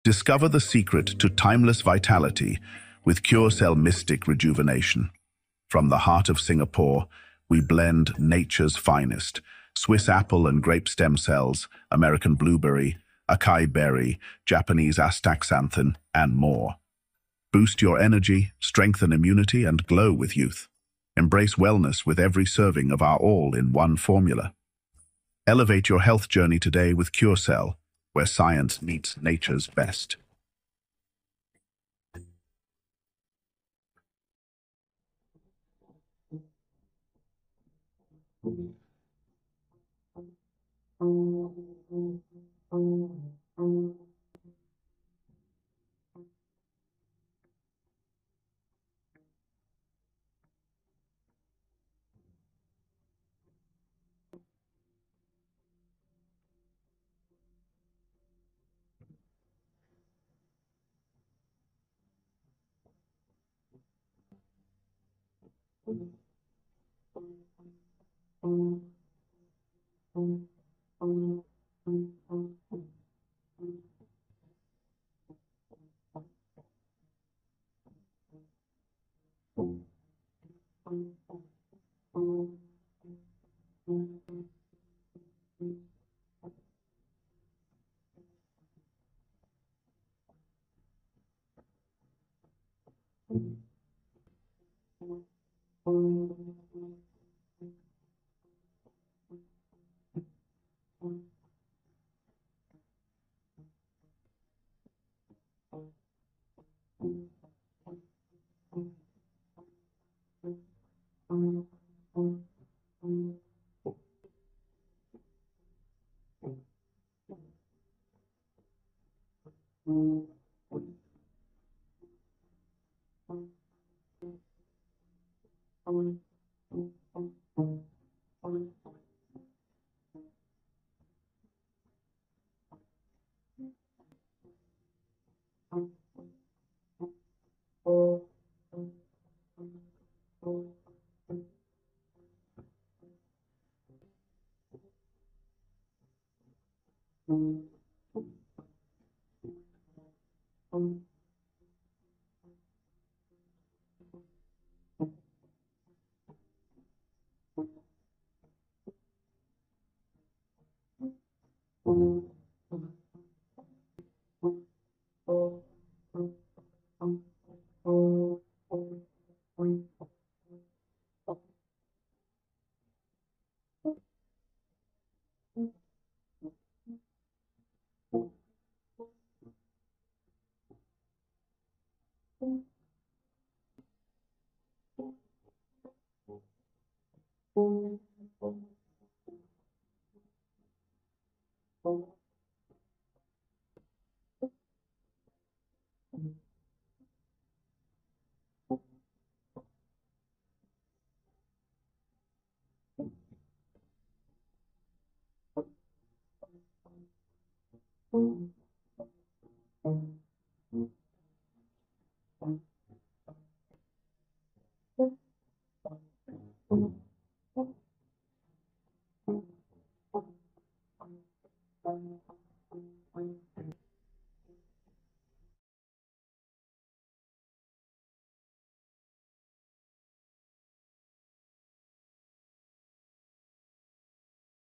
Discover the secret to timeless vitality with CureCell Mystic Rejuvenation. From the heart of Singapore, we blend nature's finest: Swiss apple and grape stem cells, American blueberry, acai berry, Japanese astaxanthin, and more. Boost your energy, strengthen immunity, and glow with youth. Embrace wellness with every serving of our all-in-one formula. Elevate your health journey today with CureCell, where science meets nature's best.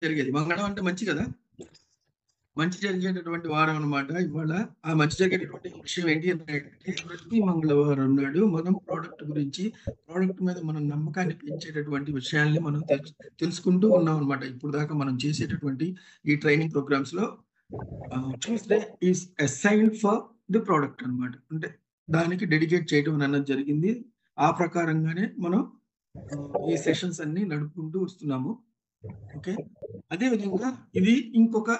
జరిగేది మంగళం అంటే మంచి కదా, మంచి జరిగేటటువంటి వారం అన్నమాట. ఇవాళ ఆ మంచి జరిగేటటువంటి విషయం ఏంటి అంటే, ప్రతి మంగళవారం నాడు మనం ప్రోడక్ట్ గురించి, ప్రోడక్ట్ మీద మనం నమ్మకాన్ని పెంచేటటువంటి విషయాల్ని మనం తెలుసుకుంటూ ఉన్నాం అనమాట. ఇప్పుడు దాకా మనం చేసేటటువంటి ఈ ట్రైనింగ్ ప్రోగ్రామ్స్ లో Tuesday is assigned for the product అన్నమాట. అంటే దానికి డెడికేట్ చేయడం అన్నది జరిగింది. ఆ ప్రకారంగానే మనం ఈ సెషన్స్ అన్ని నడుపుకుంటూ వస్తున్నాము. ఓకే, అదే విధంగా ఇది ఇంకొక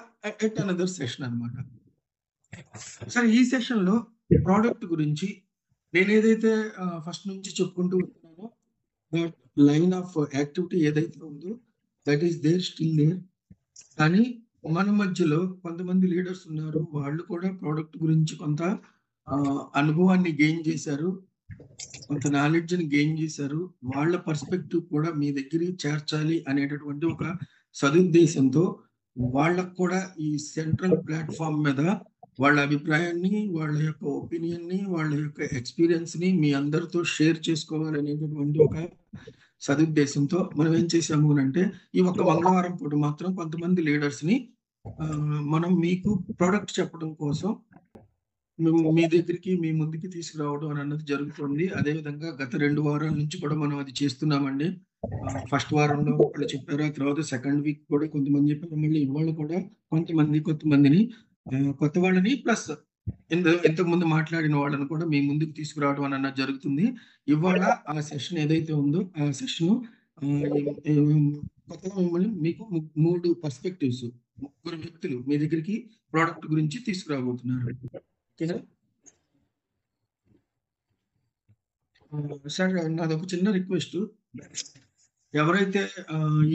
ఎట్ అనదర్ సెషన్ అన్నమాట. సరే, ఈ సెషన్ లో ప్రోడక్ట్ గురించి నేను ఏదైతే ఫస్ట్ నుంచి చెప్పుకుంటూ వస్తున్నానో, దట్ లైన్ ఆఫ్ యాక్టివిటీ ఏదైతే ఉందో that is there, still there. కానీ మన మధ్యలో కొంతమంది లీడర్స్ ఉన్నారు, వాళ్ళు కూడా ప్రోడక్ట్ గురించి కొంత అనుభవాన్ని గెయిన్ చేశారు, కొంత నాలెడ్జ్ని గెయిన్ చేశారు. వాళ్ళ పర్స్పెక్టివ్ కూడా మీ దగ్గరికి చేర్చాలి అనేటటువంటి ఒక సదుద్దేశంతో వాళ్ళకు కూడా ఈ సెంట్రల్ ప్లాట్ఫామ్ మీద వాళ్ళ అభిప్రాయాన్ని, వాళ్ళ యొక్క ఒపీనియన్‌ని, వాళ్ళ యొక్క ఎక్స్‌పీరియన్స్‌ని మీ అందరితో షేర్ చేసుకోవాలనేటటువంటి ఒక సదుద్దేశంతో మనం ఏం చేశాము అనంటే, ఈ ఒక్క మంగళవారం పూట మాత్రం కొంతమంది లీడర్స్‌ని మనం మీకు ప్రొడక్ట్ చెప్పడం కోసం మీ దగ్గరికి, మీ ముందుకి తీసుకురావడం అన్నది జరుగుతుంది. అదేవిధంగా గత 2 వారాల నుంచి కూడా మనం అది చేస్తున్నామండి. ఫస్ట్ వారంలో ఒకళ్ళు చెప్పారు. ఆ తర్వాత సెకండ్ వీక్ కూడా కొంతమంది చెప్పారు. మళ్ళీ ఇవాళ కూడా కొంతమందిని కొత్త వాళ్ళని ప్లస్ ఇంతకుముందు మాట్లాడిన వాళ్ళని కూడా మీ ముందుకు తీసుకురావడం అన్నది జరుగుతుంది. ఇవాళ ఆ సెషన్ ఏదైతే ఉందో ఆ సెషను కొత్తగా మిమ్మల్ని మీకు 3 పర్స్పెక్టివ్స్, ముగ్గురు వ్యక్తులు మీ దగ్గరికి ప్రొడక్ట్ గురించి తీసుకురాబోతున్నారు. ఓకేనా? సార్ నాదొక చిన్న రిక్వెస్టు. ఎవరైతే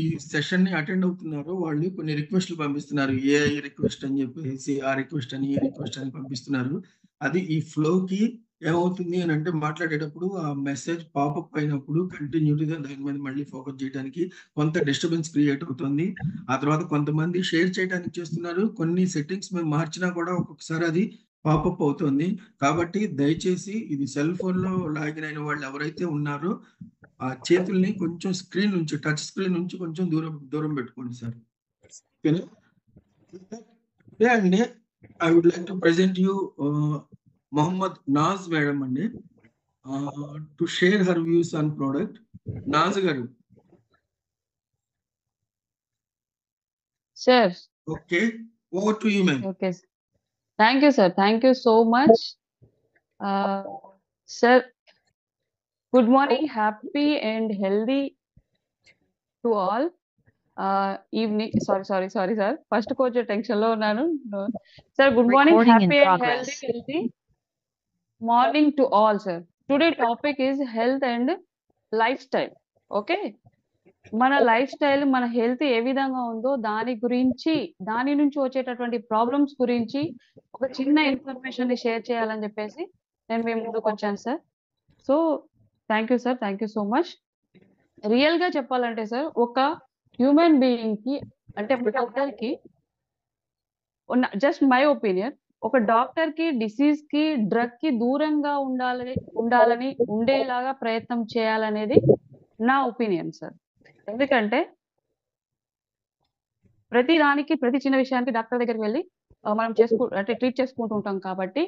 ఈ సెషన్‌ని అటెండ్ అవుతున్నారో వాళ్ళు కొన్ని రిక్వెస్ట్‌లు పంపిస్తున్నారు. ఏఐ రిక్వెస్ట్ అని చెప్పేసి, ఆ రిక్వెస్ట్ అని, ఈ రిక్వెస్ట్ అని పంపిస్తున్నారు. అది ఈ ఫ్లోకి ఏమవుతుంది అనంటే మాట్లాడేటప్పుడు ఆ మెసేజ్ పాపప్ అయినప్పుడు కంటిన్యూటీగా దాని మీద మళ్ళీ ఫోకస్ చేయడానికి కొంత డిస్టర్బెన్స్ క్రియేట్ అవుతుంది. ఆ తర్వాత కొంతమంది షేర్ చేయడానికి చేస్తున్నారు. కొన్ని సెట్టింగ్స్ మేము మార్చినా కూడా ఒక్కొక్కసారి అది పాపప్ అవుతుంది. కాబట్టి దయచేసి ఇది సెల్ ఫోన్‌లో లాగిన్ అయిన వాళ్ళు ఎవరైతే ఉన్నారో ఆ చేతుల్ని కొంచెం స్క్రీన్ నుంచి, టచ్ స్క్రీన్ నుంచి కొంచెం దూరం పెట్టుకోండి సార్. ఓకేనా? ఇదే అండి. I would like to present you Mohammed Naaz madam అండి. To share her views on product. Naaz garu. Sir. Okay. Over to you ma'am. Okay. Thank you, sir. Thank you so much. Sir, good morning. Happy and healthy to all. Evening. Sorry, sir. First coach tension lo unnanu. Sir, good morning. Recording Happy in and progress. healthy morning to all, sir. Today topic is health and lifestyle. Okay. మన life style, మన health ఏ విధంగా ఉందో దాని గురించి, దాని నుంచి వచ్చేటటువంటి problems గురించి ఒక చిన్న ఇన్ఫర్మేషన్ ని షేర్ చేయాలని చెప్పేసి నేను మీ ముందుకు వచ్చాను sir. So thank you sir, thank you so much. Real గా చెప్పాలంటే సార్, ఒక హ్యూమన్ బీయింగ్ కి అంటే అందరికి జస్ట్ మై ఒపీనియన్, ఒక డాక్టర్ కి డిసీజ్ కి డ్రగ్ కి దూరంగా ఉండాలని ఉండేలాగా ప్రయత్నం చేయాలనేది నా ఒపీనియన్ సార్. ఎందుకంటే ప్రతి దానికి, ప్రతి చిన్న విషయానికి డాక్టర్ దగ్గరికి వెళ్ళి మనం అంటే ట్రీట్ చేసుకుంటూ ఉంటాం కాబట్టి,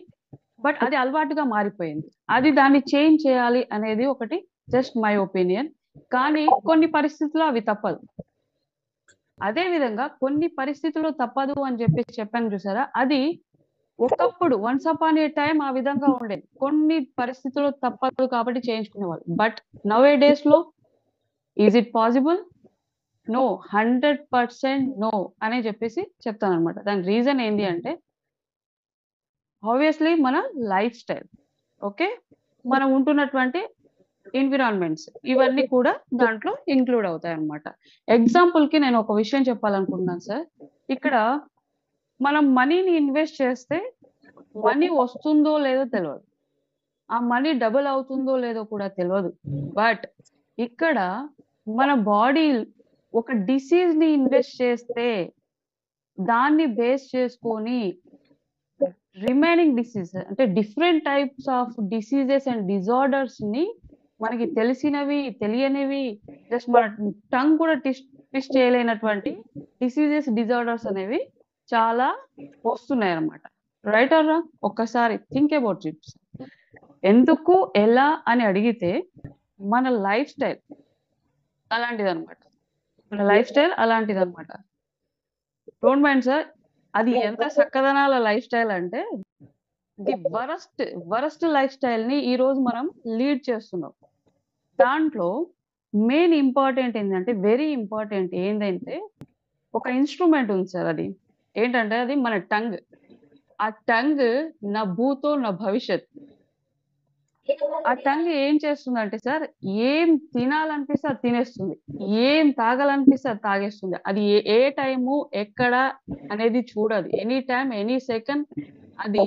బట్ అది అలవాటుగా మారిపోయింది. అది దాన్ని చేంజ్ చేయాలి అనేది ఒకటి జస్ట్ మై ఒపీనియన్. కానీ కొన్ని పరిస్థితుల్లో అవి తప్పదు. అదే విధంగా కొన్ని పరిస్థితుల్లో తప్పదు అని చెప్పాను చూసారా, అది ఒకప్పుడు వన్స్ అపాన్ ఏ టైం ఆ విధంగా ఉండేది. కొన్ని పరిస్థితుల్లో తప్పదు కాబట్టి చేయించుకునేవాళ్ళు. బట్ నౌ ఏ డేస్ లో is it possible? No, 100% no అనే చెప్పేసి చెప్తానన్నమాట. దాని రీజన్ ఏంటి అంటే, ఆబ్వియస్లీ మన లైఫ్ స్టైల్, ఓకే, మనం ఉంటున్నటువంటి ఎన్విరాన్మెంట్స్, ఇవన్నీ కూడా దాంట్లో ఇంక్లూడ్ అవుతాయి అన్నమాట. ఎగ్జాంపుల్ కి నేను ఒక విషయం చెప్పాలనుకుంటున్నాను సార్. ఇక్కడ మనం మనీని ఇన్వెస్ట్ చేస్తే మనీ వస్తుందో లేదో తెలియదు, ఆ మనీ డబుల్ అవుతుందో లేదో కూడా తెలియదు. బట్ ఇక్కడ మన బాడీ ఒక డిసీజ్ ని ఇన్వెస్ట్ చేస్తే దాన్ని బేస్ చేసుకొని రిమైనింగ్ డిసీజ్ అంటే different types of diseases and disorders ని, మనకి తెలిసినవి, తెలియనివి, జస్ట్ మన టంగ్ కూడా ట్విస్ట్ చేయలేనటువంటి డిసీజెస్, డిజార్డర్స్ అనేవి చాలా వస్తున్నాయి అన్నమాట. Right or wrong? ఒక్కసారి థింక్ అబౌట్ ఇట్. ఎందుకు, ఎలా అని అడిగితే మన లైఫ్ స్టైల్ అలాంటిదన్నమాట. మన లైఫ్ స్టైల్ అలాంటిదన్నమాట. డోంట్ మైండ్ సార్, అది ఎంత చక్కదనాల లైఫ్ స్టైల్ అంటే, ది వరస్ట్ లైఫ్ స్టైల్ ని ఈ రోజు మనం లీడ్ చేస్తున్నాం. దాంట్లో మెయిన్ ఇంపార్టెంట్ ఏంటంటే, వెరీ ఇంపార్టెంట్ ఏంటంటే, ఒక ఇన్స్ట్రుమెంట్ ఉంది సార్. అది ఏంటంటే, అది మన టంగ్. ఆ టంగ్ నా భూతో నా భవిష్యత్. ఆ టంగ్ ఏం చేస్తుందంటే సార్, ఏం తినాలనిపిస్తే అది తినేస్తుంది, ఏం తాగాలనిపిస్తే అది తాగేస్తుంది. అది ఏ టైము, ఎక్కడ అనేది చూడదు. ఎనీ టైం, ఎనీ సెకండ్ అది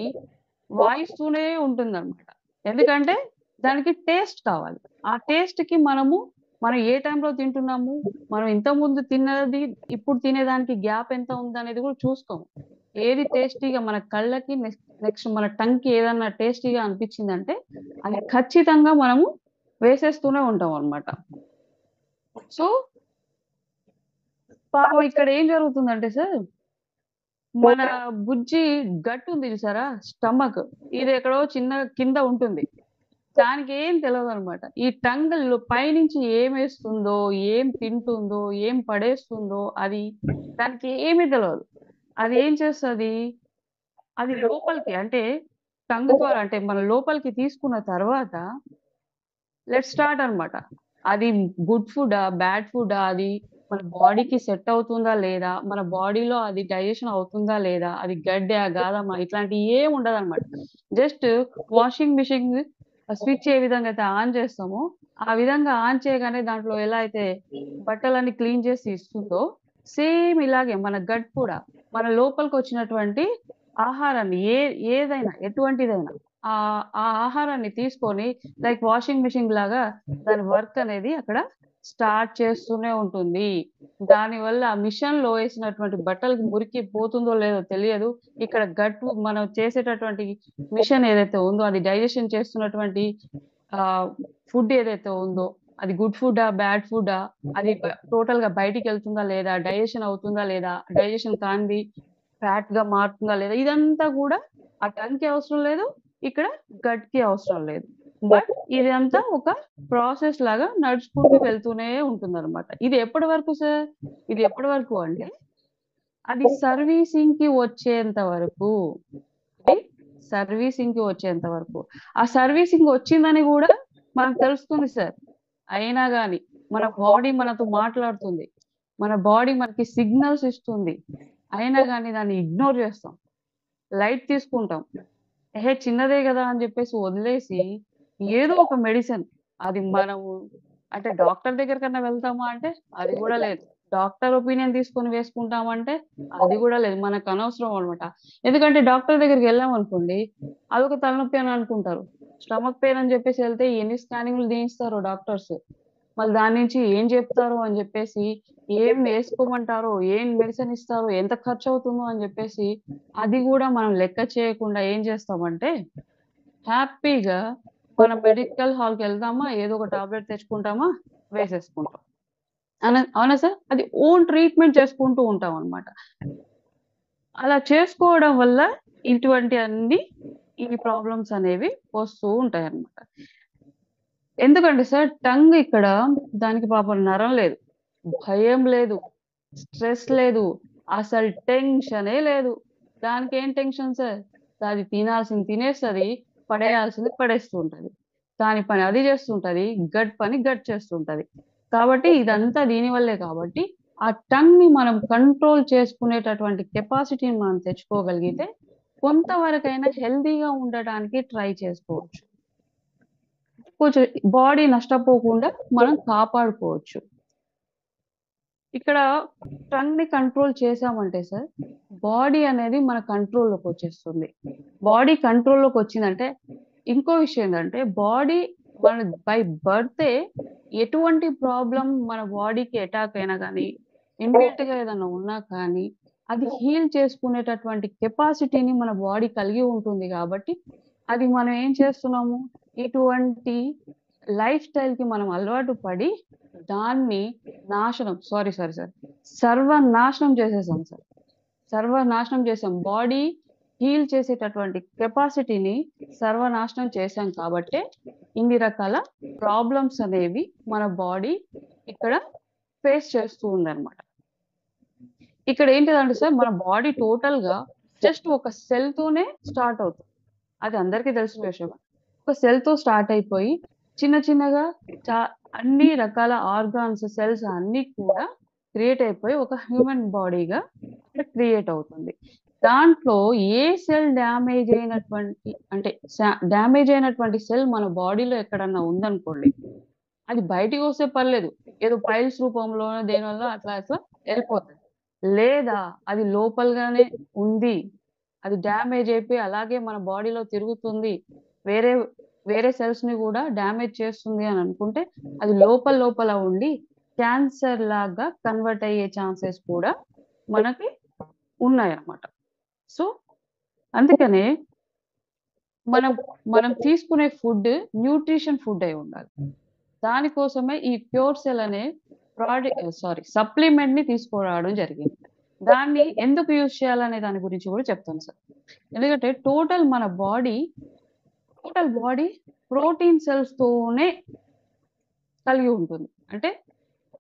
వాయిస్తూనే ఉంటుంది అనమాట. ఎందుకంటే దానికి టేస్ట్ కావాలి. ఆ టేస్ట్ కి మనం ఏ టైంలో తింటున్నాము, మనం ఇంతకుముందు తిన్నది ఇప్పుడు తినేదానికి గ్యాప్ ఎంత ఉంది అనేది కూడా చూసుకోము. ఏది టేస్టీగా మన కళ్ళకి నెక్స్ట్ మన టంగ్‌కి ఏదన్నా టేస్టీగా అనిపించిందంటే అది ఖచ్చితంగా మనము వేసేస్తూనే ఉంటాం అన్నమాట. సో, పాపం ఇక్కడ ఏం జరుగుతుందంటే సార్, మన బుజ్జి గట్ ఉంది చూసారా? స్టమక్ ఇది ఎక్కడో చిన్న కింద ఉంటుంది. దానికేం తెలవదనమాట. ఈ టంగుల్లో పైనుంచి ఏమేస్తుందో, ఏం తింటుందో, ఏం పడేస్తుందో అది దానికి ఏమీ తెలవదు. అది ఏం చేస్తది, అది లోపలికి అంటే టంగ్ ద్వారా అంటే మన లోపలికి తీసుకున్న తర్వాత లెట్స్ స్టార్ట్ అన్నమాట. అది గుడ్ ఫుడ్డా? బ్యాడ్ ఫుడ్డా? అది మన బాడీకి సెట్ అవుతుందా లేదా? మన బాడీలో అది డైజెషన్ అవుతుందా లేదా? అది గడ్డా? గాదమా? ఇట్లాంటియి ఏమి ఉండదనమాట. జస్ట్ వాషింగ్ మిషన్ స్విచ్ ఏ విధంగా అయితే ఆన్ చేస్తామో, ఆ విధంగా ఆన్ చేయగానే దాంట్లో ఎలా అయితే బట్టలన్నీ క్లీన్ చేసి ఇస్తుందో, సేమ్ ఇలాగే మన గట్ కూడా మన లోపలికొచ్చినటువంటి ఆహారాన్ని ఏదైనా ఎటువంటిదైనా ఆ ఆహారాన్ని తీసుకొని లైక్ వాషింగ్ మిషన్ లాగా దాని వర్క్ అనేది అక్కడ స్టార్ట్ చేస్తూనే ఉంటుంది. దానివల్ల ఆ మిషన్‌లో ఏసినటువంటి బట్టలకి మురికి పోతుందో లేదో తెలియదు. ఇక్కడ మనం చేసేటటువంటి మిషన్ ఏదైతే ఉందో అది డైజెషన్ చేస్తున్నటువంటి ఆహ్, ఫుడ్ ఏదైతే ఉందో అది గుడ్ ఫుడ్డా? బ్యాడ్ ఫుడ్డా? అది టోటల్‌గా బయటికెళ్తుందా లేదా? డైజెషన్ అవుతుందా లేదా? డైజెషన్ కానిది ఫ్యాట్‌గా మారుతుందా లేదా? ఇదంతా గూడా ఆ టంగ్‌కి అవసరం లేదు. ఇక్కడ గట్‌కి అవసరం లేదు. బట్ ఇదంతా ఒక ప్రాసెస్ లాగా నడుచుకుంటూ వెళ్తూనే ఉంటుందనమాట. ఇది ఎప్పటి వరకు సార్? ఇది ఎప్పటి వరకు అంటే అది సర్వీసింగ్‌కి వచ్చేంత వరకు. అది సర్వీసింగ్‌కి వచ్చేంత వరకు. ఆ సర్వీసింగ్ వచ్చిందని గూడా మనకు తెలుస్తుంది సార్. అయినా గాని మన బాడీ మనతో మాట్లాడుతుంది. మన బాడీ మనకి సిగ్నల్స్ ఇస్తుంది. అయినా గాని దాన్ని ఇగ్నోర్ చేస్తాం. లైట్ తీసుకుంటాం. చిన్నదే గదా! అని జెప్పేసి వదిలేసి ఏదో ఒక మెడిసిన్ అది మనము అంటే డాక్టర్ దగ్గరికన్నా వెళ్తామా అంటే అది గూడా లేదు. డాక్టర్ ఒపీనియన్ తీసుకొని వేసుకుంటామంటే అది గూడా లేదు. మనకనవసరం అన్నమాట. ఎందుకంటే డాక్టర్ దగ్గరికెళ్ళామనుకోండి అదొక తలనొప్పి అని అనుకుంటారు. స్టమక్ పెయిన్ అని జెప్పేసి ఎళ్తే ఎన్ని స్కానింగ్‌లు తీయిస్తారో డాక్టర్స్. మళ్ళీ దాని నుంచి ఏం జెప్తారో అని జెప్పేసి, ఏం వేసుకోమంటారో, ఏం మెడిసిన్ ఇస్తారో, ఎంత ఖర్చవుతుందో అని జెప్పేసి, అది గూడా మనం లెక్క చేయకుండా ఏం జేస్తామంటే, హ్యాపీగా మనం మెడికల్ హాల్‌కెళ్తామా, ఏదో ఒక టాబ్లెట్ తెచ్చుకుంటామా, వేసేసుకుంటాం. అవునా సార్? అది ఓన్ ట్రీట్‌మెంట్ చేసుకుంటూ ఉంటామనమాట. అలా చేసుకోవడం వల్ల ఇటువంటి ఈ ప్రాబ్లమ్స్ అనేవి వస్తూ ఉంటాయన్నమాట. ఎందుకంటే సార్ టంగ్ ఇక్కడ దానికి పాపం నరం లేదు. భయం లేదు. స్ట్రెస్ లేదు. అసలు టెన్షనే లేదు. దానికేం టెన్షన్ సార్? అది తినాల్సింది తినేస్తది. పడేయాల్సింది పడేస్తూ ఉంటది. దాని పని అది చేస్తుంటది. గట్ పని గట్ చేస్తుంటది. కాబట్టి ఇదంతా దీని వల్లే కాబట్టి, ఆ టంగ్‌ని మనం కంట్రోల్ చేసుకునేటటువంటి కెపాసిటీని మనం తెచ్చుకోగలిగితే, కొంతవరకైనా హెల్తీగా ఉండటానికి ట్రై చేసుకోవచ్చు. కొంచెం బాడీ నష్టపోకుండా మనం కాపాడుకోవచ్చు. ఇక్కడ టంగ్‌ని కంట్రోల్ చేశామంటే సార్, బాడీ అనేది మన కంట్రోల్‌లోకొచ్చేస్తుంది. బాడీ కంట్రోల్‌లోకొచ్చిందంటే, ఇంకో విషయం ఏందంటే, బాడీ మన బై బర్తే ఎటువంటి ప్రాబ్లమ్ మన బాడీకి అటాక్ అయినా గానీ, ఇమ్మీడియేట్‌గా ఏదన్నా ఉన్నా కానీ, అది హీల్ చేసుకునేటటువంటి కెపాసిటీని మన బాడీ కలిగి ఉంటుంది గాబట్టి, అది మనం ఏం చేస్తున్నాము, ఇటువంటి లైఫ్ స్టైల్‌కి మనం అలవాటు పడి, దాన్ని సారీ. సర్వనాశనం చేసేసాం సార్. సర్వనాశనం చేసాం. బాడీ హీల్ చేసేటటువంటి కెపాసిటీని సర్వనాశనం చేశాం కాబట్టే, ఇన్ని రకాల ప్రాబ్లమ్స్ అనేవి మన బాడీ ఇక్కడ ఫేస్ చేస్తూ ఉందన్నమాట. ఇక్కడ ఏంటిదంటే సార్, మన బాడీ టోటల్‌గా జస్ట్ ఒక సెల్‌తోనే స్టార్ట్ అవుతుంది. అది అందరికీ తెలిసిన విషయమే. ఒక సెల్‌తో స్టార్ట్ అయిపోయి చిన్న చిన్నగా చా అన్ని రకాల ఆర్గాన్స్, సెల్స్ అన్నీ కూడా క్రియేట్ అయిపోయి ఒక హ్యూమన్ బాడీగా అక్కడ క్రియేట్ అవుతుంది. దాంట్లో ఏ సెల్ డ్యామేజ్ అయినటువంటి అంటే డ్యామేజ్ అయినటువంటి సెల్ మన బాడీలో ఎక్కడన్నా ఉందనుకోండి, అది బయటికొస్తే పర్లేదు. ఏదో పైల్స్ రూపంలోనో దేనివల్ల అట్లా అట్లా ఎళ్ళిపోతది. లేదా అది లోపలగానే ఉంది. అది డ్యామేజ్ అయిపోయి అలాగే మన బాడీలో తిరుగుతుంది. వేరే వేరే సెల్స్‌ని గూడా డ్యామేజ్ చేస్తుంది అని అనుకుంటే, అది లోపల ఉండి క్యాన్సర్ లాగా కన్వర్ట్ అయ్యే ఛాన్సెస్ కూడా మనకి ఉన్నాయన్నమాట. సో అందుకనే మనం మనం తీసుకునే ఫుడ్ న్యూట్రిషన్ ఫుడ్ అయి ఉండాలి. దానికోసమే ఈ ప్యూర్ సెల్ అనే సప్లిమెంట్ ని తీసుకురావడం జరిగింది. దాన్ని ఎందుకు యూజ్ చేయాలనే దాని గురించి కూడా చెప్తాను సార్. ఎందుకంటే టోటల్ బాడీ ప్రోటీన్ సెల్స్ తోనే కలిగి ఉంటుంది. అంటే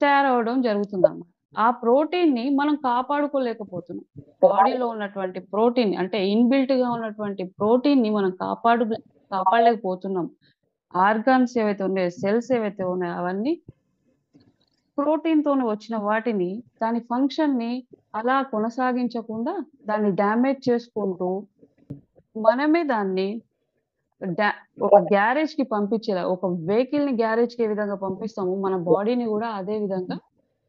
తయారవ్వడం జరుగుతుందన్నమాట. ఆ ప్రోటీన్‌ని మనం కాపాడుకోలేకపోతున్నాం. బాడీలో ఉన్నటువంటి ప్రోటీన్ అంటే ఇన్‌బిల్ట్‌గా ఉన్నటువంటి ప్రోటీన్‌ని మనం కాపాడలేకపోతున్నాం. ఆర్గాన్స్ ఏవైతే ఉన్నాయో, సెల్స్ ఏవైతే ఉన్నాయో అవన్నీ ప్రోటీన్‌తోని వచ్చిన వాటిని దాని ఫంక్షన్‌ని అలా కొనసాగించకుండా దాన్ని డ్యామేజ్ చేసుకుంటూ మనమే దాన్ని డా ఒక గ్యారేజ్‌కి పంపించేలా ఒక వెహికల్‌ని గ్యారేజ్‌కి ఏ విధంగా పంపిస్తామో మన బాడీని గూడా అదే విధంగా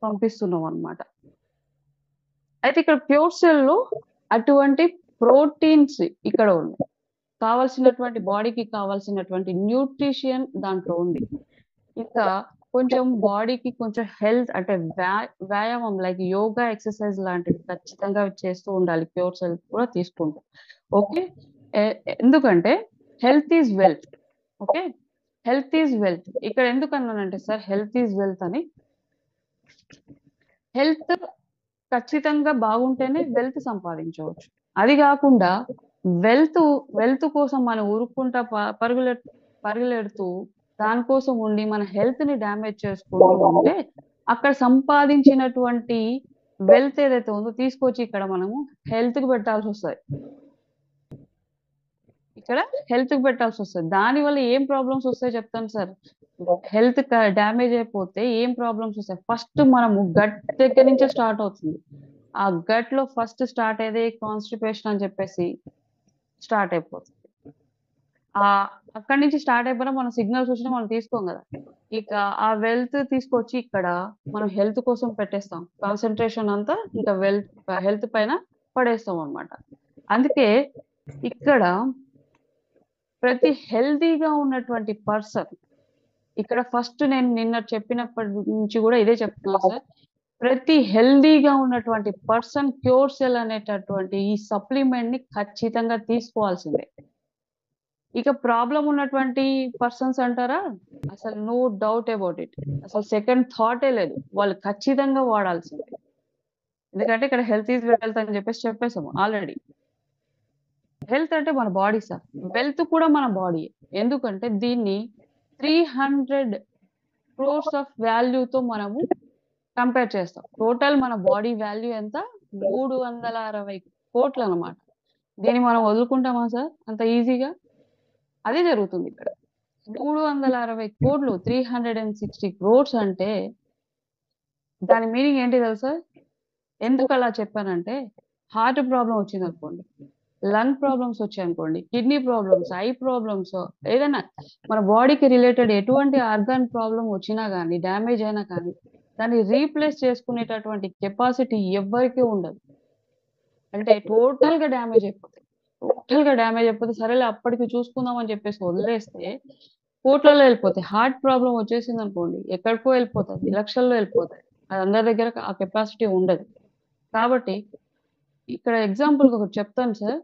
పంపిస్తున్నామనమాట. అయితే ఇక్కడ ప్యూర్ సెల్‌లో అటువంటి ప్రోటీన్స్ ఇక్కడ ఉన్నాయి. కావాల్సినటువంటి బాడీకి కావాల్సినటువంటి న్యూట్రిషన్ దాంట్లో ఉంది. ఇంకా కొంచెం బాడీకి కొంచెం హెల్త్ అంటే వ్యాయామం లైక్ యోగా, ఎక్సర్‌సైజ్ లాంటివి ఖచ్చితంగా చేస్తూ ఉండాలి. ప్యూర్ సెల్ కూడా తీసుకుంటూ. ఓకే. ఎ ఎందుకంటే health is wealth. Okay. Health is wealth. ఇక్కడ ఎందుకన్నానంటే సార్ హెల్త్ ఈజ్ వెల్త్ అని. హెల్త్ ఖచ్చితంగా బాగుంటేనే వెల్త్ సంపాదించవచ్చు. అది గాకుండా వెల్త్ కోసం మనం ఉరుక్కుంటా పరుగులెడుతూ దానికోసం ఉండి మన హెల్త్‌ని డ్యామేజ్ చేసుకుంటూ ఉంటే అక్కడ సంపాదించినటువంటి వెల్త్ ఏదైతే ఉందో తీసుకొచ్చి ఇక్కడ మనము హెల్త్‌కి పెట్టాల్సొస్తది. ఇక్కడ హెల్త్‌కి పెట్టాల్సొస్తది. దానివల్ల ఏం ప్రాబ్లమ్స్ వస్తాయో చెప్తాను సార్. హెల్త్ డ్యామేజ్ అయిపోతే ఏం ప్రాబ్లమ్స్ వస్తాయి. ఫస్ట్ మనము గట్ దగ్గర నుంచే స్టార్ట్ అవుతుంది. ఆ గట్‌లో ఫస్ట్ స్టార్ట్ అయ్యేదే కాన్‌స్టిపేషన్ అని చెప్పేసి స్టార్ట్ అయిపోతుంది. అక్కడి నుంచి స్టార్ట్ అయిపోయినా మనం సిగ్నల్స్ వచ్చినా మనం తీసుకోం గదా! ఇక ఆ వెల్త్ తీసుకొచ్చి ఇక్కడ మనం హెల్త్ కోసం పెట్టేస్తాం. కాన్సంట్రేషన్ అంతా ఇంకా హెల్త్ పైన పడేస్తామనమాట. అందుకే ఇక్కడ ప్రతి హెల్తీగా ఉన్నటువంటి పర్సన్ ఇక్కడ ఫస్ట్ నేను నిన్న చెప్పినప్పటి నుంచి గూడా ఇదే చెప్తున్నాను సార్. ప్రతి హెల్తీగా ఉన్నటువంటి పర్సన్ ప్యూర్ సెల్ అనేటటువంటి ఈ సప్లిమెంట్‌ని ఖచ్చితంగా తీసుకోవాల్సిందే. ఇక ప్రాబ్లమ్ ఉన్నటువంటి పర్సన్స్ అంటారా? అసలు నో డౌట్ అబౌట్ ఇట్. అసలు సెకండ్ థాటే లేదు. వాళ్ళు ఖచ్చితంగా వాడాల్సిందే. ఎందుకంటే ఇక్కడ హెల్త్ ఈజ్ వెల్త్ అని చెప్పేసాము ఆల్రెడీ. హెల్త్ అంటే మన బాడీ సార్. వెల్త్ కూడా మన బాడీయే. ఎందుకంటే దీన్ని 300 క్రోర్స్ ఆఫ్ వాల్యూతో మనము కంపేర్ చేస్తాం. టోటల్ మన బాడీ వాల్యూ ఎంత? 360 కోట్లనమాట. దీన్ని మనం వదులుకుంటామా సార్ అంత ఈజీగా? అదే జరుగుతుంది ఇక్కడ. 360 కోట్లు 360 క్రోర్స్ అంటే దాని మీనింగ్ ఏంటి తెలుసా? ఎందుకలా చెప్పానంటే హార్ట్ ప్రాబ్లమ్ వచ్చిందనుకోండి, లంగ్ ప్రాబ్లమ్స్ వచ్చాయనుకోండి, కిడ్నీ ప్రాబ్లమ్స్, ఐ ప్రాబ్లమ్స్ ఏదైనా మన బాడీకి రిలేటెడ్ ఎటువంటి ఆర్గాన్ ప్రాబ్లమ్ వచ్చినా గాని, డ్యామేజ్ అయినా కానీ దాన్ని రీప్లేస్ చేసుకునేటటువంటి కెపాసిటీ ఎవ్వరికీ ఉండదు. అంటే టోటల్‌గా డ్యామేజ్ అయిపోతాయి. సరేలే అప్పటికి చూసుకుందాం అని చెప్పేసి వదిలేస్తే కోట్లలో వెళ్ళిపోతాయి. హార్ట్ ప్రాబ్లమ్ వచ్చేసిందనుకోండి ఎక్కడికో వెళ్ళిపోతది. లక్షల్లో వెళ్ళిపోతాయి. అది అందరి దగ్గర ఆ కెపాసిటీ ఉండదు. కాబట్టి ఇక్కడ ఎగ్జాంపుల్‌కి ఒకటి చెప్తాను సార్.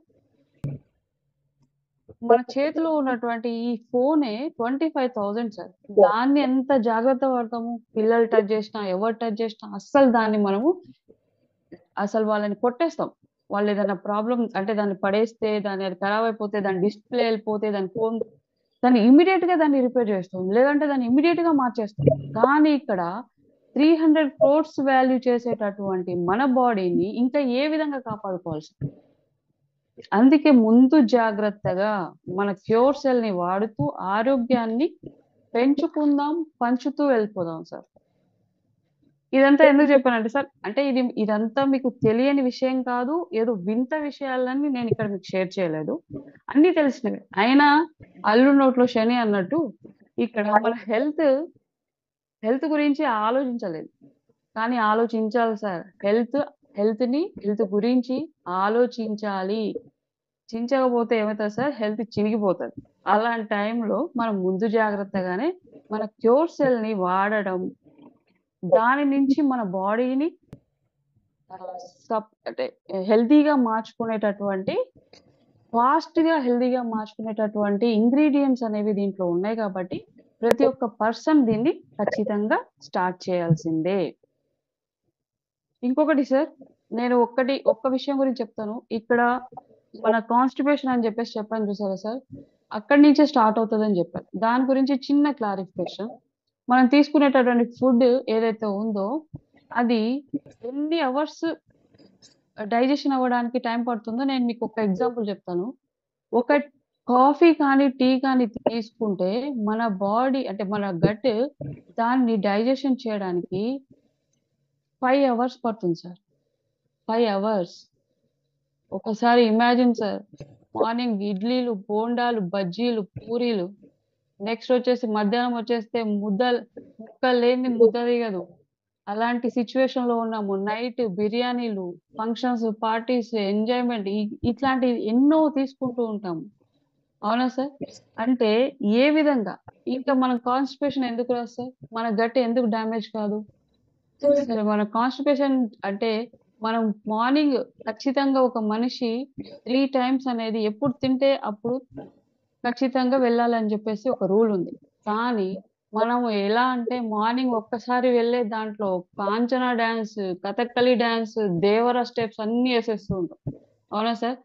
మన చేతిలో ఉన్నటువంటి ఈ ఫోనే 25,000 సార్. దాన్ని ఎంత జాగ్రత్త పడతాము. పిల్లలు టచ్ చేసినా, ఎవరు టచ్ చేసినా అస్సలు దాన్ని మనము అసలు వాళ్ళని కొట్టేస్తాం. వాళ్ళేదైనా ప్రాబ్లమ్ అంటే దాన్ని పడేస్తే, అది ఖరాబ్ అయిపోతే, దాని డిస్‌ప్లే ఎళ్ళిపోతే, దాన్ని ఇమ్మీడియేట్‌గా దాన్ని రిపేర్ చేస్తాం. లేదంటే దాన్ని ఇమ్మీడియేట్‌గా మార్చేస్తాం. కానీ ఇక్కడ 300 క్రోర్స్ వాల్యూ చేసేటటువంటి మన బాడీని ఇంకా ఏ విధంగా కాపాడుకోవాలి సార్? అందుకే ముందు జాగ్రత్తగా మన ప్యూర్ సెల్‌ని వాడుతూ ఆరోగ్యాన్ని పెంచుకుందాం, పంచుతూ వెళ్ళిపోదాం సార్. ఇదంతా ఎందుకు చెప్పానంటే సార్, అంటే ఇదంతా మీకు తెలియని విషయం కాదు. ఏదో వింత విషయాలని నేనిక్కడ మీకు షేర్ చేయలేదు. అన్నీ తెలిసినవే. అయినా అల్లుడి నోట్లో శని అన్నట్టు ఇక్కడ మన హెల్త్ గురించి ఆలోచించలేదు. కానీ ఆలోచించాలి సార్. హెల్త్ గురించి ఆలోచించాలి. చించకపోతే ఏమైతది సార్ హెల్త్ చినిగిపోతది. అలాంటి టైంలో మనం ముందు జాగ్రత్తగానే మన క్యూర్ సెల్‌ని వాడడం, దాని నుంచి మన బాడీని అంటే హెల్తీగా మార్చుకునేటటువంటి ఫాస్ట్‌గా హెల్తీగా మార్చుకునేటటువంటి ఇంగ్రీడియెంట్స్ అనేవి దీంట్లో ఉన్నాయి కాబట్టి ప్రతి ఒక్క పర్సన్ దీన్ని ఖచ్చితంగా స్టార్ట్ చేయాల్సిందే. ఇంకొకటి సార్, నేను ఒక్క విషయం గురించి చెప్తాను. ఇక్కడ మన కాన్‌స్టిపేషన్ అని చెప్పాను చూసారా సార్? అక్కడి నుంచే స్టార్ట్ అవుతదని చెప్పాను. దాని గురించి చిన్న క్లారిఫికేషన్. మనం తీసుకునేటటువంటి ఫుడ్ ఏదైతే ఉందో అది ఎన్ని అవర్స్ డైజెషన్ అవ్వడానికి టైం పడుతుందో నేను మీకు ఒక ఎగ్జాంపుల్ చెప్తాను. ఒక కాఫీ కానీ, టీ కానీ తీసుకుంటే మన బాడీ అంటే మన గట్ దాన్ని డైజెషన్ చేయడానికి 5 అవర్స్ పడుతుంది సార్. 5 అవర్స్. ఒకసారి ఇమాజిన్ సార్. మార్నింగ్ ఇడ్లీలు, బోండాలు, బజ్జీలు, పూరీలు. నెక్స్ట్ వచ్చేసి మధ్యాహ్నం వచ్చేస్తే ముక్కలు లేనిది ముద్ద దిగదు. అలాంటి సిట్యుయేషన్‌లో ఉన్నాము. నైట్ బిర్యానీలు, ఫంక్షన్స్, పార్టీస్, ఎంజాయ్‌మెంట్ ఇట్లాంటివి ఎన్నో తీసుకుంటూ ఉంటాము. అవునా సార్? అంటే ఏ విధంగా ఇంకా మనం కాన్‌స్టిపేషన్ ఎందుకు రాదు సార్? మన గట్ ఎందుకు డ్యామేజ్ కాదు? సరే మన కాన్‌స్టిపేషన్ అంటే మనం మార్నింగ్ ఖచ్చితంగా ఒక మనిషి 3 టైమ్స్ అనేది ఎప్పుడు తింటే అప్పుడు ఖచ్చితంగా వెళ్ళాలని జెప్పేసి ఒక రూల్ ఉంది. కానీ మనం ఎలా అంటే మార్నింగ్ ఒక్కసారి వెళ్ళే దాంట్లో కాంచనా డాన్స్, కథక్కలి డాన్స్, దేవర స్టెప్స్ అన్నీ ఏసేస్తూ ఉంటాం. అవునా సార్?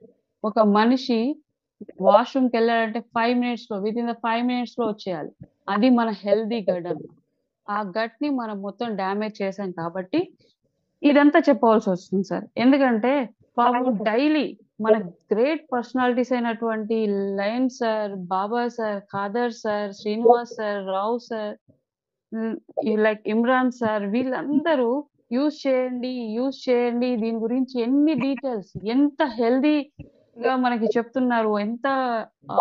ఒక మనిషి వాష్‌రూమ్‌కెళ్ళాడంటే 5 మినిట్స్‌లో వితిన్ ద 5 మినిట్స్‌లో వచ్చేయాలి. అది మన హెల్తీ గట్ అన్నమాట. ఆ గట్‌ని మనం మొత్తం డ్యామేజ్ చేశాం కాబట్టి ఇదంతా చెప్పవలసొస్తుంది సార్. ఎందుకంటే పాపం డైలీ మన గ్రేట్ పర్సనాలిటీస్ అయినటువంటి lion sir, Baba sir, Khader sir, Srinivas sir, Rao sir, hmm, like Imran sir వీళ్ళందరూ యూజ్ చేయండి. దీని గురించి ఎన్ని డీటెయిల్స్ ఎంత హెల్తీగా మనకి చెప్తున్నారు. ఎంత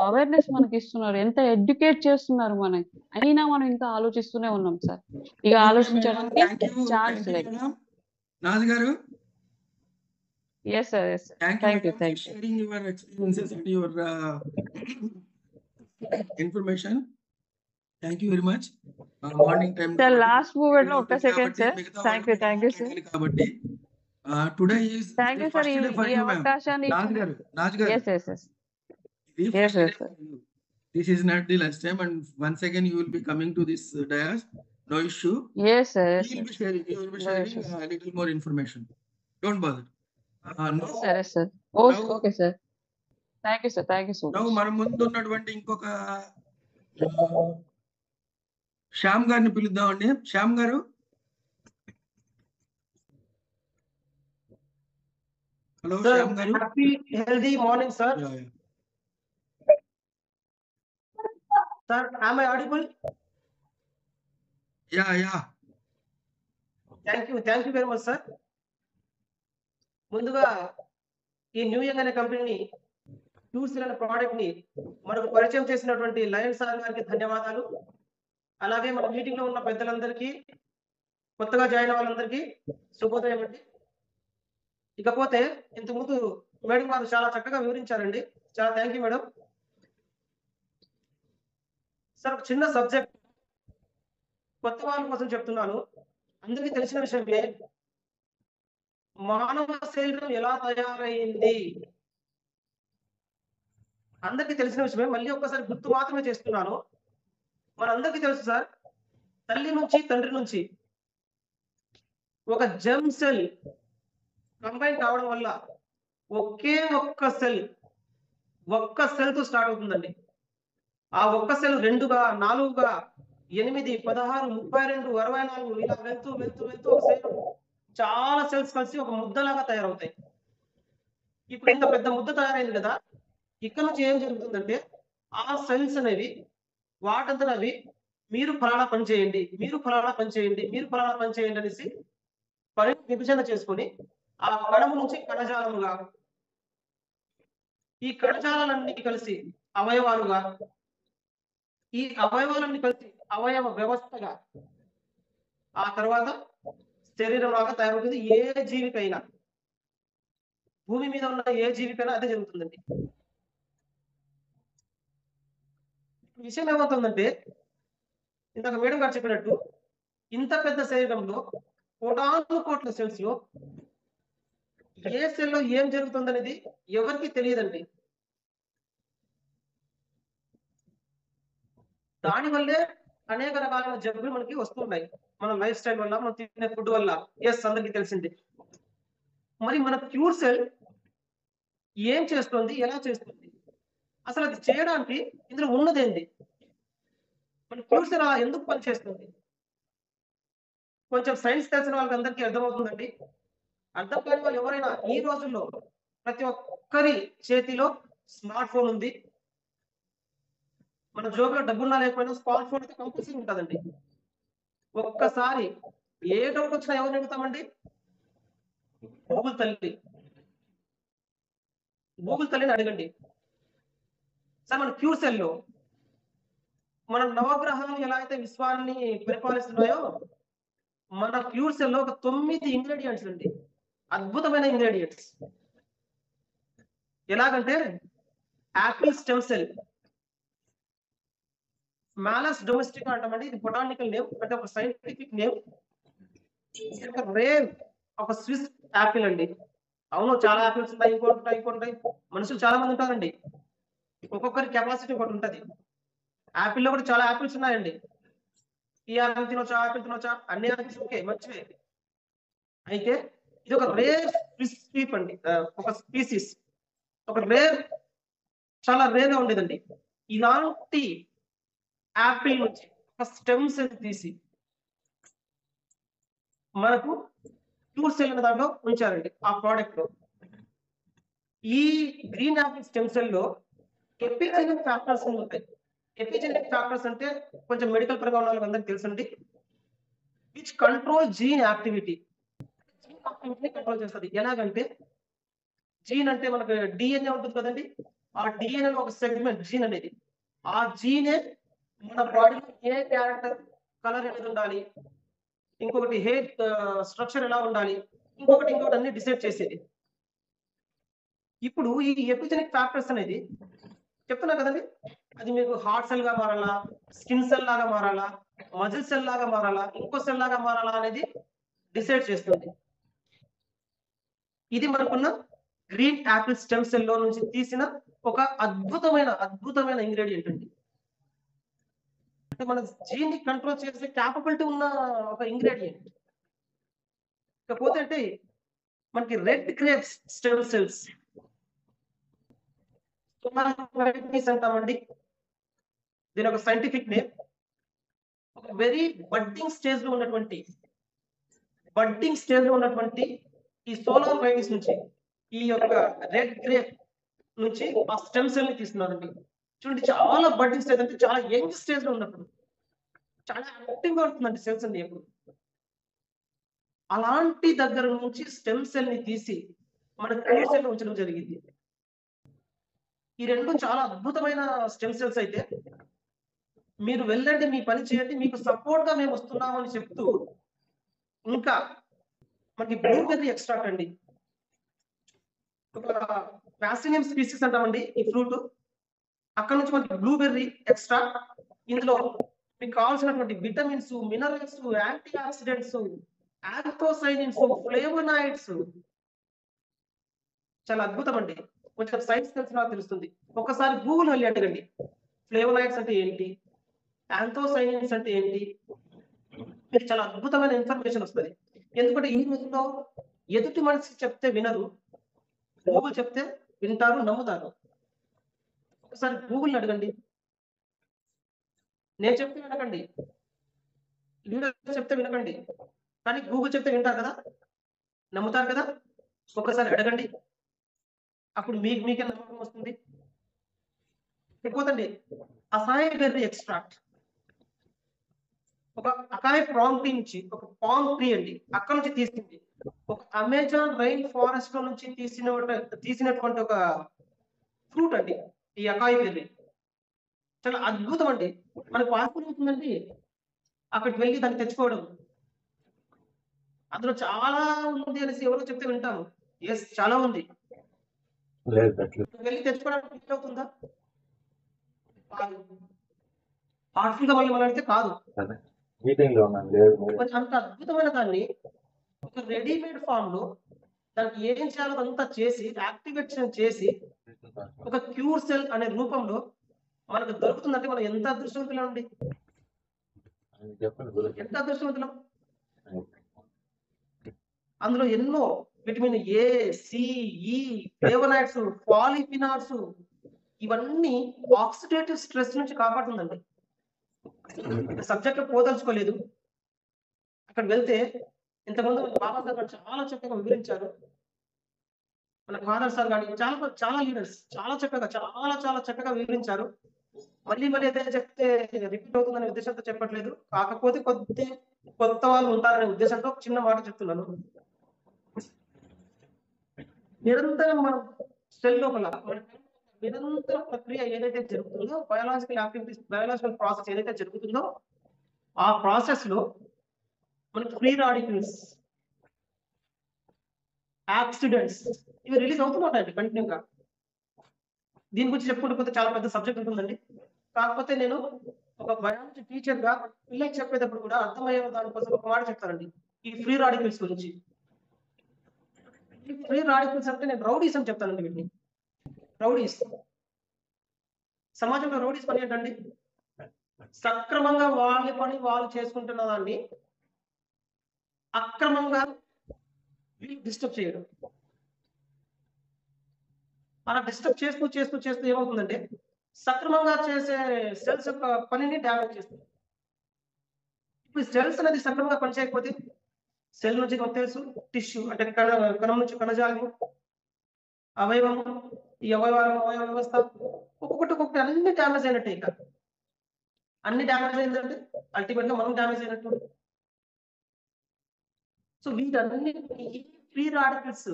అవేర్‌నెస్ మనకిస్తున్నారు. ఎంత ఎడ్యుకేట్ చేస్తున్నారు మనకి. అయినా మనం ఇంకా ఆలోచిస్తూనే ఉన్నాం సార్. ఇక ఓకే మేడం. ఆలోచించడానికి ఛాన్స్ లేదు. మేడం. నాథ్ గారు, yes sir. Yes sir. Thank you thank you. Madam for sharing your experiences and your information. Thank you very much. Morning time sir కాబట్టి లాస్ట్ మూమెంట్‌లో ఒక్క అవుతుంది సెకండ్ కాబట్టి సార్. మిగతా థాంక్ వాళ్ళకి యూ సార్. మాట్లాడాలి కాబట్టి today is thank the you sir. First day for ఈ యూ మ్యామ్. అవకాశాన్ని నాథ్ గారు, నాథ్ గారు, యెస్. ఇది yes. First day yes sir. For you. This is not the last time, and once again you will be coming to this dais. No issue. Yes sir. You yes will sir. be sharing. You will be no sharing issues. a little more information. Don't bother. Now, yes sir. Yes sir. now, okay sir. Thank you sir. Thank you so now much. మన ముందు ఉన్నటువంటి ఇంకొక శ్యామ్ గారిని పిలుద్దామండి. శ్యామ్ గారు, hello Sir, Shyam గారు. happy healthy morning, sir. Yeah, yeah. Sir, am I audible? Yeah. Thank you very much, sir. ముందుగా ఈ new young అనే కంపెనీని క్యూసీల్ అనే ప్రోడక్ట్ ని మనకు పరిచయం చేసినటువంటి లయన్ సార్ గారికి ధన్యవాదాలు. అలాగే మన మీటింగ్ లో ఉన్న పెద్దలందరికీ, కొత్తగా జాయిన్ అయిన వాళ్ళందరికీ శుభోదయం అండి. ఇకపోతే ఇంతకుముందు మేడం గారు చాలా చక్కగా వివరించారండి. చాలా థ్యాంక్ యూ మేడం. సార్, ఒక చిన్న సబ్జెక్ట్ కొత్త వాళ్ళ కోసం చెప్తున్నాను. అందరికీ తెలిసిన విషయమే, మానవ శరీరం ఎలా తయారైంది అందరికీ తెలిసిన విషయమే. మళ్ళీ ఒక్కసారి గుర్తు మాత్రమే చేస్తున్నాను. మనందరికీ తెలుసు సార్, తల్లి నుంచి తండ్రి నుంచి ఒక జెమ్ సెల్ కంబైన్ కావడం వల్ల ఒకే ఒక్క సెల్ తో స్టార్ట్ అవుతుందండి. ఆ ఒక్క సెల్ 2గా, 4గా, 8, 16, 32, 64 ఇలా వెళ్తూ ఒక సెల్ చాలా సెల్స్ కలిసి ఒక ముద్దలాగా తయారవుతాయి. ఇప్పుడు ఇంత పెద్ద ముద్ద తయారైంది కదా, ఇక్కడ నుంచి ఏం జరుగుతుందంటే ఆ సెల్స్ అనేవి వాటంతట అవి మీరు ఫలానా పని చేయండి, మీరు ఫలానా పని చేయండి, మీరు ఫలానా పని చేయండి అనేసి పని విభజన చేసుకొని ఆ కణము నుంచి కణజాలముగా, ఈ కణజాలాలన్నీ కలిసి అవయవాలుగా, ఈ అవయవాలన్నీ కలిసి అవయవ వ్యవస్థగా, ఆ తర్వాత శరీరంలాగా తయారవుతుంది. ఏ జీవికైనా, భూమి మీద ఉన్న ఏ జీవికైనా అదే జరుగుతుందండి. విషయం ఏమవుతుందంటే, ఇందాక మేడం గారు చెప్పినట్టు ఇంత పెద్ద శరీరంలో కోటాను కోట్ల సెల్స్ లో ఏ సెల్లో ఏం జరుగుతుంది అనేది ఎవరికి తెలియదండి. దానివల్లే అనేక రకాలైన జబ్బులు మనకి వస్తున్నాయి. మన లైఫ్ స్టైల్ వల్ల, మనం తినే ఫుడ్ వల్ల. అందరికీ తెలిసింది. మరి మన క్యూర్ సెల్ ఏం చేస్తుంది, ఎలా చేస్తుంది, అసలు అది చేయడానికి ఇందులో ఉన్నదేంటి, మన క్యూర్ సెల్ అలా ఎందుకు పనిచేస్తుంది? కొంచెం సైన్స్ తెలిసిన వాళ్ళకి అందరికీ అర్థమవుతుందండి. అర్థం కాని వాళ్ళు ఎవరైనా, ఈ రోజుల్లో ప్రతి ఒక్కరి చేతిలో స్మార్ట్ ఫోన్ ఉంది. మన జోబులో డబ్బున్నా లేకపోయినా స్మార్ట్ ఫోన్ అయితే కంపల్సరీ ఉంటుందండి. ఒక్కసారి ఏ డౌట్ వచ్చినా ఎవరు అడుగుతామండి? గూగుల్ తల్లిని అడగండి. సార్, మన క్యూర్ సెల్లో మన నవగ్రహాలు ఎలా అయితే విశ్వాన్ని పరిపాలిస్తున్నాయో, మన క్యూర్ సెల్లో ఒక 9 ఇంగ్రీడియంట్స్ అండి, అద్భుతమైన ఇంగ్రీడియంట్స్. ఎలాగంటే Apple stem cell, Malus domestica అంటామండి. ఇది బొటానికల్ నేమ్, అంటే ఒక సైంటిఫిక్ నేమ్. ఒక రేర్, ఒక స్విస్ యాపిల్ అండి. అవును, చాలా యాపిల్స్ ఉంటాయి, ఇంకోటి మనుషులు చాలా మంది ఉంటారండి. ఒక్కొక్కరి కెపాసిటీ ఒకటి ఉంటది. యాపిల్లో కూడా చాలా యాపిల్స్ ఉన్నాయండి. ఈ యాపిల్ తినొచ్చా, యాపిల్ తినొచ్చా, అన్ని యాపిల్స్ ఓకే, మంచివే. అయితే ఇది ఒక రేర్ స్విస్ స్వీప్ అండి, ఒక స్పీసీస్, ఒక రేర్, చాలా రేర్ గా ఉండేదండి. ఇలాంటి యాపిల్ నుంచి ఒక స్టెమ్ సెల్ తీసి మనకు క్యూర్ సెల్ అనే దాంట్లో ఉంచారండి, ఆ ప్రోడక్ట్ లో. ఈ గ్రీన్ యాపిల్ స్టెమ్ సెల్ లో ఎపిజెనిక్ ఫ్యాక్టర్స్ ఉంటాయి. ఎపిజెనిక్ ఫ్యాక్టర్స్ అంటే కొంచెం మెడికల్ పరంగా ఉన్న వాళ్ళకి అందరికి తెలుసండి. Which control gene activity, control చేస్తుంది. ఎలాగంటే జీన్ అంటే మనకు డిఎన్ఏ ఉంటుంది కదండి, ఆ డిఎన్ఏ ఒక సెగ్మెంట్ జీన్ అనేది, ఆ జీనే మన బాడీలో ఏ క్యారెక్టర్, కలర్ అనేది ఉండాలి, ఇంకొకటి హెయిర్ స్ట్రక్చర్ ఎలా ఉండాలి, ఇంకొకటి అన్ని డిసైడ్ చేసేది. ఇప్పుడు ఈ ఎపిజెనిక్ ఫ్యాక్టర్స్ అనేది చెప్తున్నా కదండి, అది మీకు హార్ట్ సెల్ గా మారాలా, స్కిన్ సెల్ లాగా మారాలా, మజిల్ సెల్ లాగా మారాలా, ఇంకో సెల్ లాగా మారాలా అనేది డిసైడ్ చేస్తుంది. ఇది మనకున్న గ్రీన్ యాపిల్ స్టెమ్ సెల్ లో నుంచి తీసిన ఒక అద్భుతమైన ఇంగ్రీడియంట్ అండి. అంటే మన జీన్ ని కంట్రోల్ చేసే క్యాపబిలిటీ ఉన్న ఒక ఇంగ్రీడియంట్. ఇకపోతే అంటే మనకి రెడ్ గ్రేప్ స్టెమ్ సెల్స్ అంటామండి. దీని ఒక సైంటిఫిక్ నేమ్. ఒక వెరీ బడ్డింగ్ స్టేజ్ లో ఉన్నటువంటి ఈ సోలార్ వైరస్ నుంచి, ఈ యొక్క రెడ్ గ్రేప్ నుంచి ఆ స్టెమ్ సెల్ ని తీస్తున్నారండి. చూడండి, చాలా బడ్డింగ్ స్టేజ్, అంటే చాలా యంగ్ స్టేజ్ లో ఉన్నప్పుడు చాలా యాక్టివ్ గా ఉంటుందండి సెల్స్ అండి. ఎప్పుడు అలాంటి దగ్గర నుంచి స్టెమ్ సెల్ ని తీసి మన క్యూర్ సెల్ ఉంచడం జరిగింది. ఈ రెండు చాలా అద్భుతమైన స్టెమ్ సెల్స్. అయితే మీరు వెళ్ళండి, మీ పని చేయండి, మీకు సపోర్ట్ గా మేము వస్తున్నామని చెప్తూ, ఇంకా మనకి బ్లూబెర్రీ ఎక్స్ట్రాక్ట్ అండి, ఒక ప్యాసినియం స్పీసీస్ అంటామండి ఈ ఫ్రూట్. అక్కడ నుంచి మనకి బ్లూబెర్రీ ఎక్స్ట్రాక్ట్, ఇందులో మీకు కావాల్సినటువంటి vitamins, minerals, antioxidants, anthocyanins, flavonoids, చాలా అద్భుతం అండి. కొంచెం సైన్స్ తెలిసిన తెలుస్తుంది. ఒకసారి గూగుల్ వెళ్ళి అడగండి, ఫ్లేవోనాయిడ్స్ అంటే ఏంటి, యాంథోసైనిన్స్ అంటే ఏంటి, మీకు చాలా అద్భుతమైన ఇన్ఫర్మేషన్ వస్తుంది. ఎందుకంటే ఈ రోజుల్లో ఎదుటి మనిషి చెప్తే వినరు, గూగుల్ చెప్తే వింటారు, నమ్ముతారు. ఒకసారి గూగుల్ అడగండి. నేను చెప్తే వినకండి, లీడర్ చెప్తే వినకండి, కానీ గూగుల్ చెప్తే వింటారు కదా, నమ్ముతారు కదా. ఒకసారి అడగండి, అప్పుడు మీకే నమ్మకం వస్తుంది. లేకపోతే అసాయి బెర్రీ ఎక్స్ట్రాక్ట్, ఒక అకాయ్ ప్రామ్ ట్రీ నుంచి, ఒక పామ్ ట్రీ అండి, అక్కడ నుంచి తీసింది. ఒక అమెజాన్ రైన్ ఫారెస్ట్ లో నుంచి తీసినటువంటి ఒక ఫ్రూట్ అండి ఈ అకాయ్ బెర్రీ. చాలా అద్భుతం అండి. మనకు వాసన అవుతుందండి అక్కడికి వెళ్ళి దాన్ని తెచ్చుకోవడం. అందులో చాలా ఉంది అనేసి ఎవరో చెప్తే వింటాము. ఎస్, చాలా ఉంది. వెళ్ళి తెచ్చుకోవడానికి అవుతుందా? హార్ట్ఫుల్ గా మనం అడిగితే కాదు. అంత అద్భుతమైన దాన్ని ఒక రెడీమేడ్ ఫామ్ లో దానికి ఏం చేయాలో అంతా చేసి యాక్టివేషన్ చేసి ఒక క్యూర్ సెల్ అనే రూపంలో మనకు దొరుకుతుందంటే మనం ఎంత అదృష్టవంతులం అండి, ఎంత అదృష్టవంతులం. అందులో ఎన్నో విటమిన్ ఏ, సి, ఈ, ఫ్లేవనాయిడ్స్, పాలిఫినాల్స్ ఇవన్నీ ఆక్సిడేటివ్ స్ట్రెస్ నుంచి కాపాడుతుందండి. సబ్జెక్ట్ పోదలుచుకోలేదు. అక్కడ వెళ్తే ఇంతకుముందు బాబా సార్ గారు చాలా చక్కగా వివరించారు. మన ఫాదర్ సార్ కానీ చాలా లీడర్స్ చాలా చక్కగా వివరించారు. మళ్ళీ అదే చెప్తే రిపీట్ అవుతుందనే ఉద్దేశంతో చెప్పట్లేదు. కాకపోతే కొత్త వాళ్ళు ఉంటారనే ఉద్దేశంతో చిన్న మాట చెప్తున్నాను. నిరంతరం మనం సెల్ లోపల నిరంతర ప్రక్రియ ఏదైతే జరుగుతుందో, బయాలజికల్ ప్రాసెస్ ఏదైతే జరుగుతుందో ఆ ప్రాసెస్ లో మనకి ఫ్రీ రాడికల్స్, యాక్సిడెంట్స్ ఇవి రిలీజ్ అవుతుంటాయండి కంటిన్యూగా. దీని గురించి చెప్పుకుంటూ పోతే చాలా పెద్ద సబ్జెక్ట్ ఉంటుందండి. కాకపోతే నేను ఒక బయాలజీ టీచర్ గా పిల్లలకి చెప్పేటప్పుడు కూడా అర్థమయ్యే దానికోసం ఒక మాట చెప్తానండి. ఈ ఫ్రీ రాడికల్స్ గురించి. ఈ ఫ్రీ రాడికల్స్ అంటే నేను రౌడీస్ అని చెప్తానండి. వీటిని రౌడీస్. సమాజంలో రౌడీస్ పని ఏంటండి? సక్రమంగా వాళ్ళ పని వాళ్ళు చేసుకుంటున్న దాన్ని అక్రమంగా డిస్టర్బ్ చేయడం. అలా డిస్టర్బ్ చేస్తూ ఏమవుతుందంటే సక్రమంగా చేసే సెల్స్ యొక్క పనిని డ్యామేజ్ చేస్తుంది. ఇప్పుడు సెల్స్ అనేది సక్రమంగా పనిచేయకపోతే సెల్ నుంచి తెలుసు టిష్యూ అంటే కణం నుంచి కణజాలం, అవయవం, ఈ అవయవ వ్యవస్థ ఒక్కొక్కటి అన్ని డ్యామేజ్ అయినట్టే. ఇక అన్ని డ్యామేజ్ అయిందంటే అల్టిమేట్ గా మనం డ్యామేజ్ అయినట్టు. సో వీటన్నిటిని ఫ్రీ రాడికల్స్,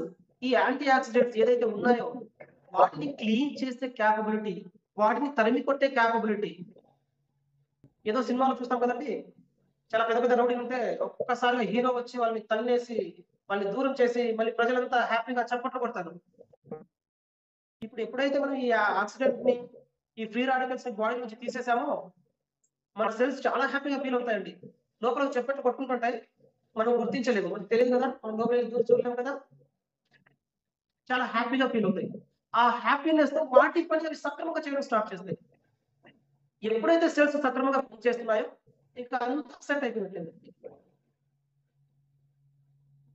ఈ యాంటీ ఆక్సిడెంట్స్ ఏదైతే ఉన్నాయో వాటిని క్లీన్ చేసే క్యాపబిలిటీ, వాటిని తరిమి కొట్టే క్యాపబిలిటీ. ఏదో సినిమాలో చూస్తాం కదండి, చాలా పెద్ద రౌడీలు ఉంటే ఒక్కసారిగా హీరో వచ్చి వాళ్ళని తన్నేసి వాళ్ళని దూరం చేసి మళ్ళీ ప్రజలంతా హ్యాపీగా చప్పట్లు కొడతారు. ఇప్పుడు ఎప్పుడైతే మనం ఈ ఆక్సిడెంట్ ని, ఈ ఫ్రీ రాడికల్స్ ని బాడీ నుంచి తీసేసామో మన సెల్స్ చాలా హ్యాపీగా ఫీల్ అవుతాయండి. లోపల చెప్పట్లు కొట్టుకుంటుంటాయి, మనం గుర్తించలేము, మనకు తెలియదు కదా, మనం లోపల దూరం చూడలేము కదా, చాలా హ్యాపీగా ఫీల్ అవుతాయి. ఆ హ్యాపీనెస్ తో వాటి పని అవి సక్రమంగా చేయడం స్టార్ట్ చేస్తాయి. ఎప్పుడైతే సెల్స్ సక్రమంగా పనిచేస్తున్నాయో ఇంకా అంత సెట్ అయిపోయినట్లేదు.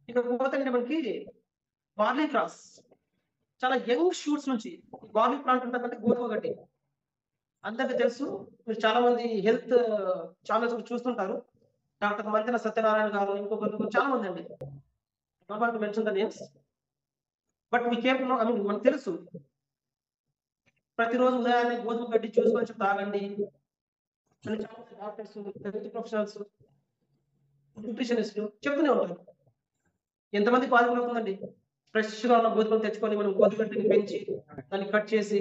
ఇక పోతే మనకి బార్లీ క్రాస్, చాలా యంగ్ షూట్స్ నుంచి బార్లీ ప్లాంట్ ఉంటుందంటే గోధుమ గడ్డి అందరికీ తెలుసు. మీరు చాలా మంది హెల్త్ ఛానల్స్ చూస్తుంటారు. డాక్టర్ మంతెన సత్యనారాయణ గారు, ఇంకొకరు చాలా మంది అండి. మెన్షన్ ద నేమ్స్, బట్ మనకు తెలుసు ప్రతిరోజు ఉదయాన్నే గోధుమ గడ్డి జ్యూస్ కొంచెం తాగండి అని చాలా మంది డాక్టర్స్, హెల్త్ ప్రొఫెషనల్స్, న్యూట్రిషనిస్టులు చెప్తూనే ఉంటారు. ఎంతమంది పాల్గొంటుందండి? ఫ్రెష్ గా ఉన్న గోధుమలు తెచ్చుకొని మనం గోధుమ గడ్డిని పెంచి దాన్ని కట్ చేసి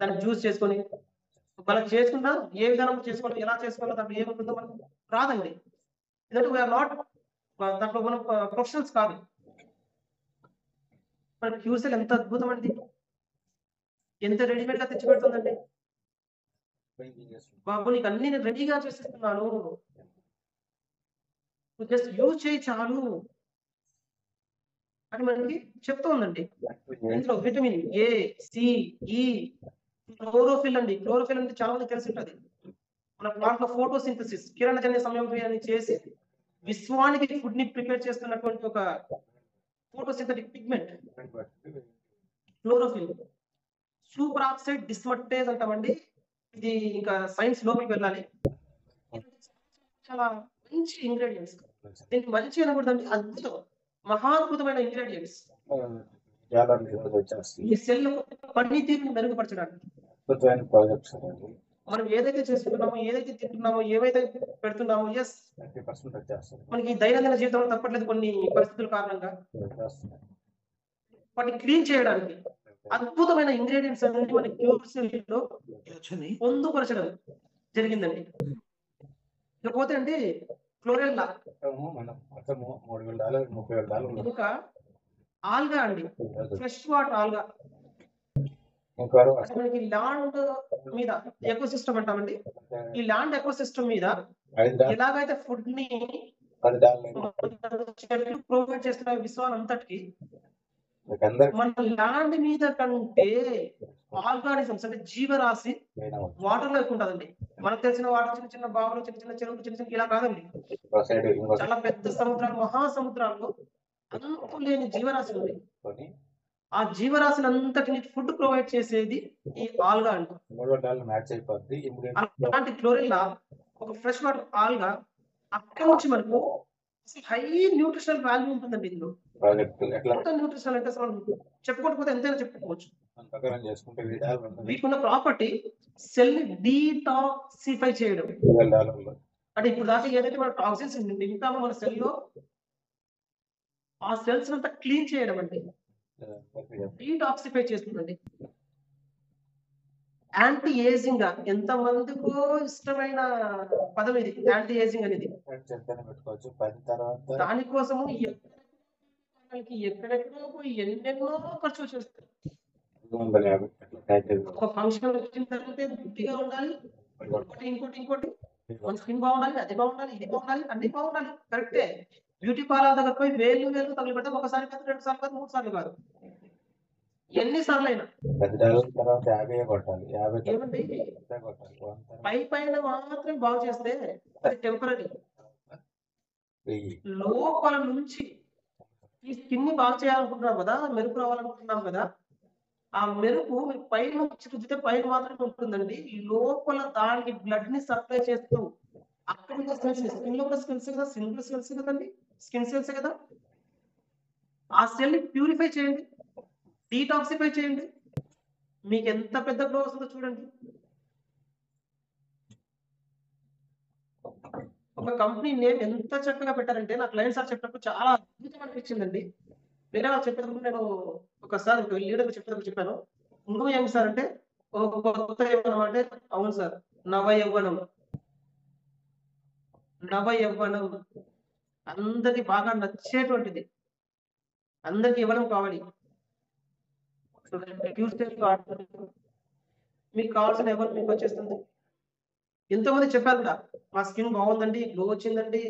దాన్ని జ్యూస్ చేసుకొని మనం చేసుకున్నా ఏ విధానం చేసుకోవాలి, ఎలా చేసుకోవాలో దాంట్లో ఏముంటుందో మనకు రాదండి. ఎందుకంటే వీఆర్ నాట్, దాంట్లో మనం ప్రొఫెషనల్స్ కాదు. మన క్యూర్ సెల్ ఎంత అద్భుతం అండి, ఎంత రెడీమేడ్ గా తెచ్చి పెడుతుందండి. బాబు నీకు అన్ని నేను రెడీగా చేసిస్తున్నాను, జస్ట్ యూజ్ చేయి చాలు అని మనకి చెప్తూ ఉందండి. ఇందులో విటమిన్ ఏ, సి, ఈ, క్లోరోఫిల్ అండి. క్లోరోఫిల్ అంటే చాలా మంది తెలిసి ఉంటుంది. మన ప్లాంట్ లో ఫోటోసింథసిస్, కిరణజన్య సంయోగాన్ని చేసి విశ్వానికి ఫుడ్ ని ప్రిపేర్ చేస్తున్నటువంటి ఒక photosynthetic pigment chlorophyll. Superoxide dismutase అంటామండి. ఇది ఇంకా సైన్స్ లోపలికి వెళ్ళాలి. చాలా మంచి ఇంగ్రీడియంట్స్. దీనికి మంచి అనకూడదండి, అద్భుతం, మహాద్భుతమైన ఇంగ్రీడియంట్స్ ఈ సెల్ పనితీరుని మెరుగుపరచడానికి. మనం ఏదైతే చేసుకుంటున్నామో, ఏదైతే తింటున్నామో, ఏవైతే పెడుతున్నామో, ఎస్ మనకి దైనందిన జీవితంలో తప్పట్లేదు కొన్ని పరిస్థితుల కారణంగా వాటిని క్లీన్ చేయడానికి అద్భుతమైన ఇంగ్రీడియంట్స్ అనేది మన క్యూర్ సెల్ లో పొందుపరచడం జరిగిందండి. ఇకపోతే అండి క్లోరెల్లా, ఒక ఆల్గా అండి, ఫ్రెష్ వాటర్ ఆల్గా. మనకి ల్యాండ్ మీద ఎకోసిస్టమ్ అంటామండి. ఈ ల్యాండ్ ఎకోసిస్టమ్ మీద ఎలాగైతే ఫుడ్ ని చెట్లు ప్రొవైడ్ చేస్తున్న విశ్వాలంతటికి మన ల్యాండ్ మీద కంటే ఆర్గానిజమ్స్ అంటే జీవరాశి వాటర్ లో ఎక్కువ ఉంటుందండి. మనకు తెలిసిన వాటర్ చిన్న చిన్న బావులు, చిన్న చిన్న చెరువులు, చిన్న చిన్న ఇలా కాదండి. చాలా పెద్ద సముద్రాలు, మహాసముద్రాల్లో అంతు లేని జీవరాశి ఉంది. ఆ జీవరాశిని అంతటిని ఫుడ్ ప్రొవైడ్ చేసేది ఈ ఆల్గా అండి. అలాంటి క్లోరిల్లా ఒక ఫ్రెష్ వాటర్ ఆల్గా అక్కడ నుంచి మనకు హై న్యూట్రిషనల్ వాల్యూ ఉంటుందండి. ఇందులో న్యూట్రిషనల్ అంటే అసలు చెప్పుకోకపోతే ఎంతైనా చెప్పుకోవచ్చు. వీటికున్న ప్రాపర్టీ సెల్ ని డీటాక్సిఫై చేయడం. అంటే ఇప్పుడు దాకా ఏదైతే మన టాక్సిన్స్ నింపామో మన సెల్ లో ఆ సెల్స్ అంతా క్లీన్ చేయడం అండి, డీటాక్సిఫై చేస్తుందండి. యాంటీ ఏజింగ్ గా ఎంత మందికో ఇష్టమైన పదం ఇది, యాంటీ ఏజింగ్ అనేది. దానికోసము ఎక్కడెక్కడో పోయి ఎన్నెన్నో ఖర్చు చేస్తారు. ఒక ఫంక్షన్ వచ్చిన తర్వాత బుద్ధిగా ఉండాలి, ఇంకోటి మన స్కిన్ బాగుండాలి, అది బాగుండాలి, ఇది బాగుండాలి, అన్ని బాగుండాలి. కరెక్టే. బ్యూటీ పార్లర్ దగ్గర పోయి వేలు తగులు పెడితే ఒకసారి కాదు, 2 సార్లు కాదు, 3 సార్లు కాదు, ఎన్నిసార్లు అయినా ఏమండి పైన మాత్రం బాగు చేస్తే అది టెంపరీ. లోపల నుంచి ఈ స్కిన్ ని బాగు చేయాలనుకుంటున్నాం కదా, మెరుపు రావాలనుకుంటున్నాం కదా, ఆ మెరుపు పైన రుద్దితే పైన మాత్రమే ఉంటుందండి. లోపల దానికి బ్లడ్ ని సప్లై చేస్తూ అక్కడ స్కిన్ లో కూడా స్కిన్స్ కదా, సింగిల్ సెల్స్ కదండి, స్కిన్ సెల్స్ కదా, ఆ సెల్ ని ప్యూరిఫై చేయండి, డీటాక్సిఫై చేయండి, మీకు ఎంత పెద్ద గ్లో వస్తుందో చూడండి. ఒక కంపెనీ నేమ్ ఎంత చక్కగా పెట్టారంటే నా క్లయింట్ సార్ చెప్పినప్పుడు చాలా అద్భుతం అనిపించిందండి. వేరే వాళ్ళు చెప్పేటప్పుడు నేను ఒకసారి లీడర్ చెప్పేటప్పుడు చెప్పాను, ఇంకో ఏం సార్ అంటే కొత్త యవ్వనం అంటే, అవును సార్, నవ యవ్వనం అందరికి బాగా నచ్చేటువంటిది, అందరికి యవ్వనం కావాలి. మీకు కావాల్సిన ఎవరు మీకు వచ్చేస్తుంది. ఎంతో మంది చెప్పారు కూడా, మా స్కిన్ బాగుందండి, గ్లో వచ్చిందండి,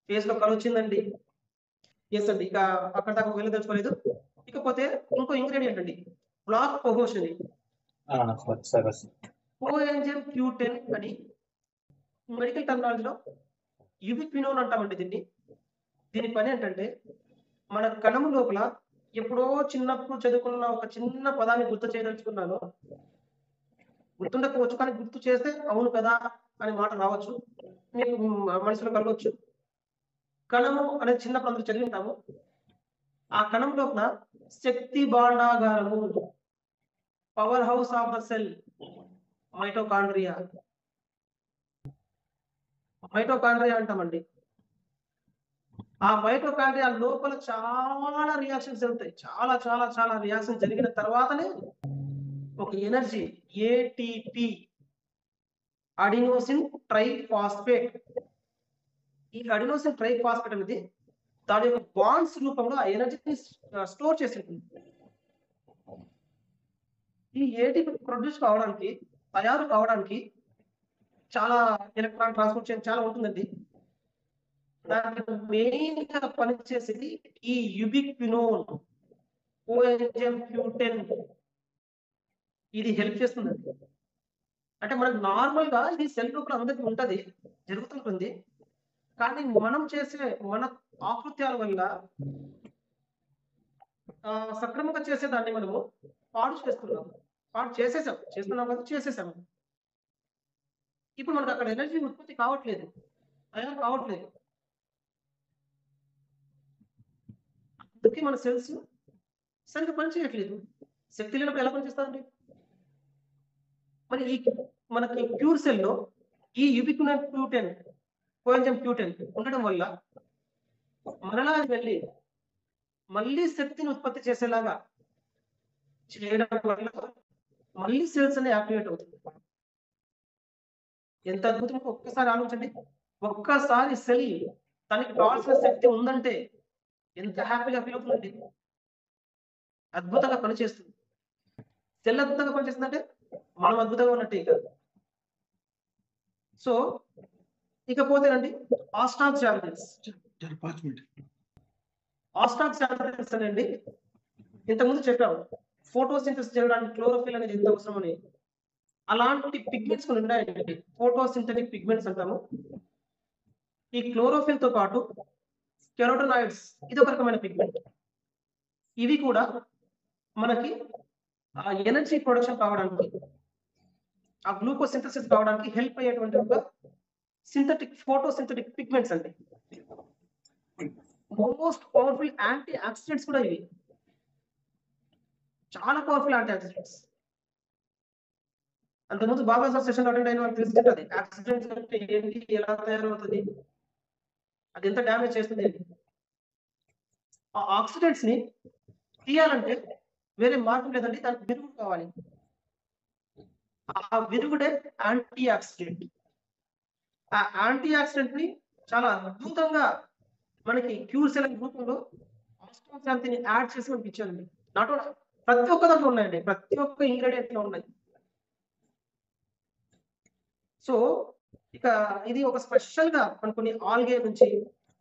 ఫేస్ లో కలర్ వచ్చిందండి. ఎస్ అండి, ఇక అక్కడ దాకా వెళ్ళి తెలుసుకోలేదు. ఇకపోతే ఇంకో ఇంగ్రీడియంట్ అండి, బ్లాక్ కోహోషన్ కోఎంజైమ్ Q10 అని మెడికల్ టెర్మినాలజీలో యుబిక్వినోన్ అంటామండి దీని పని ఏంటంటే, మన కణము లోపల ఎప్పుడో చిన్నప్పుడు చదువుకున్న ఒక చిన్న పదాన్ని గుర్తు చేయదలుచుకున్నాను, గుర్తుండకపోవచ్చు, కానీ గుర్తు చేస్తే అవును కదా అనే మాట రావచ్చు, మీకు మనసులో కలగవచ్చు. కణము అనేది చిన్నప్పుడు అందరూ చదివి ఉంటాము. ఆ కణం లోపల శక్తి భాండాగారము, power house of the cell, mitochondria అంటామండి. ఆ మైటోకాండ్రియా లోపల చాలా రియాక్షన్స్ జరుగుతాయి. చాలా చాలా చాలా రియాక్షన్ జరిగిన తర్వాతనే ఒక ఎనర్జీ ఏటీపీ, అడినోసిన్ ట్రైఫాస్ఫేట్. ఈ అడినోసిన్ ట్రైఫాస్ఫేట్ అనేది దాని యొక్క బాండ్స్ రూపంలో ఆ ఎనర్జీని స్టోర్ చేసి ఉంటుంది. ఈ ఏటీపీ ప్రొడ్యూస్ కావడానికి, తయారు కావడానికి చాలా ఎలక్ట్రాన్ ట్రాన్స్పోర్ట్ చేయడం చాలా ఉంటుందండి. దానికి మెయిన్ గా పనిచేసేది ఈ యుబిక్వినోన్, కోఎంజైమ్ Q10. ఇది హెల్ప్ చేస్తుందండి. అంటే మనకు నార్మల్ గా ఇది సెల్ లోపల అందరికి ఉంటది, జరుగుతుంటుంది. కానీ మనం చేసే మన ఆకృత్యాల వల్ల సక్రమంగా చేసేదాన్ని మనము పాడు చేసేసాము. ఇప్పుడు మనకు అక్కడ ఎనర్జీ ఉత్పత్తి కావట్లేదు, తయారు కావట్లేదు. అందుకే మన సెల్స్ సరిగ్గా పనిచేయట్లేదు. శక్తి లేనప్పుడు ఎలా పనిచేస్తారండి? మరి మనకి ప్యూర్ సెల్ లో ఈ యుబిక్వినోన్ Q10, కోఎంజైమ్ Q10 ఉండడం వల్ల మరలా వెళ్ళి మళ్ళీ శక్తిని ఉత్పత్తి చేసేలాగా చేయడం వల్ల మళ్ళీ సెల్స్ అనేవి యాక్టివేట్ అవుతుంది. ఎంత అద్భుతంగా ఒక్కసారి ఆలోచించండి. ఒక్కసారి సెల్ తనకి కావాల్సిన శక్తి ఉందంటే ఎంత హ్యాపీగా ఫీల్ అవుతుందండి. అద్భుతంగా పనిచేస్తుంది. సెల్ అద్భుతంగా పనిచేస్తుందంటే మనం అద్భుతంగా ఉన్నట్టే కాదు. సో ఇకపోతేనండి ఆస్టాక్సాల్సిన్స్ అనండి ఇంతకుముందు చెప్పాము ఫోటోసింథసిస్ చేయడానికి క్లోరోఫిల్ అనేది ఎంత అవసరమని. అలాంటి పిగ్మెంట్స్ కొన్ని ఉన్నాయండి, ఫోటోసింథటిక్ పిగ్మెంట్స్ అంటాము. ఈ క్లోరోఫిల్ తో పాటు కెరోటనాయిడ్స్ ఇది ఒక రకమైన పిగ్మెంట్. ఇవి కూడా మనకి ఎనర్జీ ప్రొడక్షన్ కావడానికి, ఆ గ్లూకోజ్ సింథసిస్ కావడానికి హెల్ప్ అయ్యేటువంటి ఒక ఫోటోసింథటిక్ పిగ్మెంట్స్ అండి. మోస్ట్ పవర్ఫుల్ యాంటీ ఆక్సిడెంట్స్ కూడా ఇవి, చాలా పవర్ఫుల్ యాంటీ ఆక్సిడెంట్స్. అంతకుముందు బాబా సార్ సెషన్ అటెండ్ అయిన వాళ్ళకి తెలుసుకుంటుంది యాక్సిడెంట్స్ అంటే ఏంటి, ఎలా తయారవుతుంది, అది ఎంత డ్యామేజ్ చేస్తుంది. ఆ ఆక్సిడెంట్స్ ని తీయాలంటే వేరే మార్గం లేదండి, దానికి విరుగుడు కావాలి. ఆ విరుగుడే యాంటీ ఆక్సిడెంట్. ఆ యాంటీ ఆక్సిడెంట్ ని చాలా అద్భుతంగా మనకి క్యూర్ సెల్ రూపంలో ఆస్ట్రోశాంతిని యాడ్ చేసి మనకి ఇచ్చారండి. నాట్ ప్రతి ఒక్క దాంట్లో ఉన్నాయండి, ప్రతి ఒక్క ఇంగ్రీడియంట్ లో ఉన్నాయి. సో ఇక ఇది ఒక స్పెషల్ గా మన కొన్ని ఆల్గే నుంచి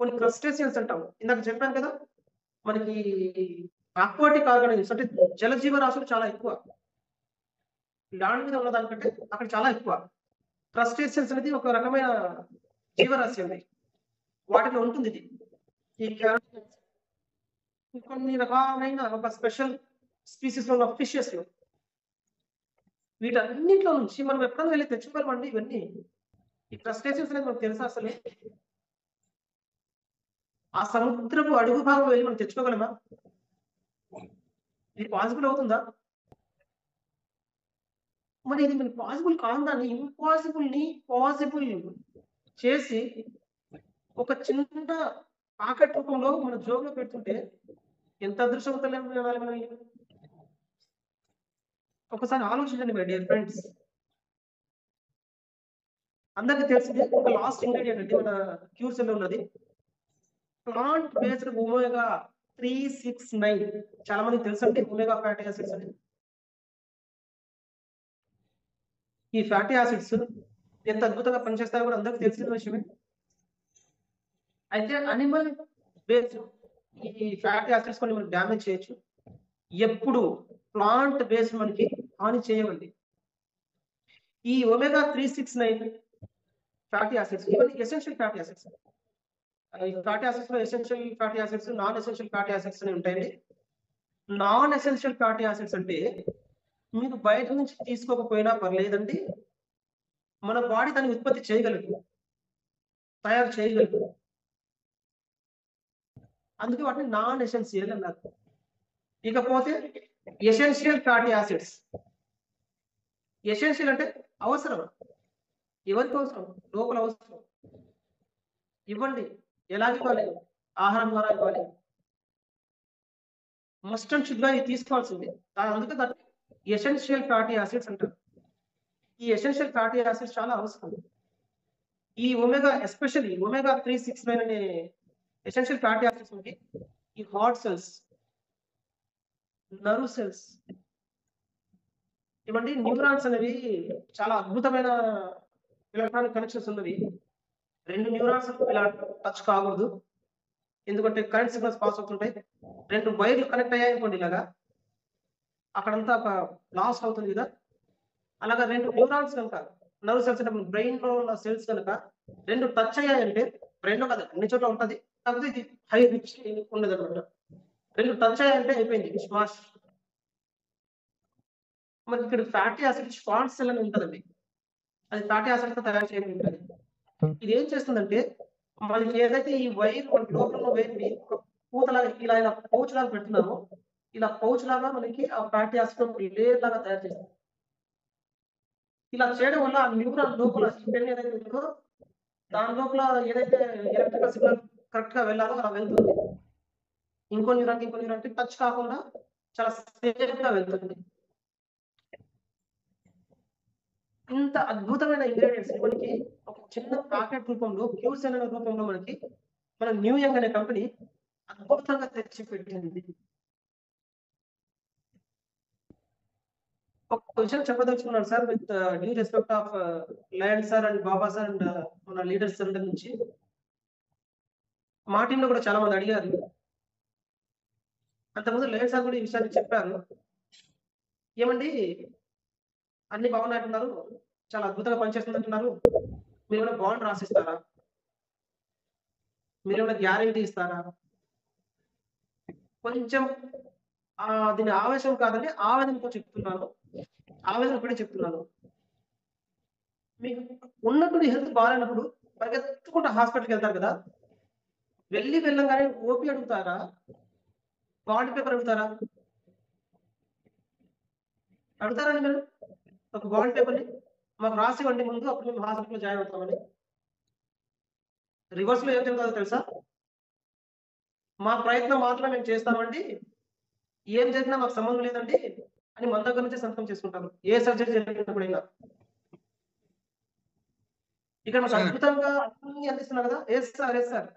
కొన్ని క్రస్టేసియన్స్ అంటాము. ఇందాక చెప్పాను కదా, మనకి అక్వాటిక్ ఆర్గానిజమ్స్ అంటే జలజీవ రాశులు చాలా ఎక్కువ, ల్యాండ్ మీద ఉన్న దానికంటే అక్కడ చాలా ఎక్కువ. క్రస్టేసియన్స్ అనేది ఒక రకమైన జీవరాశి అండి, వాటిలో ఉంటుంది ఇది. ఈ కొన్ని రకాలైన ఒక స్పెషల్ స్పీసీస్ లో ఉన్న ఫిషెస్ లో, వీటన్నింటిలో నుంచి మనం ఎప్పుడైనా వెళ్ళి తెచ్చుకోవాలండి ఇవన్నీ. ఈ క్రస్టేసియన్స్ అనేది మనకు తెలుసా అసలు? ఆ సముద్రపు అడుగు భాగం వెళ్ళి మనం తెచ్చుకోగలమా? ఇది పాసిబుల్ అవుతుందా? మరి ఇది మనకి పాసిబుల్ కాదని ఇంపాసిబుల్ ని పాసిబుల్ చేసి ఒక చిన్న పాకెట్ రూపంలో మన జోబులో పెడుతుంటే ఎంత అదృష్టవంతులు. ఒకసారి ఆలోచించండి మై డియర్ ఫ్రెండ్స్. అందరికి తెలిసిందే ఒక లాస్ట్ ఇంగ్రీడియంట్ అండి మన క్యూర్ సెల్ ఉన్నది, ప్లాంట్ బేస్డ్ ఒమేగా 369. చాలా మందికి తెలుసు అండి ఒమేగా ఫ్యాటీ యాసిడ్స్ అని. ఈ ఫ్యాటీ యాసిడ్స్ ఎంత అద్భుతంగా పనిచేస్తాయో కూడా అందరికి తెలిసిన విషయమే. అయితే అనిమల్ బేస్డ్ ఈ ఫ్యాటీ యాసిడ్స్ కొన్ని మనకి డ్యామేజ్ చేయొచ్చు, ఎప్పుడు ప్లాంట్ బేస్డ్ మనకి హాని చేయవండి. ఈ ఒమేగా 369 ఫ్యాటీ యాసిడ్స్ ఇవన్నీ ఎసెన్షియల్ ఫ్యాటీ యాసిడ్స్. ఈ ఫ్యాటీ యాసిడ్స్ లో essential fatty acids, non essential fatty acids అని ఉంటాయండి. నాన్ ఎసెన్షియల్ ఫ్యాటీ యాసిడ్స్ అంటే మీరు బయట నుంచి తీసుకోకపోయినా పర్లేదండి, మన బాడీ దాన్ని ఉత్పత్తి చేయగలదు, తయారు చేయగలదు. అందుకే వాటిని నాన్ ఎసెన్షియల్ అన్నారు. ఇకపోతే ఎసెన్షియల్ ఫ్యాటీ యాసిడ్స్. ఎసెన్షియల్ అంటే అవసరం, ఎవరికి అవసరం? లోపల అవసరం. ఇవ్వండి, ఎలా ఇవ్వాలి? ఆహారం ద్వారా ఇవ్వాలి, మస్ట్ అండ్ షుడ్ గా ఇది తీసుకోవాల్సింది. అందుకే దాన్ని ఎసెన్షియల్ ఫ్యాటీ యాసిడ్స్ అంటారు. ఈ ఎసెన్షియల్ ఫ్యాటీ యాసిడ్స్ చాలా అవసరం. ఈ ఒమేగా ఎస్పెషల్లీ ఒమేగా 369 అనే ఎసెన్షియల్ ఫ్యాటీ యాసిడ్స్ ఉంటే ఈ హార్ట్ సెల్స్, నర్వ్ సెల్స్, ఇవ్వండి న్యూరాన్స్ అనేవి చాలా అద్భుతమైన ఎలక్ట్రానిక్ కనెక్షన్స్ ఉన్నవి. రెండు న్యూరాన్స్ ఇలా టచ్ కాకూడదు, ఎందుకంటే కరెంట్ సిగ్నల్స్ పాస్ అవుతుంటాయి. రెండు వైర్లు కనెక్ట్ అయ్యాయి అనుకోండి, ఇలాగా అక్కడంతా ఒక లాస్ అవుతుంది కదా. అలాగా రెండు న్యూరాన్స్ కనుక, నర్వ్ సెల్స్ అంటే బ్రెయిన్ లో ఉన్న సెల్స్ కనుక రెండు టచ్ అయ్యాయంటే, బ్రెయిన్ లో కదా అన్ని చోట్ల ఉంటుంది, కాకపోతే ఇది హై రిచ్ ఉండదు అనమాట. రెండు టచ్ అయ్యాయంటే అయిపోయింది స్మాష్. మరి ఇక్కడ ఫ్యాటీ యాసిడ్ షార్ట్ సెల్ అని ఉంటుందండి, అది ఫ్యాటీ యాసిడ్ తో తయారు చేయడం ఉంటుంది. ఇది ఏం చేస్తుందంటే మనకి ఏదైతే ఈ వైర్ మన లోపల వైర్ ని ఒక పూతలాగా ఇలా ఇలా పౌచ్ లాగా పెడుతున్నామో, ఇలా పౌచ్ లాగా మనకి ఆ ఫ్యాటీ యాసిడ్ లేయర్ లాగా తయారు చేస్తుంది. ఇలా చేయడం వల్ల ఆ న్యూరాన్ లోపల పెన్ ఏదైతే ఉందో దాని లోపల ఏదైతే ఎలక్ట్రికల్ సిగ్నల్ కరెక్ట్ గా వెళ్ళాలో అలా వెళ్తుంది. ఇంకో న్యూరాన్ టచ్ కాకుండా చాలా సేఫ్ గా వెళ్తుంది. ఇంత అద్భుతమైన ఇంగ్రీడియంట్స్ మనకి ఒక చిన్న ప్యాకెట్ రూపంలో, క్యూర్ సెల్ రూపంలో మనకి మన న్యూ యంగ్ అనే కంపెనీ అద్భుతంగా తెచ్చి పెట్టింది. ఒక విషయం చెప్పదలుచుకున్నాను sir, with due respect of lion sir and Baba sir and మన లీడర్స్ అందరి నుంచి. మా టీంలో కూడా చాలా మంది అడిగారు, అంతకుముందు లేట్ సార్ కూడా ఈ విషయాన్ని చెప్పారు. ఏమండి అన్ని బాగున్నాయంటున్నారు. చాలా అద్భుతంగా పనిచేస్తుందంటున్నారు. మీరేమైనా బాండ్ రాసిస్తారా? మీరేమైనా గ్యారంటీ ఇస్తారా? కొంచెం దీని ఆవేశం కాదండి, ఆవేదనతో చెప్తున్నాను. ఆవేదన పడి చెప్తున్నాను. మీకు ఉన్నప్పుడు హెల్త్ బాలేనప్పుడు పరిగెత్తుకుంటూ హాస్పిటల్‌కెళ్తారు కదా! వెళ్ళంగానే ఓపీ అడుగుతారా? బాండ్ పేపర్ అడుగుతారా? అడుగుతారండి మీరు? ఒక బాండ్ పేపర్‌ని మాకు రాసివ్వండి ముందు, అప్పుడు మేము హాస్పిటల్‌లో జాయిన్ అవుతామని. రివర్స్‌లో ఏం జరుగుతుందో తెలుసా? మా ప్రయత్నం మాత్రమే మేము చేస్తామండి. ఏం జరిగినా మాకు సంబంధం లేదండి అని మన దగ్గర నుంచే సంతకం చేసుకుంటారు. ఏ సర్జరీ జరిగినప్పుడైనా. ఇక్కడ మాకు సార్ అద్భుతంగా అన్నీ అందిస్తున్నారు కదా! Yes sir. Yes sir.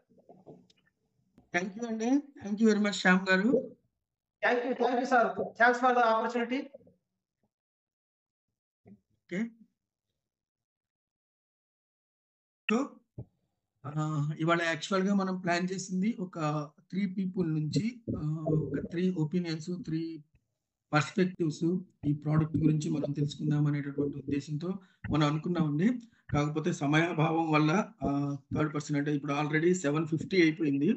Thank you అండి. Thank you very much Shyam garu. Thank you sir. Thanks for the opportunity. Okay. So ఇవాళ యాక్చువల్‌గా మనం ప్లాన్ చేసింది ఒక 3 పీపుల్ నుంచి ఒక 3 ఒపీనియన్స్, 3 పర్స్పెక్టివ్స్ ఈ ప్రోడక్ట్ గురించి మనం తెలుసుకుందాం అనేటటువంటి ఉద్దేశంతో మనం అనుకున్నామండి. కాకపోతే సమయాభావం వల్ల థర్డ్ పర్సన్ అంటే ఇప్పుడు ఆల్రెడీ 7:50 అయిపోయింది.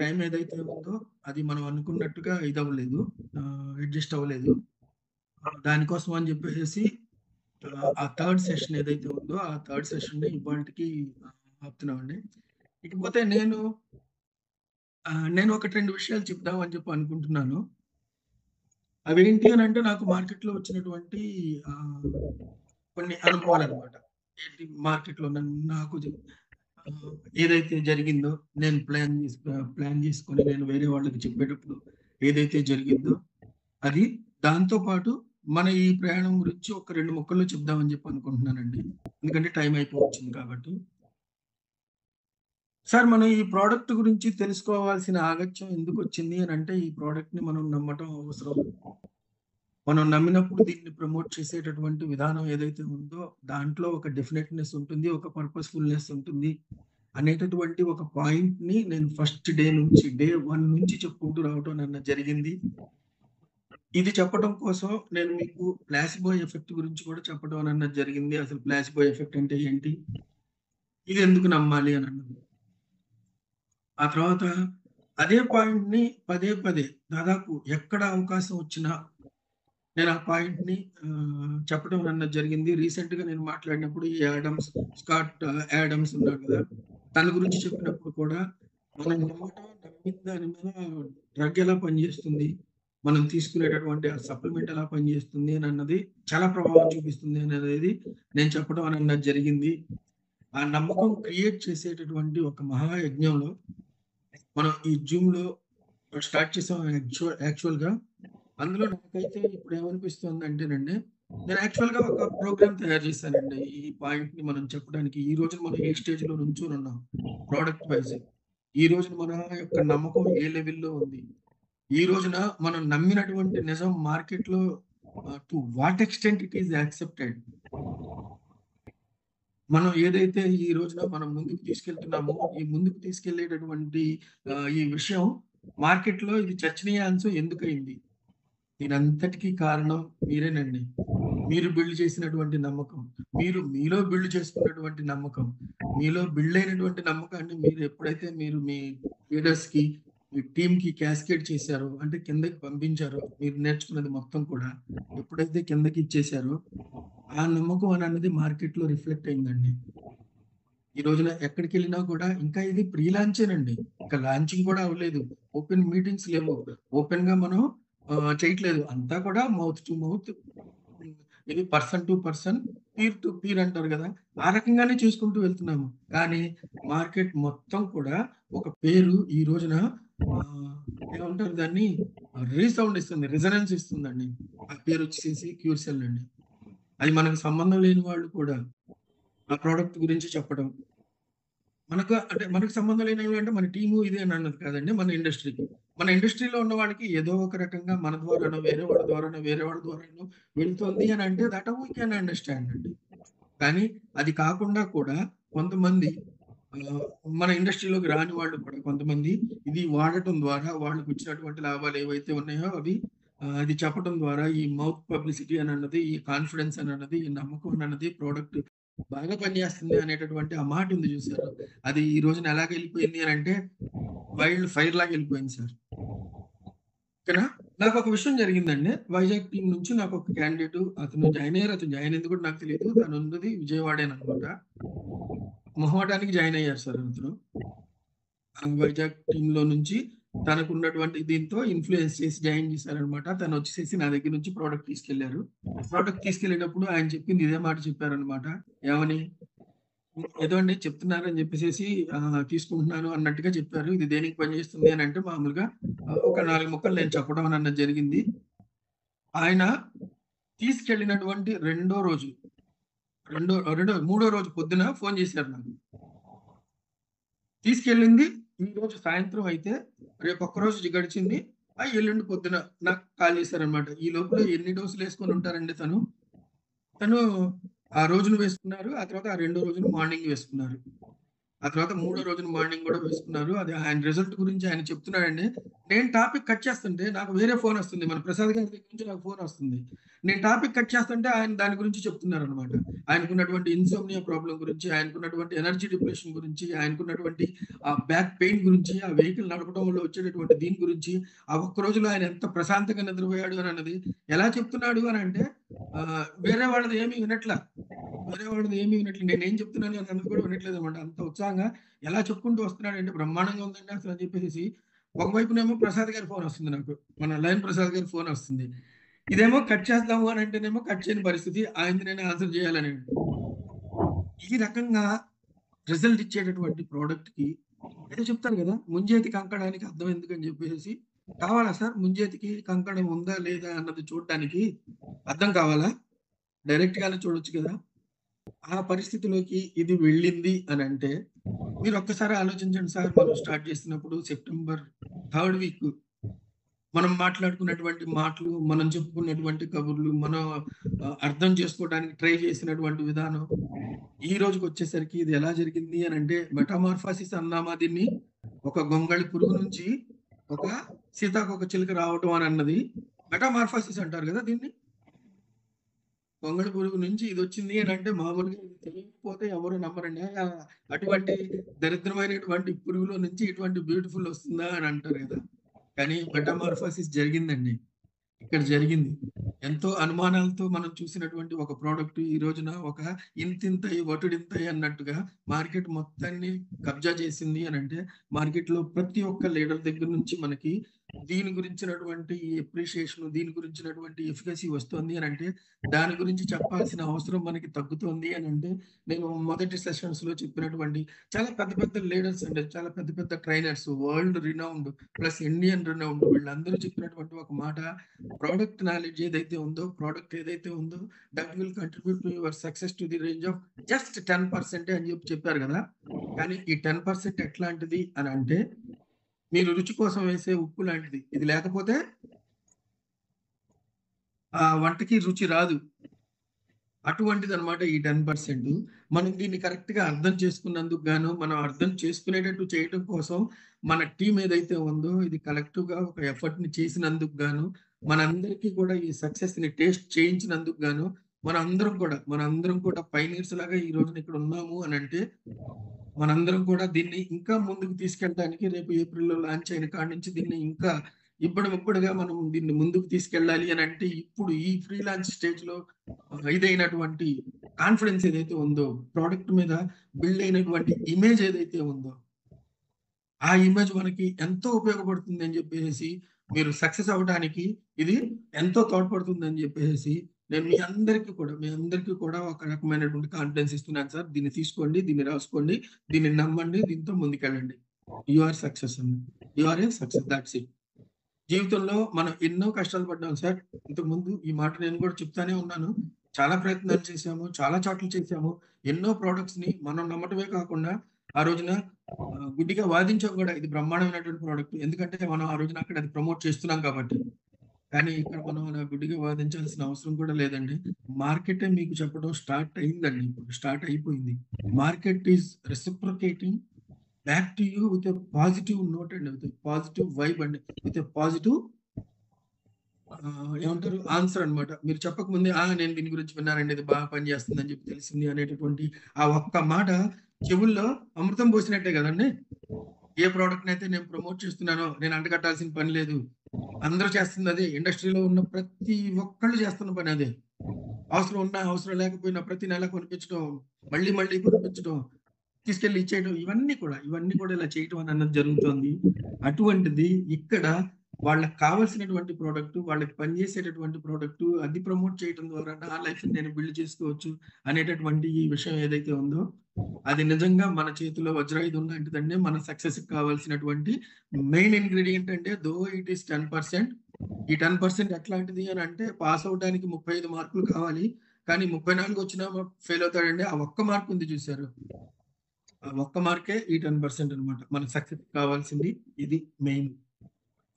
టైం ఏదైతే ఉందో అది మనం అనుకున్నట్టుగా ఇదవ్వలేదు. అడ్జస్ట్ అవ్వలేదు. దానికోసం అని చెప్పేసేసి ఆ థర్డ్ సెషన్ ఏదైతే ఉందో ఆ థర్డ్ సెషన్‌ని ఇవాల్టికి ఆపుతున్నామండి. ఇకపోతే నేను ఒకటి 2 విషయాలు చెప్దాం అని చెప్పి అనుకుంటున్నాను. అవేంటి అనంటే నాకు మార్కెట్‌లో వచ్చినటువంటి కొన్ని అనుభవాలనమాట. ఏంటి మార్కెట్‌లో నాకు ఏదైతే జరిగిందో నేను ప్లాన్ చేసుకొని నేను వేరే వాళ్ళకి చెప్పేటప్పుడు ఏదైతే జరిగిందో అది దాంతో పాటు మన ఈ ప్రయాణం గురించి ఒక 2 ముక్కల్లో చెప్దామని చెప్పి అనుకుంటున్నానండి. ఎందుకంటే టైం అయిపోవచ్చింది కాబట్టి. సార్ మనం ఈ ప్రొడక్ట్ గురించి తెలుసుకోవాల్సిన ఆగత్యం ఎందుకొచ్చింది అనంటే ఈ ప్రొడక్ట్‌ని మనం నమ్మటం అవసరం. మనం నమ్మినప్పుడు దీన్ని ప్రమోట్ చేసేటటువంటి విధానం ఏదైతే ఉందో దాంట్లో ఒక డెఫినెట్‌నెస్ ఉంటుంది. ఒక పర్పస్‌ఫుల్‌నెస్ ఉంటుంది. అనేటటువంటి ఒక పాయింట్‌ని నేను ఫస్ట్ డే 1 నుంచి చెప్పుకుంటూ రావటం అన్నది జరిగింది. ఇది చెప్పడం కోసం నేను మీకు ప్లాసిబో ఎఫెక్ట్ గురించి కూడా చెప్పడం అన్నది జరిగింది. అసలు ప్లాసిబో ఎఫెక్ట్ అంటే ఏంటి? ఇది ఎందుకు నమ్మాలి అని అన్నది. ఆ తర్వాత అదే పాయింట్‌ని పదే పదే దాదాపు ఎక్కడ అవకాశం వచ్చినా నేను ఆ పాయింట్‌ని చెప్పడం అన్నది జరిగింది. రీసెంట్‌గా నేను మాట్లాడినప్పుడు ఈ స్కాట్ యాడమ్స్ ఉన్నాడు కదా! తన గురించి చెప్పినప్పుడు కూడా మనం నమ్మిన దాని మీద డ్రగ్ ఎలా పనిచేస్తుంది? మనం తీసుకునేటటువంటి ఆ సప్లిమెంట్ ఎలా పనిచేస్తుంది అని అన్నది చాలా ప్రభావం చూపిస్తుంది అనేది నేను చెప్పడం అన్నది జరిగింది. ఆ నమ్మకం క్రియేట్ చేసేటటువంటి ఒక మహాయజ్ఞంలో మనం ఈ జూమ్‌లో స్టార్ట్ చేసాం యాక్చువల్‌గా. అందులో నాకైతే ఇప్పుడు ఏమనిపిస్తుందంటేనండి, నేను యాక్చువల్‌గా ఒక ప్రోగ్రామ్ తయారు చేశానండి. ఈ పాయింట్‌ని మనం చెప్పడానికి. ఈ రోజున మనం ఏ స్టేజ్‌లో నుంచొనున్నాం ప్రొడక్ట్ వైస్. ఈ రోజున మన యొక్క నమ్మకం ఏ లెవెల్‌లో ఉంది. ఈ రోజున మనం నమ్మినటువంటి నిజం మార్కెట్‌లో to what extent it is accepted. మనం ఏదైతే ఈ రోజున మనం ముందుకు తీసుకెళ్తున్నామో, ఈ ముందుకు తీసుకెళ్ళేటటువంటి ఈ విషయం మార్కెట్‌లో ఇది చర్చనీయాంశం ఎందుకయింది? దీనంతటికి కారణం మీరేనండి. మీరు బిల్డ్ చేసినటువంటి నమ్మకం. మీరు మీలో బిల్డ్ చేసుకున్నటువంటి నమ్మకం. మీలో బిల్డ్ అయినటువంటి నమ్మకాన్ని మీరు ఎప్పుడైతే మీరు మీ లీడర్స్‌కి, మీ టీమ్‌కి క్యాస్కేడ్ చేశారో, అంటే కిందకి పంపించారో, మీరు నేర్చుకున్నది మొత్తం కూడా ఎప్పుడైతే కిందకి ఇచ్చేశారో, ఆ నమ్మకం అనేది మార్కెట్‌లో రిఫ్లెక్ట్ అయిందండి. ఈ రోజున ఎక్కడికెళ్ళినా కూడా ఇంకా ఇది ప్రీ లాంచేనండి. ఇంకా లాంచింగ్ కూడా అవ్వలేదు. ఓపెన్ మీటింగ్స్ లేవు. ఓపెన్‌గా మనం చేయట్లేదు. అంతా కూడా మౌత్ టు మౌత్. ఇది person to person, peer to peer అంటారు గదా! ఆ రకంగానే చేసుకుంటూ వెళ్తున్నాము. కానీ మార్కెట్ మొత్తం కూడా ఒక పేరు ఈ రోజున ఏమంటారు దాన్ని రీసౌండ్ ఇస్తుంది. రెసొనెన్స్ ఇస్తుందండి. ఆ పేరొచ్చేసి క్యూర్సెల్ అండి. అది మనకు సంబంధం లేని వాళ్ళు కూడా ఆ ప్రొడక్ట్ గురించి చెప్పడం. మనకు సంబంధం లేనివి అంటే మన టీము ఇది అని అన్నది కాదండి. మన ఇండస్ట్రీకి. మన ఇండస్ట్రీలో ఉన్న వాళ్ళకి ఏదో ఒక రకంగా మన ద్వారానో, వేరే వాళ్ళ ద్వారానో వెళ్తుంది అని అంటే వి కెన్ అండర్‌స్టాండ్ అండి. కానీ అది కాకుండా కూడా కొంతమంది మన ఇండస్ట్రీలోకి రాని వాళ్ళు కూడా కొంతమంది ఇది వాడటం ద్వారా వాళ్ళకి వచ్చినటువంటి లాభాలు ఏవైతే ఉన్నాయో అవి అది చెప్పడం ద్వారా ఈ మౌత్ పబ్లిసిటీ అని అన్నది, ఈ కాన్ఫిడెన్స్ అని అన్నది, ఈ నమ్మకం అని అన్నది ప్రోడక్ట్ బాగా పనిచేస్తుంది అనేటటువంటి ఆ మాట ఉంది చూసారు. అది ఈ రోజున ఎలాగ వెళ్ళిపోయింది అని అంటే వైల్డ్ ఫైర్ లాగా వెళ్ళిపోయింది సార్. ఓకేనా? నాకు ఒక విషయం జరిగిందండి. వైజాగ్ టీం నుంచి నాకు ఒక క్యాండిడేట్ అతను జాయిన్ అయ్యారు. అతను జాయిన్ అయింది కూడా నాకు తెలియదు. తను ఉన్నది విజయవాడేనమాట. మొహమాటానికి జాయిన్ అయ్యారు సార్ అతను. వైజాగ్ టీంలో నుంచి తనకున్నటువంటి దీంతో ఇన్‌ఫ్లూయెన్స్ చేసి జాయిన్ చేశారనమాట. తను వచ్చేసేసి నా దగ్గర నుంచి ప్రోడక్ట్ తీసుకెళ్లారు. ప్రోడక్ట్ తీసుకెళ్ళేటప్పుడు ఆయన చెప్పింది ఇదే మాట చెప్పారనమాట. ఏమని? ఏదో అండి చెప్తున్నారని చెప్పేసేసి తీసుకుంటున్నాను అన్నట్టుగా చెప్పారు. ఇది దేనికి పనిచేస్తుంది అని అంటే మామూలుగా ఒక 4 ముక్కలు నేను చెప్పడం అని అన్నది జరిగింది. ఆయన తీసుకెళ్ళినటువంటి మూడో రోజు పొద్దున ఫోన్ చేశారు నాకు. తీసుకెళ్ళింది ఈరోజు సాయంత్రం అయితే రేపు ఒక్కరోజు గడిచింది. ఎల్లుండి పొద్దున నాకు కాల్ చేశారనమాట. ఈ లోపల ఎన్ని డోసులు వేసుకొని ఉంటారండి తను. ఆ రోజున వేసుకున్నారు. ఆ తర్వాత ఆ రెండో రోజున మార్నింగ్ వేసుకున్నారు. ఆ తర్వాత మూడో రోజున మార్నింగ్ కూడా వేసుకున్నారు. అది ఆయన రిజల్ట్ గురించి ఆయన చెప్తున్నాడండి. నేను టాపిక్ కట్ చేస్తుంటే నాకు వేరే ఫోన్ వస్తుంది. మన ప్రసాద్ గారి దగ్గర నుంచి నాకు ఫోన్ వస్తుంది. నేను టాపిక్ కట్ చేస్తుంటే ఆయన దాని గురించి చెప్తున్నారనమాట. ఆయనకున్నటువంటి ఇన్సోమ్నియా ప్రాబ్లమ్ గురించి, ఆయనకున్నటువంటి ఎనర్జీ డిప్రెషన్ గురించి, ఆయనకున్నటువంటి ఆ బ్యాక్ పెయిన్ గురించి, ఆ వెహికల్ నడపడం వల్ల వచ్చేటటువంటి దీని గురించి, ఆ ఒక్క రోజులో ఆయన ఎంత ప్రశాంతంగా నిద్రపోయాడు అని అన్నది ఎలా చెప్తున్నాడు అని అంటే వేరే వాళ్ళది ఏమీ వినట్లా. నేనేం చెప్తున్నాను అని అన్నది కూడా వినట్లేదనమాట. అంత ఉత్సాహంగా ఎలా చెప్పుకుంటూ వస్తున్నాడంటే బ్రహ్మాండంగా ఉందండి అసలు అని చెప్పేసి. ఒకవైపునేమో ప్రసాద్ గారి ఫోన్ వస్తుంది నాకు. మన లయన్ ప్రసాద్ గారి ఫోన్ వస్తుంది. ఇదేమో కట్ చేద్దాము అని అంటేనేమో కట్ చేయని పరిస్థితి. ఆయనది నేను ఆన్సర్ చేయాలని. ఈ రకంగా రిజల్ట్ ఇచ్చేటటువంటి ప్రోడక్ట్‌కి ఏదో చెప్తారు కదా! ముంజేతి కంకణానికి అర్థం ఎందుకని చెప్పేసి. కావాలా సార్ ముంజేతికి కంకణం ఉందా లేదా అన్నది చూడటానికి అర్థం కావాలా? డైరెక్ట్‌గానే చూడొచ్చు కదా! ఆ పరిస్థితిలోకి ఇది వెళ్ళింది అనంటే మీరు ఒక్కసారి ఆలోచించండి సార్. మనం స్టార్ట్ చేసినప్పుడు సెప్టెంబర్ 3rd వీక్ మనం మాట్లాడుకున్నటువంటి మాటలు, మనం చెప్పుకున్నటువంటి కబుర్లు, మనం అర్థం చేసుకోవడానికి ట్రై చేసినటువంటి విధానం, ఈ రోజుకొచ్చేసరికి ఇది ఎలా జరిగింది అనంటే మెటామార్ఫోసిస్ అన్నామా దీన్ని? ఒక గొంగళి పురుగు నుంచి ఒక సీతాకోక చిలుక రావటం అని అన్నది మెటామార్ఫోసిస్ అంటారు కదా దీన్ని. గొంగళి పురుగు నుంచి ఇదొచ్చింది అని అంటే మామూలుగా ఇది తెలియకపోతే ఎవరు నమ్మరండి. అటువంటి దరిద్రమైనటువంటి పురుగులో నుంచి ఇటువంటి బ్యూటిఫుల్ వస్తుందా అని అంటారు కదా! కానీ మెటామార్ఫోసిస్ జరిగిందండి. ఇక్కడ జరిగింది. ఎంతో అనుమానాలతో మనం చూసినటువంటి ఒక ప్రోడక్ట్ ఈ రోజున ఒక ఇంతింతై వటుడింతై అన్నట్టుగా మార్కెట్ మొత్తాన్ని కబ్జా చేసింది అనంటే మార్కెట్‌లో ప్రతి ఒక్క లీడర్ దగ్గర నుంచి మనకి దీని గురించినటువంటి అప్రిషియేషన్, దీని గురించినటువంటి ఎఫికసీ వస్తుంది అనంటే దాని గురించి చెప్పాల్సిన అవసరం మనకి తగ్గుతోంది అనంటే నేను మొదటి సెషన్స్‌లో చెప్పినటువంటి చాలా పెద్ద పెద్ద లీడర్స్ అండి. చాలా పెద్ద పెద్ద ట్రైనర్స్, వరల్డ్ రినౌన్డ్ ప్లస్ ఇండియన్ రినౌన్డ్ వీళ్ళందరూ చెప్పినటువంటి ఒక మాట ప్రోడక్ట్ నాలెడ్జ్ ఏదైతే ఉందో that will contribute to your success to the range of just 10% అని చెప్పారు కదా! కానీ ఈ 10% ఎట్లాంటిది అని అంటే మీరు రుచి కోసం వేసే ఉప్పు లాంటిది. ఇది లేకపోతే ఆ వంటకి రుచి రాదు. అటువంటిదనమాట ఈ 10%. మనం దీన్ని కరెక్ట్‌గా అర్థం చేసుకున్నందుకు గాను, మనం అర్థం చేసుకునేటట్టు చేయటం కోసం మన టీమ్ ఏదైతే ఉందో ఇది కలెక్టివ్‌గా ఒక ఎఫర్ట్‌ని చేసినందుకు గాను, మనందరికీ కూడా ఈ సక్సెస్‌ని టేస్ట్ చేయించినందుకు గాను, మనందరం కూడా పైనీర్స్ లాగా ఈ రోజున ఇక్కడ ఉన్నాము అనంటే, మనందరం కూడా దీన్ని ఇంకా ముందుకు తీసుకెళ్ళడానికి రేపు ఏప్రిల్‌లో లాంచ్ అయిన కాడ నుంచి దీన్ని ఇంకా ఇబ్బడిముబ్బడిగా మనం దీన్ని ముందుకు తీసుకెళ్ళాలి అనంటే ఇప్పుడు ఈ ఫ్రీ లాంచ్ స్టేజ్‌లో ఇదైనటువంటి కాన్ఫిడెన్స్ ఏదైతే ఉందో, ప్రొడక్ట్ మీద బిల్డ్ అయినటువంటి ఇమేజ్ ఏదైతే ఉందో, ఆ ఇమేజ్ మనకి ఎంతో ఉపయోగపడుతుంది అని చెప్పేసి మీరు సక్సెస్ అవ్వడానికి ఇది ఎంతో తోడ్పడుతుందని చెప్పేసి నేను మీ అందరికీ కూడా ఒక రకమైనటువంటి కాన్ఫిడెన్స్ ఇస్తున్నాను సార్. దీన్ని తీసుకోండి, దీన్ని రాసుకోండి, దీన్ని నమ్మండి, దీంతో ముందుకెళ్ళండి. యూ ఆర్ సక్సెస్ అండి. You are a success. That's it. జీవితంలో మనం ఎన్నో కష్టాలు పడ్డాం సార్. ఇంతకుముందు ఈ మాట నేను కూడా చెప్తానే ఉన్నాను. చాలా ప్రయత్నాలు చేశాము. చాలా చాట్లు చేశాము. ఎన్నో ప్రొడక్ట్స్‌ని మనం నమ్మటమే కాకుండా ఆ రోజున గుడ్డిగా వాదించాం కూడా. ఇది బ్రహ్మాండమైనటువంటి ప్రొడక్ట్. ఎందుకంటే మనం ఆ రోజున అక్కడ అది ప్రమోట్ చేస్తున్నాం కాబట్టి. కానీ ఇక్కడ మనం అలా గుడ్డిగా వాదించాల్సిన అవసరం కూడా లేదండి. మార్కెటే మీకు చెప్పడం స్టార్ట్ అయిందండి. ఇప్పుడు స్టార్ట్ అయిపోయింది. Market is reciprocating back to you with a positive note అండి, విత్ పాజిటివ్ వైబ్ అండి, విత్ ఎ పాజిటివ్ ఏమంటారు ఆన్సర్ అన్నమాట. మీరు చెప్పకముందే నేను దీని గురించి విన్నానండి, ఇది బాగా పనిచేస్తుంది అని చెప్పి తెలిసింది అనేటటువంటి ఆ ఒక్క మాట చెవుల్లో అమృతం పోసినట్టే కదండి. ఏ ప్రోడక్ట్ అయితే నేను ప్రమోట్ చేస్తున్నానో నేను అంటగట్టాల్సిన పని లేదు, అందరూ చేస్తుంది అదే, ఇండస్ట్రీలో ఉన్న ప్రతి ఒక్కళ్ళు చేస్తున్న పని అదే. అవసరం ఉన్నా అవసరం లేకపోయినా ప్రతి నెల కొనిపించడం, మళ్ళీ మళ్ళీ కొనిపించడం, తీసుకెళ్ళి ఇచ్చేయడం, ఇవన్నీ కూడా ఇలా చేయటం అన్నది జరుగుతుంది. అటువంటిది ఇక్కడ వాళ్ళకి కావాల్సినటువంటి ప్రోడక్ట్, వాళ్ళకి పనిచేసేటటువంటి ప్రోడక్ట్ అది ప్రమోట్ చేయడం ద్వారా నా లైఫ్ నేను బిల్డ్ చేసుకోవచ్చు అనేటటువంటి ఈ విషయం ఏదైతే ఉందో అది నిజంగా మన చేతిలో వజ్రాయుధం లాంటిదండి. మన సక్సెస్ కావాల్సినటువంటి మెయిన్ ఇంగ్రీడియంట్ అంటే దో ఇట్ ఈస్ 10%. ఈ 10% ఎట్లాంటిది అని అంటే పాస్ అవడానికి 35 మార్కులు కావాలి, కానీ 34 వచ్చినా ఫెయిల్ అవుతాడండి. ఆ ఒక్క మార్క్ ఉంది చూసారు, ఆ ఒక్క మార్కే ఈ 10% అనమాట. మన సక్సెస్ కావాల్సింది ఇది మెయిన్.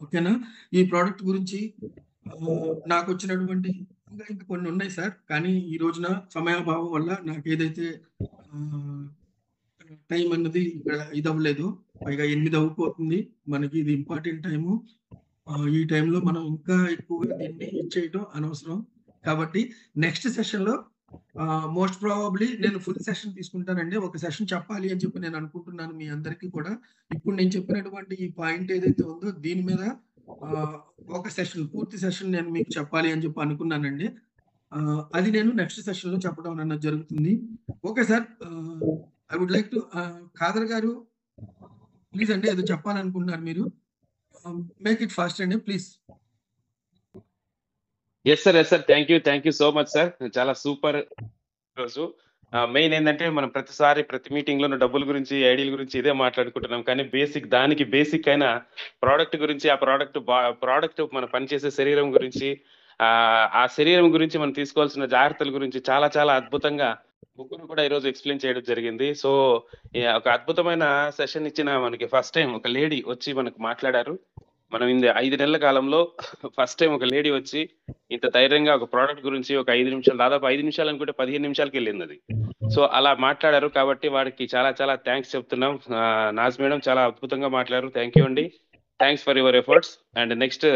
ఓకేనా? ఈ ప్రోడక్ట్ గురించి నాకు వచ్చినటువంటి ఇంకా కొన్ని ఉన్నాయి సార్, కానీ ఈ రోజున సమయాభావం వల్ల నాకు ఏదైతే టైం అన్నది ఇక్కడ ఇది అవ్వలేదు. పైగా 8 అవ్వబోతుంది, మనకి ఇది ఇంపార్టెంట్ టైము. ఈ టైంలో మనం ఇంకా ఎక్కువగా దీన్ని ఇచ్చేయటం అనవసరం. కాబట్టి నెక్స్ట్ సెషన్లో మోస్ట్ ప్రాబబ్లీ నేను ఫుల్ సెషన్ తీసుకుంటానండి. ఒక సెషన్ చెప్పాలి అని చెప్పి నేను అనుకుంటున్నాను మీ అందరికీ కూడా. ఇప్పుడు నేను చెప్పినటువంటి ఈ పాయింట్ ఏదైతే ఉందో దీని మీద ఒక సెషన్, పూర్తి సెషన్ నేను మీకు చెప్పాలి అని చెప్పి అనుకున్నానండి. అది నేను నెక్స్ట్ సెషన్లో చెప్పడం అన్నది జరుగుతుంది. Okay sir, I would like to Khader గారు ప్లీజ్ అండి, ఏదో చెప్పాలనుకుంటున్నారు మీరు, మేక్ ఇట్ ఫాస్ట్ అండి please. Yes sir thank you so much sir, చాలా సూపర్. రోజు మెయిన్ ఏంటంటే మనం ప్రతి మీటింగ్ లో డబ్బుల గురించి ఐడియాల గురించి ఇదే మాట్లాడుకుంటున్నాం, కానీ దానికి బేసిక్ అయిన ప్రోడక్ట్ గురించి, ఆ ప్రోడక్ట్ మనం పనిచేసే శరీరం గురించి, ఆ శరీరం గురించి మనం తీసుకోవాల్సిన జాగ్రత్తల గురించి చాలా చాలా అద్భుతంగా ముగ్గురు కూడా ఈరోజు ఎక్స్ప్లెయిన్ చేయడం జరిగింది. సో ఒక అద్భుతమైన సెషన్ ఇచ్చిన మనకి ఫస్ట్ టైం ఒక లేడీ వచ్చి మనకు మాట్లాడారు. మనం 5 నెలల కాలంలో ఫస్ట్ టైం ఒక లేడీ వచ్చి ఇంత ధైర్యంగా ఒక ప్రోడక్ట్ గురించి ఒక 5 నిమిషాలు, దాదాపు 5 నిమిషాలు అనుకుంటే 15 నిమిషాలకి వెళ్ళింది అది. సో అలా మాట్లాడారు కాబట్టి వాడికి చాలా చాలా థ్యాంక్స్ చెప్తున్నాం. నాజ్ మేడం చాలా అద్భుతంగా మాట్లాడారు, థ్యాంక్ యూ అండి, thanks for your efforts. And next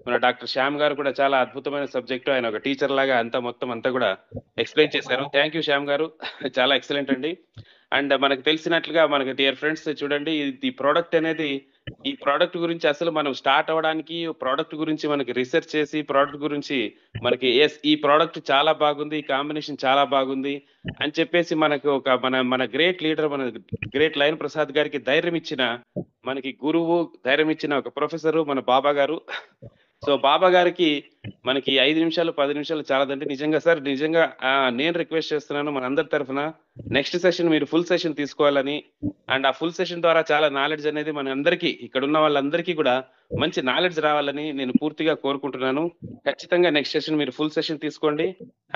మన డాక్టర్ శ్యామ్ గారు కూడా చాలా అద్భుతమైన సబ్జెక్టు, ఆయన ఒక టీచర్ లాగా మొత్తం అంతా కూడా ఎక్స్ప్లెయిన్ చేశారు. థ్యాంక్ యూ శ్యామ్ గారు, చాలా ఎక్సలెంట్ అండి. అండ్ మనకు తెలిసినట్లుగా మనకి డియర్ ఫ్రెండ్స్ చూడండి, ఈ ప్రోడక్ట్ అనేది, ఈ ప్రోడక్ట్ గురించి అసలు మనం స్టార్ట్ అవ్వడానికి ప్రోడక్ట్ గురించి మనకి రీసెర్చ్ చేసి ప్రోడక్ట్ గురించి మనకి ఈ ప్రోడక్ట్ చాలా బాగుంది, ఈ కాంబినేషన్ చాలా బాగుంది అని చెప్పేసి మనకు ఒక మన గ్రేట్ లీడర్, మన గ్రేట్ లయన్ ప్రసాద్ గారికి ధైర్యం ఇచ్చిన మనకి గురువు, ధైర్యం ఇచ్చిన ఒక ప్రొఫెసరు మన బాబా గారు. సో బాబా గారికి మనకి 5 నిమిషాలు 10 నిమిషాలు చాలదండి. నిజంగా సార్, నిజంగా నేను రిక్వెస్ట్ చేస్తున్నాను మనందరి తరఫున నెక్స్ట్ సెషన్ మీరు ఫుల్ సెషన్ తీసుకోవాలని, అండ్ ఆ ఫుల్ సెషన్ ద్వారా చాలా నాలెడ్జ్ అనేది మన అందరికీ, ఇక్కడ ఉన్న వాళ్ళందరికీ కూడా మంచి నాలెడ్జ్ రావాలని నేను పూర్తిగా కోరుకుంటున్నాను. ఖచ్చితంగా నెక్స్ట్ సెషన్ మీరు ఫుల్ సెషన్ తీసుకోండి,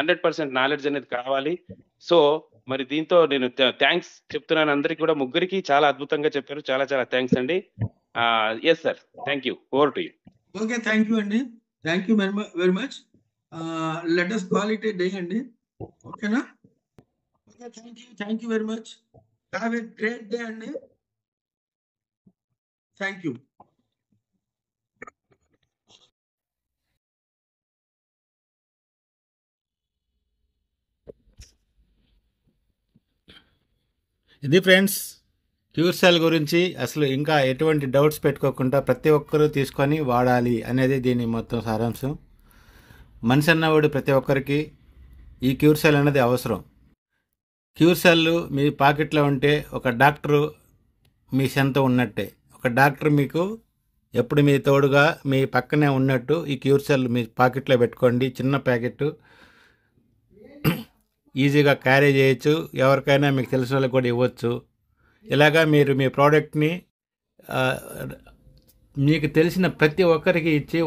100% నాలెడ్జ్ అనేది కావాలి. సో మరి దీంతో నేను థ్యాంక్స్ చెప్తున్నాను అందరికీ కూడా, ముగ్గురికి చాలా అద్భుతంగా చెప్పారు, చాలా చాలా థ్యాంక్స్ అండి. Yes sir, thank you, over to you. Okay, thank you అండి, thank you very much. Let us call it a day అండి, ఓకేనా? Okay, thank you very much, have a great day అండి, థ్యాంక్ యూ. ఇది friends, cure cell గురించి అసలు ఇంకా ఎటువంటి doubts పెట్టుకోకుండా ప్రతి ఒక్కరూ తీసుకొని వాడాలి అనేది దీని మొత్తం సారాంశం. మనిషి అన్నవాడు ప్రతి ఒక్కరికి ఈ క్యూర్ సెల్ అనేది అవసరం. క్యూర్ సెల్ మీ పాకెట్లో ఉంటే ఒక డాక్టరు మీ చెంత ఉన్నట్టే. ఒక డాక్టర్ మీకు ఎప్పుడు మీ తోడుగా మీ పక్కనే ఉన్నట్టు ఈ క్యూర్ సెల్ మీ పాకెట్లో పెట్టుకోండి. చిన్న ప్యాకెట్, ఈజీగా క్యారీ చేయొచ్చు, ఎవరికైనా మీకు తెలిసిన వాళ్ళకి కూడా ఇవ్వచ్చు. ఇలాగా మీరు మీ ప్రోడక్ట్ని మీకు తెలిసిన ప్రతి ఒక్కరికి ఇచ్చి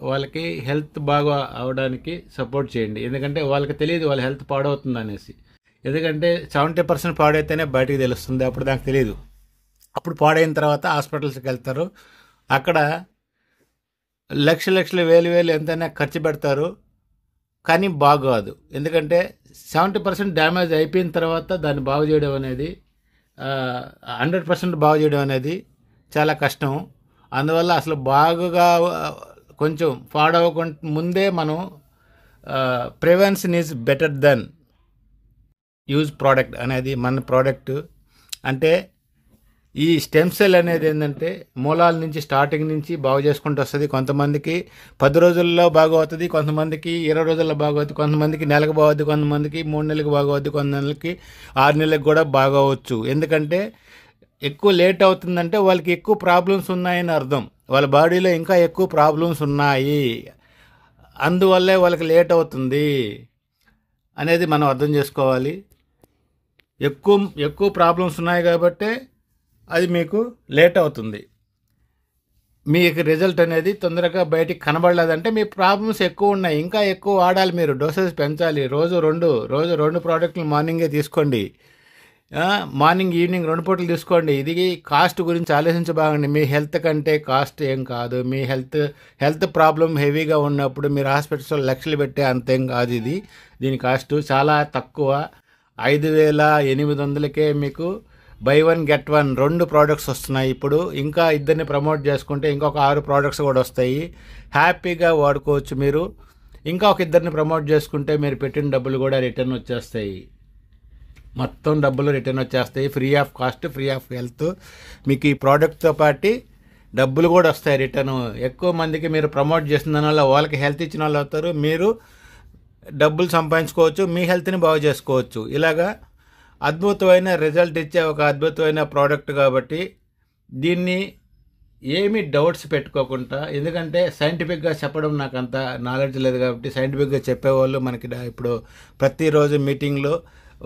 వాళ్ళకి హెల్త్ బాగా అవడానికి సపోర్ట్ చేయండి. ఎందుకంటే వాళ్ళకి తెలియదు వాళ్ళ హెల్త్ పాడవుతుంది అనేసి. ఎందుకంటే 70% పాడైతేనే బయటికి తెలుస్తుంది, అప్పుడు నాకు తెలియదు. అప్పుడు పాడైన తర్వాత హాస్పిటల్స్కి వెళ్తారు, అక్కడ లక్షలు వేలు ఎంతైనా ఖర్చు పెడతారు. కానీ బాగోదు. ఎందుకంటే 70% డ్యామేజ్ అయిపోయిన తర్వాత దాన్ని బాగు చేయడం అనేది 100% బాగు చేయడం అనేది చాలా కష్టం. అందువల్ల అసలు బాగుగా కొంచెం పాడవకుండా ముందే మనం prevention is better than use product అనేది మన ప్రోడక్ట్. అంటే ఈ స్టెమ్ సెల్ అనేది ఏంటంటే మూలాల నుంచి స్టార్టింగ్ నుంచి బాగు చేసుకుంటూ వస్తుంది. కొంతమందికి 10 రోజుల్లో బాగా అవుతుంది, కొంతమందికి 20 రోజుల్లో బాగా అవుతుంది, కొంతమందికి నెలకు బాగుద్ది, కొంతమందికి 3 నెలలకు బాగా అవుద్ది, కొంతమందికి 6 నెలలకు కూడా బాగా అవ్వచ్చు. ఎందుకంటే ఎక్కువ లేట్ అవుతుందంటే వాళ్ళకి ఎక్కువ ప్రాబ్లమ్స్ ఉన్నాయని అర్థం. వాళ్ళ బాడీలో ఇంకా ఎక్కువ ప్రాబ్లమ్స్ ఉన్నాయి, అందువల్లే వాళ్ళకి లేట్ అవుతుంది అనేది మనం అర్థం చేసుకోవాలి. ఎక్కువ ప్రాబ్లమ్స్ ఉన్నాయి కాబట్టి అది మీకు లేట్ అవుతుంది. మీకు రిజల్ట్ అనేది తొందరగా బయటికి కనబడలేదంటే మీ ప్రాబ్లమ్స్ ఎక్కువ ఉన్నాయి, ఇంకా ఎక్కువ వాడాలి, మీరు డోసేజ్ పెంచాలి. రోజు రెండు ప్రోడక్ట్లు మార్నింగే తీసుకోండి, మార్నింగ్ ఈవినింగ్ 2 పూటలు తీసుకోండి. ఇది కాస్ట్ గురించి ఆలోచించబాగండి. మీ హెల్త్ కంటే కాస్ట్ ఏం కాదు. మీ హెల్త్ ప్రాబ్లం హెవీగా ఉన్నప్పుడు మీరు హాస్పిటల్స్లో లక్షలు పెట్టే అంతేం కాదు. దీని కాస్ట్ చాలా తక్కువ, 5,800కే మీకు బై 1 గెట్ 1 2 ప్రోడక్ట్స్ వస్తున్నాయి. ఇప్పుడు ఇంకా ఇద్దరిని ప్రమోట్ చేసుకుంటే ఇంకొక 6 ప్రోడక్ట్స్ కూడా వస్తాయి. హ్యాపీగా వాడుకోవచ్చు. మీరు ఇంకా ఒక ఇద్దరిని ప్రమోట్ చేసుకుంటే మీరు పెట్టిన డబ్బులు కూడా రిటర్న్ వచ్చేస్తాయి. మొత్తం డబ్బులు రిటర్న్ వచ్చేస్తాయి. Free of cost, free of health. మీకు ఈ ప్రోడక్ట్తో పాటు డబ్బులు కూడా వస్తాయి రిటర్న్. ఎక్కువ మందికి మీరు ప్రమోట్ చేసిన దానివల్ల వాళ్ళకి హెల్త్ ఇచ్చిన వాళ్ళు అవుతారు, మీరు డబ్బులు సంపాదించుకోవచ్చు, మీ హెల్త్ని బాగు చేసుకోవచ్చు. ఇలాగా అద్భుతమైన రిజల్ట్ ఇచ్చే ఒక అద్భుతమైన ప్రోడక్ట్ కాబట్టి దీన్ని ఏమీ డౌట్స్ పెట్టుకోకుండా, ఎందుకంటే సైంటిఫిక్గా చెప్పడం నాకు అంత నాలెడ్జ్ లేదు కాబట్టి సైంటిఫిక్గా చెప్పేవాళ్ళు మనకి ఇప్పుడు ప్రతిరోజు మీటింగ్లో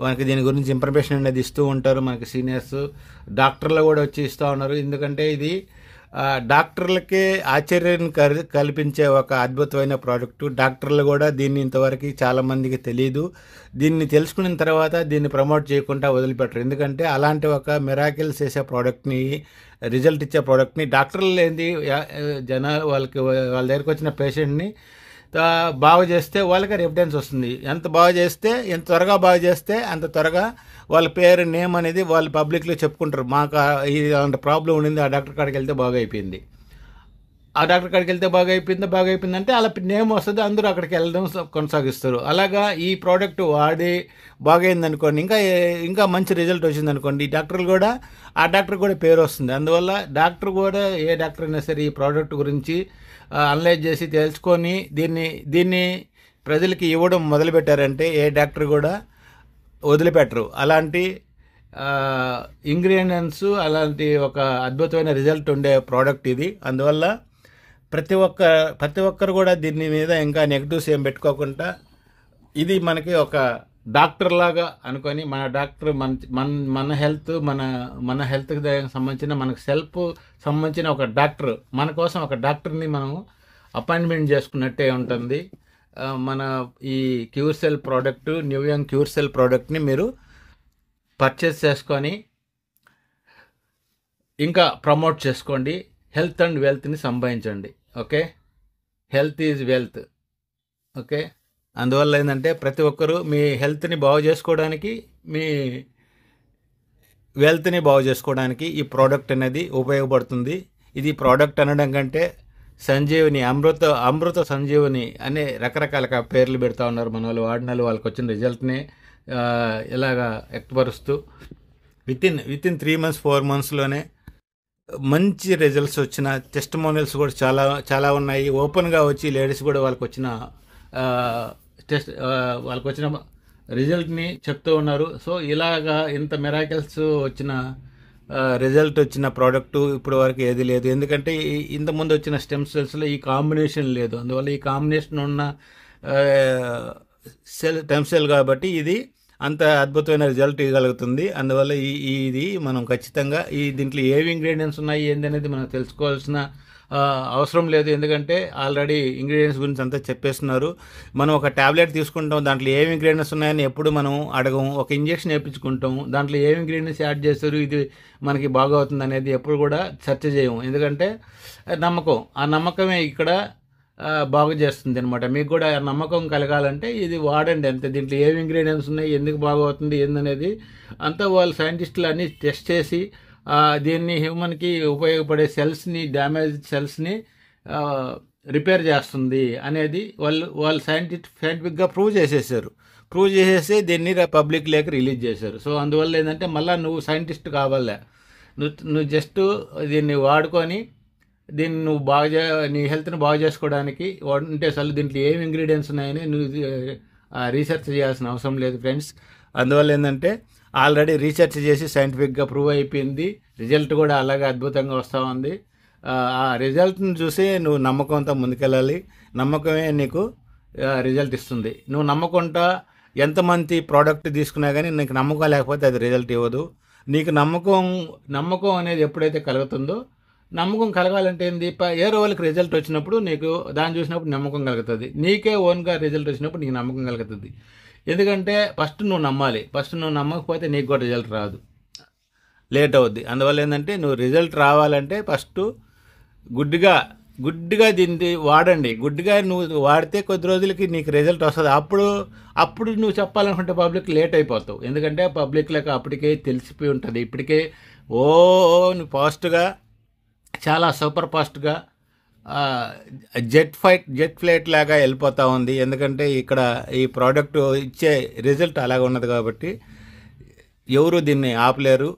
మనకి దీని గురించి ఇన్ఫర్మేషన్ అనేది ఇస్తూ ఉంటారు. మనకి సీనియర్స్ డాక్టర్లు కూడా వచ్చి ఇస్తూ ఉన్నారు. ఎందుకంటే ఇది డాక్టర్లకే ఆశ్చర్యాన్ని కల్పించే ఒక అద్భుతమైన ప్రోడక్ట్. డాక్టర్లు కూడా దీన్ని ఇంతవరకు చాలామందికి తెలియదు. దీన్ని తెలుసుకున్న తర్వాత దీన్ని ప్రమోట్ చేయకుండా వదిలిపెట్టరు. ఎందుకంటే అలాంటి ఒక మిరాకిల్స్ చేసే ప్రోడక్ట్ని, రిజల్ట్ ఇచ్చే ప్రోడక్ట్ని డాక్టర్లు ఏంది జనాలు వాళ్ళ దగ్గరికి వచ్చిన పేషెంట్ని బాగు చేస్తే వాళ్ళకి ఎవిడెన్స్ వస్తుంది. ఎంత త్వరగా బాగు చేస్తే అంత త్వరగా వాళ్ళ పేరు నేమ్ అనేది వాళ్ళు పబ్లిక్లో చెప్పుకుంటారు. మాకు ఇది అలాంటి ప్రాబ్లం ఉండింది, ఆ డాక్టర్ కాడికి వెళ్తే బాగా అయిపోయింది, ఆ డాక్టర్ కాడికి వెళ్తే బాగా అయిపోయిందంటే అలా నేమ్ వస్తుంది, అందరూ అక్కడికి వెళ్ళడం కొనసాగిస్తారు. అలాగా ఈ ప్రోడక్ట్ వాడి బాగైంది అనుకోండి, ఇంకా మంచి రిజల్ట్ వచ్చింది అనుకోండి, ఆ డాక్టర్ కూడా పేరు వస్తుంది. అందువల్ల డాక్టర్ కూడా, ఏ డాక్టర్ అయినా సరే ఈ ప్రోడక్ట్ గురించి అనలైజ్ చేసి తెలుసుకొని దీన్ని ప్రజలకి ఇవ్వడం మొదలుపెట్టారంటే ఏ డాక్టర్ కూడా వదిలిపెట్టరు. అలాంటి ఇంగ్రీడియంట్స్, అలాంటి ఒక అద్భుతమైన రిజల్ట్ ఉండే ప్రోడక్ట్ ఇది. అందువల్ల ప్రతి ఒక్కరు కూడా దీని మీద ఇంకా నెగిటివ్స్ ఏం పెట్టుకోకుండా ఇది మనకి ఒక డాక్టర్ లాగా అనుకొని, మన డాక్టర్ మన హెల్త్కి సంబంధించిన, మనకు సెల్ఫ్ సంబంధించిన ఒక డాక్టర్, మన కోసం ఒక డాక్టర్ని మనం అపాయింట్మెంట్ చేసుకున్నట్టే ఉంటుంది. మన ఈ cure cell product, new young cure cell ప్రోడక్ట్ని మీరు పర్చేస్ చేసుకొని ఇంకా ప్రమోట్ చేసుకోండి. హెల్త్ అండ్ వెల్త్ని సంపాదించండి. ఓకే, హెల్త్ ఈజ్ వెల్త్. ఓకే, అందువల్ల ఏంటంటే ప్రతి ఒక్కరూ మీ హెల్త్ని బాగు చేసుకోవడానికి, మీ వెల్త్ని బాగు చేసుకోవడానికి ఈ ప్రోడక్ట్ అనేది ఉపయోగపడుతుంది. ఇది ప్రోడక్ట్ అనడం కంటే సంజీవని, అమృత సంజీవని అనే రకరకాల పేర్లు పెడతా ఉన్నారు మన వాళ్ళు. వాడిన వాళ్ళకి వచ్చిన రిజల్ట్ని ఇలాగా వ్యక్తపరుస్తూ వితిన్ 3 months 4 monthsలోనే మంచి రిజల్ట్స్ వచ్చిన టెస్టిమోనియల్స్ కూడా చాలా ఉన్నాయి. ఓపెన్గా వచ్చి లేడీస్ కూడా వాళ్ళకి వచ్చిన రిజల్ట్ని చెప్తూ ఉన్నారు. సో ఇలాగా ఇంత మిరాకిల్స్ వచ్చిన రిజల్ట్ వచ్చిన ప్రోడక్ట్ ఇప్పుడు వరకు ఏది లేదు. ఎందుకంటే ఇంతకుముందు వచ్చిన స్టెమ్ సెల్స్లో ఈ కాంబినేషన్ లేదు. అందువల్ల ఈ కాంబినేషన్ ఉన్న స్టెమ్ సెల్ కాబట్టి ఇది అంత అద్భుతమైన రిజల్ట్ ఇవ్వగలుగుతుంది. అందువల్ల ఇది మనం ఖచ్చితంగా దీంట్లో ఏవి ఇంగ్రీడియంట్స్ ఉన్నాయి ఏంది అనేది మనం తెలుసుకోవాల్సిన అవసరం లేదు. ఎందుకంటే ఆల్రెడీ ఇంగ్రీడియంట్స్ గురించి అంతా చెప్పేస్తున్నారు. మనం ఒక ట్యాబ్లెట్ తీసుకుంటాం, దాంట్లో ఏమి ఇంగ్రీడియంట్స్ ఉన్నాయని ఎప్పుడు మనం అడగం. ఒక ఇంజెక్షన్ వేయించుకుంటాం, దాంట్లో ఏమి ఇంగ్రీడియంట్స్ యాడ్ చేస్తారు, ఇది మనకి బాగవుతుంది అనేది ఎప్పుడు కూడా చర్చ చేయము. ఎందుకంటే ఆ నమ్మకమే ఇక్కడ బాగు చేస్తుంది అనమాట. మీకు కూడా నమ్మకం కలగాలంటే ఇది వాడండి అంతే. దీంట్లో ఏమి ఇంగ్రీడియంట్స్ ఉన్నాయి, ఎందుకు బాగవుతుంది ఏందనేది అంతా వాళ్ళు సైంటిస్టులు అన్నీ టెస్ట్ చేసి దీన్ని హ్యూమన్కి ఉపయోగపడే సెల్స్ని, డ్యామేజ్ సెల్స్ని రిపేర్ చేస్తుంది అనేది వాళ్ళు సైంటిఫిక్గా ప్రూవ్ చేసేసారు. ప్రూవ్ చేసేసి దీన్ని పబ్లిక్ లేక రిలీజ్ చేశారు. సో అందువల్ల ఏంటంటే మళ్ళీ నువ్వు సైంటిస్ట్ కావాలే, నువ్వు జస్ట్ దీన్ని వాడుకొని దీన్ని నువ్వు నీ హెల్త్ని బాగు చేసుకోవడానికి ఉంటే అసలు దీంట్లో ఏమి ఇంగ్రీడియంట్స్ ఉన్నాయని నువ్వు రీసెర్చ్ చేయాల్సిన అవసరం లేదు ఫ్రెండ్స్. అందువల్ల ఏంటంటే ఆల్రెడీ రీసెర్చ్ చేసి సైంటిఫిక్గా ప్రూవ్ అయిపోయింది, రిజల్ట్ కూడా అలాగే అద్భుతంగా వస్తూ ఉంది. ఆ రిజల్ట్ని చూసి నువ్వు నమ్మకంతో ముందుకెళ్ళాలి. నమ్మకమే నీకు రిజల్ట్ ఇస్తుంది. నువ్వు నమ్మకంతో ఎంతమంది ప్రోడక్ట్ తీసుకున్నా కానీ నీకు నమ్మకం లేకపోతే అది రిజల్ట్ ఇవ్వదు. నీకు నమ్మకం అనేది ఎప్పుడైతే కలుగుతుందో, నమ్మకం కలగాలంటే ఏంది, ఏరో వాళ్ళకి రిజల్ట్ వచ్చినప్పుడు నీకు దాన్ని చూసినప్పుడు నమ్మకం కలుగుతుంది. నీకే ఓన్గా రిజల్ట్ వచ్చినప్పుడు నీకు నమ్మకం కలుగుతుంది. ఎందుకంటే ఫస్ట్ నువ్వు నమ్మాలి. ఫస్ట్ నువ్వు నమ్మకపోతే నీకు కూడా రిజల్ట్ రాదు, లేట్ అవుద్ది. అందువల్ల ఏంటంటే నువ్వు రిజల్ట్ రావాలంటే ఫస్ట్ గుడ్డిగా దీన్ని వాడండి. గుడ్డిగా నువ్వు వాడితే కొద్ది రోజులకి నీకు రిజల్ట్ వస్తుంది. అప్పుడు నువ్వు చెప్పాలనుకుంటే పబ్లిక్ లేట్ అయిపోతావు. ఎందుకంటే పబ్లిక్లకు అప్పటికే తెలిసిపోయి ఉంటుంది. ఇప్పటికే నువ్వు ఫాస్ట్గా, చాలా సూపర్ ఫాస్ట్గా జెట్ ఫ్లైట్ లాగా వెళ్ళిపోతూ ఉంది. ఎందుకంటే ఇక్కడ ఈ ప్రోడక్ట్ ఇచ్చే రిజల్ట్ అలాగ ఉన్నది కాబట్టి ఎవరు దీన్ని ఆపలేరు.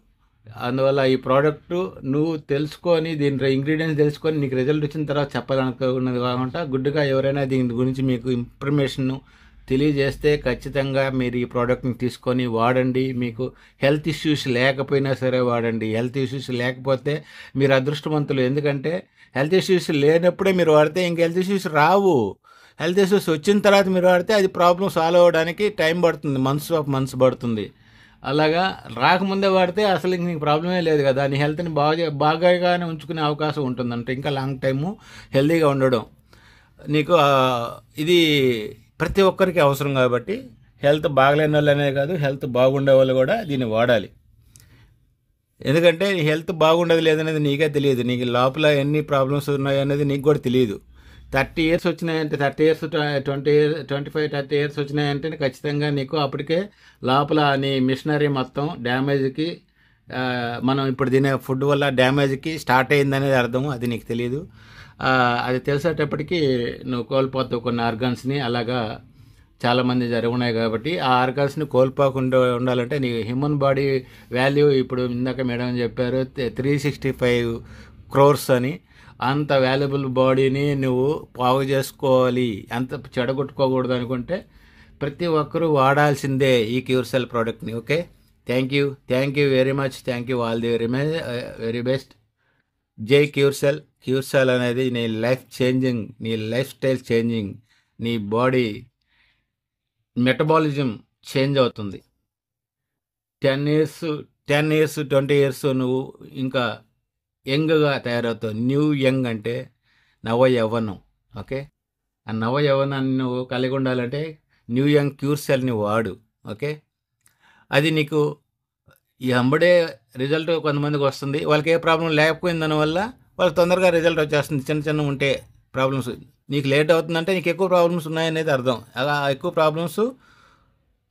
అందువల్ల ఈ ప్రోడక్ట్ నువ్వు తెలుసుకొని, దీని ఇంగ్రీడియంట్స్ తెలుసుకొని నీకు రిజల్ట్ వచ్చిన తర్వాత చెప్పాలనుకున్నది కాకుండా గుడ్డుగా ఎవరైనా దీని గురించి మీకు ఇన్ఫర్మేషన్ తెలియజేస్తే ఖచ్చితంగా మీరు ఈ ప్రోడక్ట్ని తీసుకొని వాడండి. మీకు హెల్త్ ఇష్యూస్ లేకపోయినా సరే వాడండి. హెల్త్ ఇష్యూస్ లేకపోతే మీరు అదృష్టవంతులు. ఎందుకంటే హెల్త్ ఇష్యూస్ లేనప్పుడే మీరు వాడితే ఇంక హెల్త్ ఇష్యూస్ రావు. హెల్త్ ఇష్యూస్ వచ్చిన తర్వాత మీరు వాడితే అది ప్రాబ్లం సాల్వ్ అవ్వడానికి టైం పడుతుంది, మంత్స్ పడుతుంది. అలాగా రాకముందే వాడితే అసలు ఇంక నీకు ప్రాబ్లమే లేదు కదా. నీ హెల్త్ని బాగానే ఉంచుకునే అవకాశం ఉంటుందంటే ఇంకా లాంగ్ టైము హెల్తీగా ఉండడం నీకు ఇది ప్రతి ఒక్కరికి అవసరం. కాబట్టి హెల్త్ బాగలేని వాళ్ళనే కాదు, హెల్త్ బాగుండే వాళ్ళు కూడా దీన్ని వాడాలి. ఎందుకంటే హెల్త్ బాగుండదు లేదనేది నీకే తెలియదు. నీకు లోపల ఎన్ని ప్రాబ్లమ్స్ ఉన్నాయి అనేది నీకు కూడా తెలియదు. 30 years వచ్చినాయంటే, 30 years 20 years 25 30 years వచ్చినాయంటే ఖచ్చితంగా నీకు అప్పటికే లోపల నీ మిషనరీ మొత్తం డ్యామేజ్కి, మనం ఇప్పుడు తినే ఫుడ్ వల్ల డ్యామేజ్కి స్టార్ట్ అయిందనేది అర్థం. అది నీకు తెలియదు. అది తెలిసేటప్పటికి నువ్వు కోల్పోతావు కొన్ని ఆర్గాన్స్ని. అలాగా చాలామంది ఉన్నాయి కాబట్టి ఆ ఆర్గాన్స్ని కోల్పోకుండా ఉండాలంటే నీ హ్యూమన్ బాడీ వాల్యూ ఇప్పుడు ఇందాక మేడం చెప్పారు 365 crores అని. అంత వాల్యుబుల్ బాడీని నువ్వు బాగు చేసుకోవాలి, అంత చెడగొట్టుకోకూడదు అనుకుంటే ప్రతి ఒక్కరూ వాడాల్సిందే ఈ క్యూర్సెల్ ప్రోడక్ట్ని. Okay, thank you very much. Thank you all the very best. జై క్యూర్సెల్. క్యూర్సెల్ అనేది నీ లైఫ్ చేంజింగ్, నీ లైఫ్ స్టైల్ చేంజింగ్, నీ బాడీ మెటబాలిజం చేంజ్ అవుతుంది. 10 years 20 years నువ్వు ఇంకా యంగ్గా తయారవుతావు. న్యూ యంగ్ అంటే నవ యవ్వనం. ఓకే, ఆ నవ యవ్వనాన్ని నువ్వు కలిగి ఉండాలంటే న్యూ యంగ్ క్యూర్సెల్ని వాడు. ఓకే, అది నీకు ఈ అంబడే రిజల్ట్ కొంతమందికి వస్తుంది. వాళ్ళకి ఏ ప్రాబ్లం లేకపోయిన దానివల్ల వాళ్ళకి తొందరగా రిజల్ట్ వచ్చేస్తుంది. చిన్న ఉంటే ప్రాబ్లమ్స్ నీకు లేట్ అవుతుందంటే నీకు ఎక్కువ ప్రాబ్లమ్స్ ఉన్నాయనేది అర్థం. అలా ఎక్కువ ప్రాబ్లమ్స్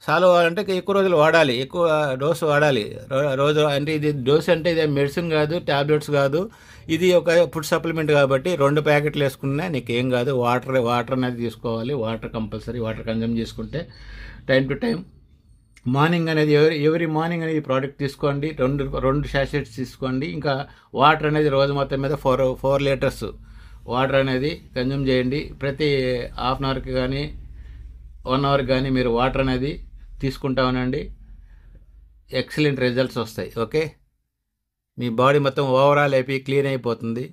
సాల్వ్ అవ్వాలంటే ఎక్కువ రోజులు వాడాలి, ఎక్కువ డోసు వాడాలి. రోజు అంటే ఇది డోస్ అంటే ఇదే మెడిసిన్ కాదు, ట్యాబ్లెట్స్ కాదు, ఇది ఒక ఫుడ్ సప్లిమెంట్ కాబట్టి 2 ప్యాకెట్లు వేసుకున్నా నీకేం కాదు. వాటర్ అనేది తీసుకోవాలి. వాటర్ కంపల్సరీ, వాటర్ కన్జ్యూమ్ చేసుకుంటే టైం టు టైం మార్నింగ్ అనేది ఎవరీ మార్నింగ్ అనేది ప్రోడక్ట్ తీసుకోండి. 2 శాషెట్స్ తీసుకోండి. ఇంకా వాటర్ అనేది రోజు మొత్తం మీద 4 liters వాటర్ అనేది కన్జ్యూమ్ చేయండి. ప్రతి హాఫ్ అన్ అవర్కి కానీ 1 hour కానీ మీరు వాటర్ అనేది తీసుకుంటా ఉండండి. ఎక్సలెంట్ రిజల్ట్స్ వస్తాయి. ఓకే, మీ బాడీ మొత్తం ఓవరాల్ అయిపోయి క్లీన్ అయిపోతుంది.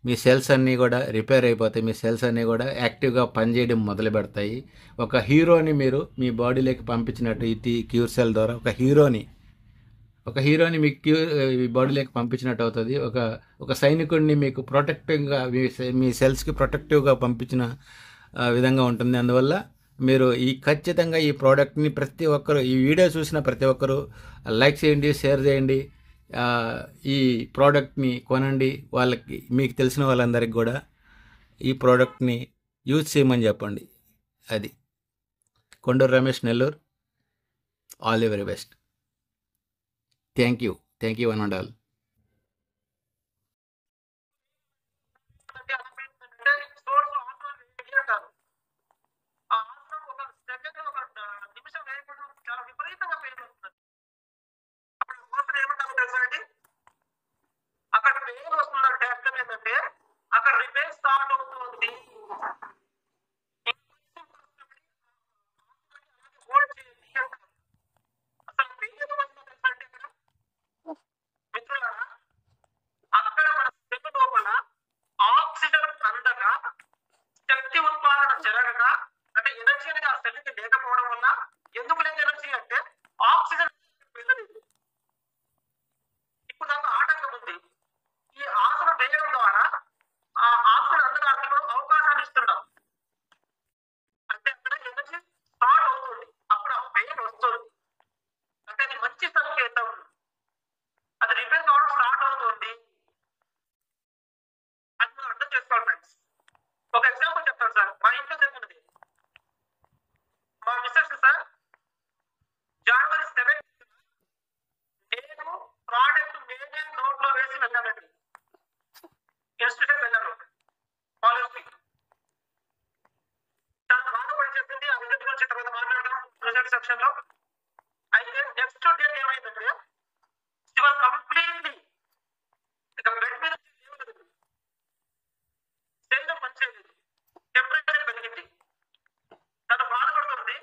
మీ సెల్స్ అన్నీ కూడా రిపేర్ అయిపోతాయి. మీ సెల్స్ అన్నీ కూడా యాక్టివ్గా పనిచేయడం మొదలు పెడతాయి. ఒక హీరోని మీరు మీ బాడీలోకి పంపించినట్టు ఈ క్యూర్సెల్ ద్వారా ఒక హీరోని మీ బాడీలోకి పంపించినట్టు అవుతుంది. ఒక సైనికుడిని మీకు ప్రొటెక్టివ్గా, మీ సెల్స్కి ప్రొటెక్టివ్గా పంపించిన విధంగా ఉంటుంది. అందువల్ల మీరు ఖచ్చితంగా ఈ ప్రోడక్ట్ని ప్రతి ఒక్కరు, ఈ వీడియో చూసిన ప్రతి ఒక్కరు లైక్ చేయండి, షేర్ చేయండి. ఈ ప్రోడక్ట్ని కొనండి. వాళ్ళకి, మీకు తెలిసిన వాళ్ళందరికీ కూడా ఈ ప్రోడక్ట్ని యూజ్ చేయమని చెప్పండి. అది Konduru Ramesh, Nellore. All the very best. Thank you one and all. అక్కడ పెయిన్ వస్తుందంటే అర్థం ఏంటంటే అక్కడ రిపేర్ స్టార్ట్ అవుతుంది. అసలు పెయిన్ ఎందుకు వస్తుందో తెలుసా అంటే ఇక్కడ మిత్రులారా, అక్కడ మన సెల్ లోపల ఆక్సిజన్ అందక శక్తి ఉత్పాదన జరగక, అంటే ఎనర్జీ అనేది ఆ సెల్కి లేకపోవడం వల్ల, ఎందుకు లేదు ఎనర్జీ అంటే ఆక్సిజన్ వెళ్ళలేదు. ఇప్పుడు దాకా ఆటంకం ఉంది. ఈ ఆసనం వేయడం ద్వారా ఆ ఆక్సిజన్ అందడానికి మనం అవకాశాన్ని ఇస్తున్నాం. అంటే అక్కడ ఎనర్జీ స్టార్ట్ అవుతుంది, అప్పుడు ఆ పెయిన్ వస్తుంది. అంటే అది మంచి సంకేతం, అది రిపేర్ కావడం స్టార్ట్ అవుతుంది. అది మనం అర్థం చేసుకోవాలి ఫ్రెండ్స్. ఒక ఎగ్జాంపుల్ చెప్తాను సార్. మా ఇంట్లో జరిగినది. మా మిస్సెస్ సార్ జనవరి 7 నేను ప్రోడక్ట్ నేనే నోట్లో వేసి వెళ్ళానండి. ఇన్స్టిట్యూట్ వెళ్ళాను కాలేజ్కి. చాలా బాగా పనిచేసింది. ఆ రిజల్ట్ గురించి తర్వాత మాట్లాడదాం రిజల్ట్ సెక్షన్ లో. అయితే నెక్స్ట్ డేట్ ఏమైందంటే షీ వాజ్ కంప్లీట్లీ ఇక బెడ్ మీద శరీరం పనిచేయలేదు, టెంపరేచర్ పెరిగింది, తను బాధపడుతుంది.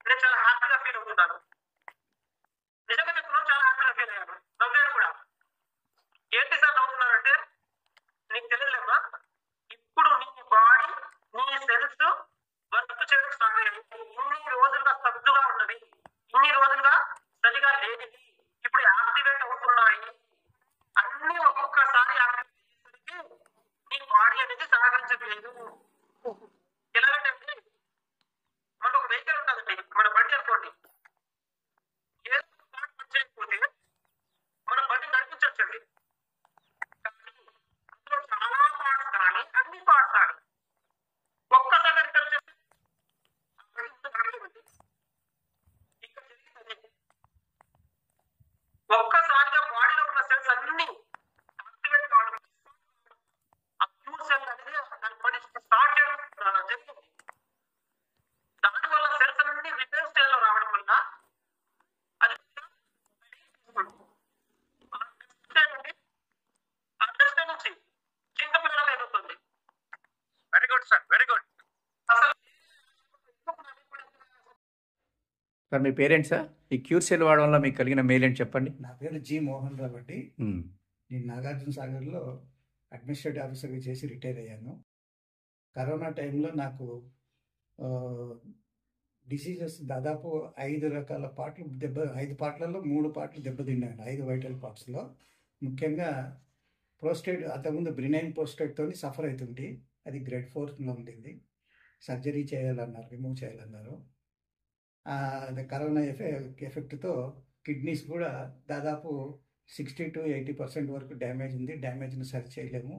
నేను చాలా హ్యాపీగా ఫీల్ అవుతున్నాను. నిజంగా చెప్తున్నాను, చాలా హ్యాపీగా ఫీల్ అయ్యాను. నవ్వాను కూడా. ఏంటి సార్ నవ్వుతున్నారంటే, నీకు తెలియలేమ్మా, ఇప్పుడు నీ బాడీ, నీ సెల్స్ వర్క్ చేయడం స్టార్ట్ అయ్యాయి. ఇన్ని రోజులుగా స్తబ్దుగా ఉన్నవి, ఇన్ని రోజులుగా సరిగా లేనివి ఇప్పుడు యాక్టివేట్ అవుతున్నాయి. అన్ని ఒక్కొక్కసారి యాక్టివేట్ అయ్యేసరికి నీ బాడీ అనేది సహకరించట్లేదు. ఎలాగంటే మనకు ఒక వెహికల్ ఉంటుందండి, మన బండి అనుకోండి. ఏదో పార్ట్ పని చేయకపోతే మన బండి నడిపించవచ్చండి. కానీ అందులో చాలా పార్ట్స్ కానీ అన్ని పార్ట్స్ కానీ ఒక్కసారి రిపేర్ చేస్తే ఆ బండి ముందు నడవలేదండి. ఇక్కడ జరిగింది అదే. ఒక్కసారిగా బాడీలో ఉన్న సెల్స్ అన్ని యాక్టివేట్ కావడం, ఆ క్యూర్ సెల్ అనేది దాని పని స్టార్ట్ చేయడం జరిగింది. దానివల్ల సెల్స్ అన్ని రిపేర్ స్టేజ్ లో రావడం వల్ల అది ఆ టెస్ట్ నుంచి చిన్న పిల్లలు ఎదుగుతుంది. Very good sir, very good. అసలు సార్ మీ పేరెంట్సా ఈ క్యూర్ సెల్ వాడడం వల్ల మీకు కలిగిన మేలు ఏంటి చెప్పండి. నా పేరు జి మోహన్ రావు అండి. నేను నాగార్జున సాగర్లో అడ్మినిస్ట్రేటివ్ ఆఫీసర్గా చేసి రిటైర్ అయ్యాను. కరోనా టైంలో నాకు డిసీజెస్ దాదాపు 5 రకాల పార్ట్లు 5 పార్ట్లలో 3 పార్ట్లు దెబ్బతిన్నాను. 5 వైటల్ పార్ట్స్లో. ముఖ్యంగా ప్రోస్టేట్, అంతకుముందు బ్రినైన్ ప్రోస్టేట్తో సఫర్ అవుతుంది. అది గ్రేడ్ 4లో ఉంటుంది. సర్జరీ చేయాలన్నారు, రిమూవ్ చేయాలన్నారు. అది కరోనా ఎఫెక్ట్తో కిడ్నీస్ కూడా దాదాపు 60 to 80% వరకు డ్యామేజ్ ఉంది. డ్యామేజ్ని సరి చేయలేము,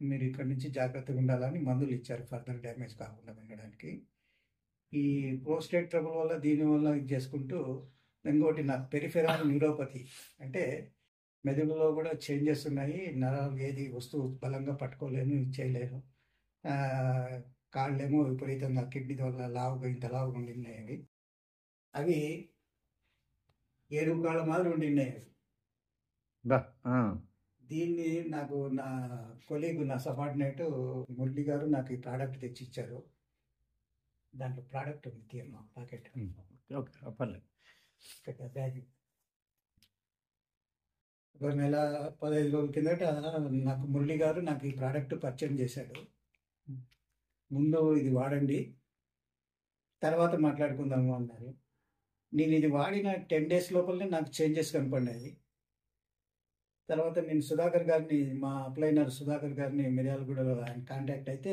మీరు ఇక్కడ నుంచి జాగ్రత్తగా ఉండాలని మందులు ఇచ్చారు ఫర్దర్ డ్యామేజ్ కాకుండా ఉండడానికి. ఈ ప్రోస్టేట్ ట్రబుల్ వల్ల దీనివల్ల ఇది చేసుకుంటూ ఇంకోటి నాకు పెరిఫెరల్ న్యూరోపతి, అంటే మెదడులో కూడా చేంజెస్ ఉన్నాయి. నరాలు ఏది వస్తువు బలంగా పట్టుకోలేను, చేయలేను. కాళ్ళేమో విపరీతంగా కిడ్నీ వల్ల లావుగా ఇంత లావుగా ఉండినాయి. అవి ఏనుగు కాళ్ళ మాదిరి ఉండినాయి. దీన్ని నాకు నా కొలీగ్, నా సబార్డినేట్ మురళి గారు నాకు ఈ ప్రోడక్ట్ తెచ్చి ఇచ్చారు. దాంట్లో ప్రోడక్ట్ ఉంది, తీయమ్మా ప్యాకెట్. బ్యాగ్ 1 నెల 15 రోజుల కిందట నాకు మురళి గారు నాకు ఈ ప్రోడక్ట్ పరిచయం చేశాడు. ముందు ఇది వాడండి, తర్వాత మాట్లాడుకుందాము అన్నారు. నేను ఇది వాడిన 10 days లోపలనే నాకు చేంజెస్ కనపడినాయి. తర్వాత నేను సుధాకర్ గారిని, మా అప్లైనర్ సుధాకర్ గారిని మిర్యాలగూడలో ఆయన కాంటాక్ట్ అయితే,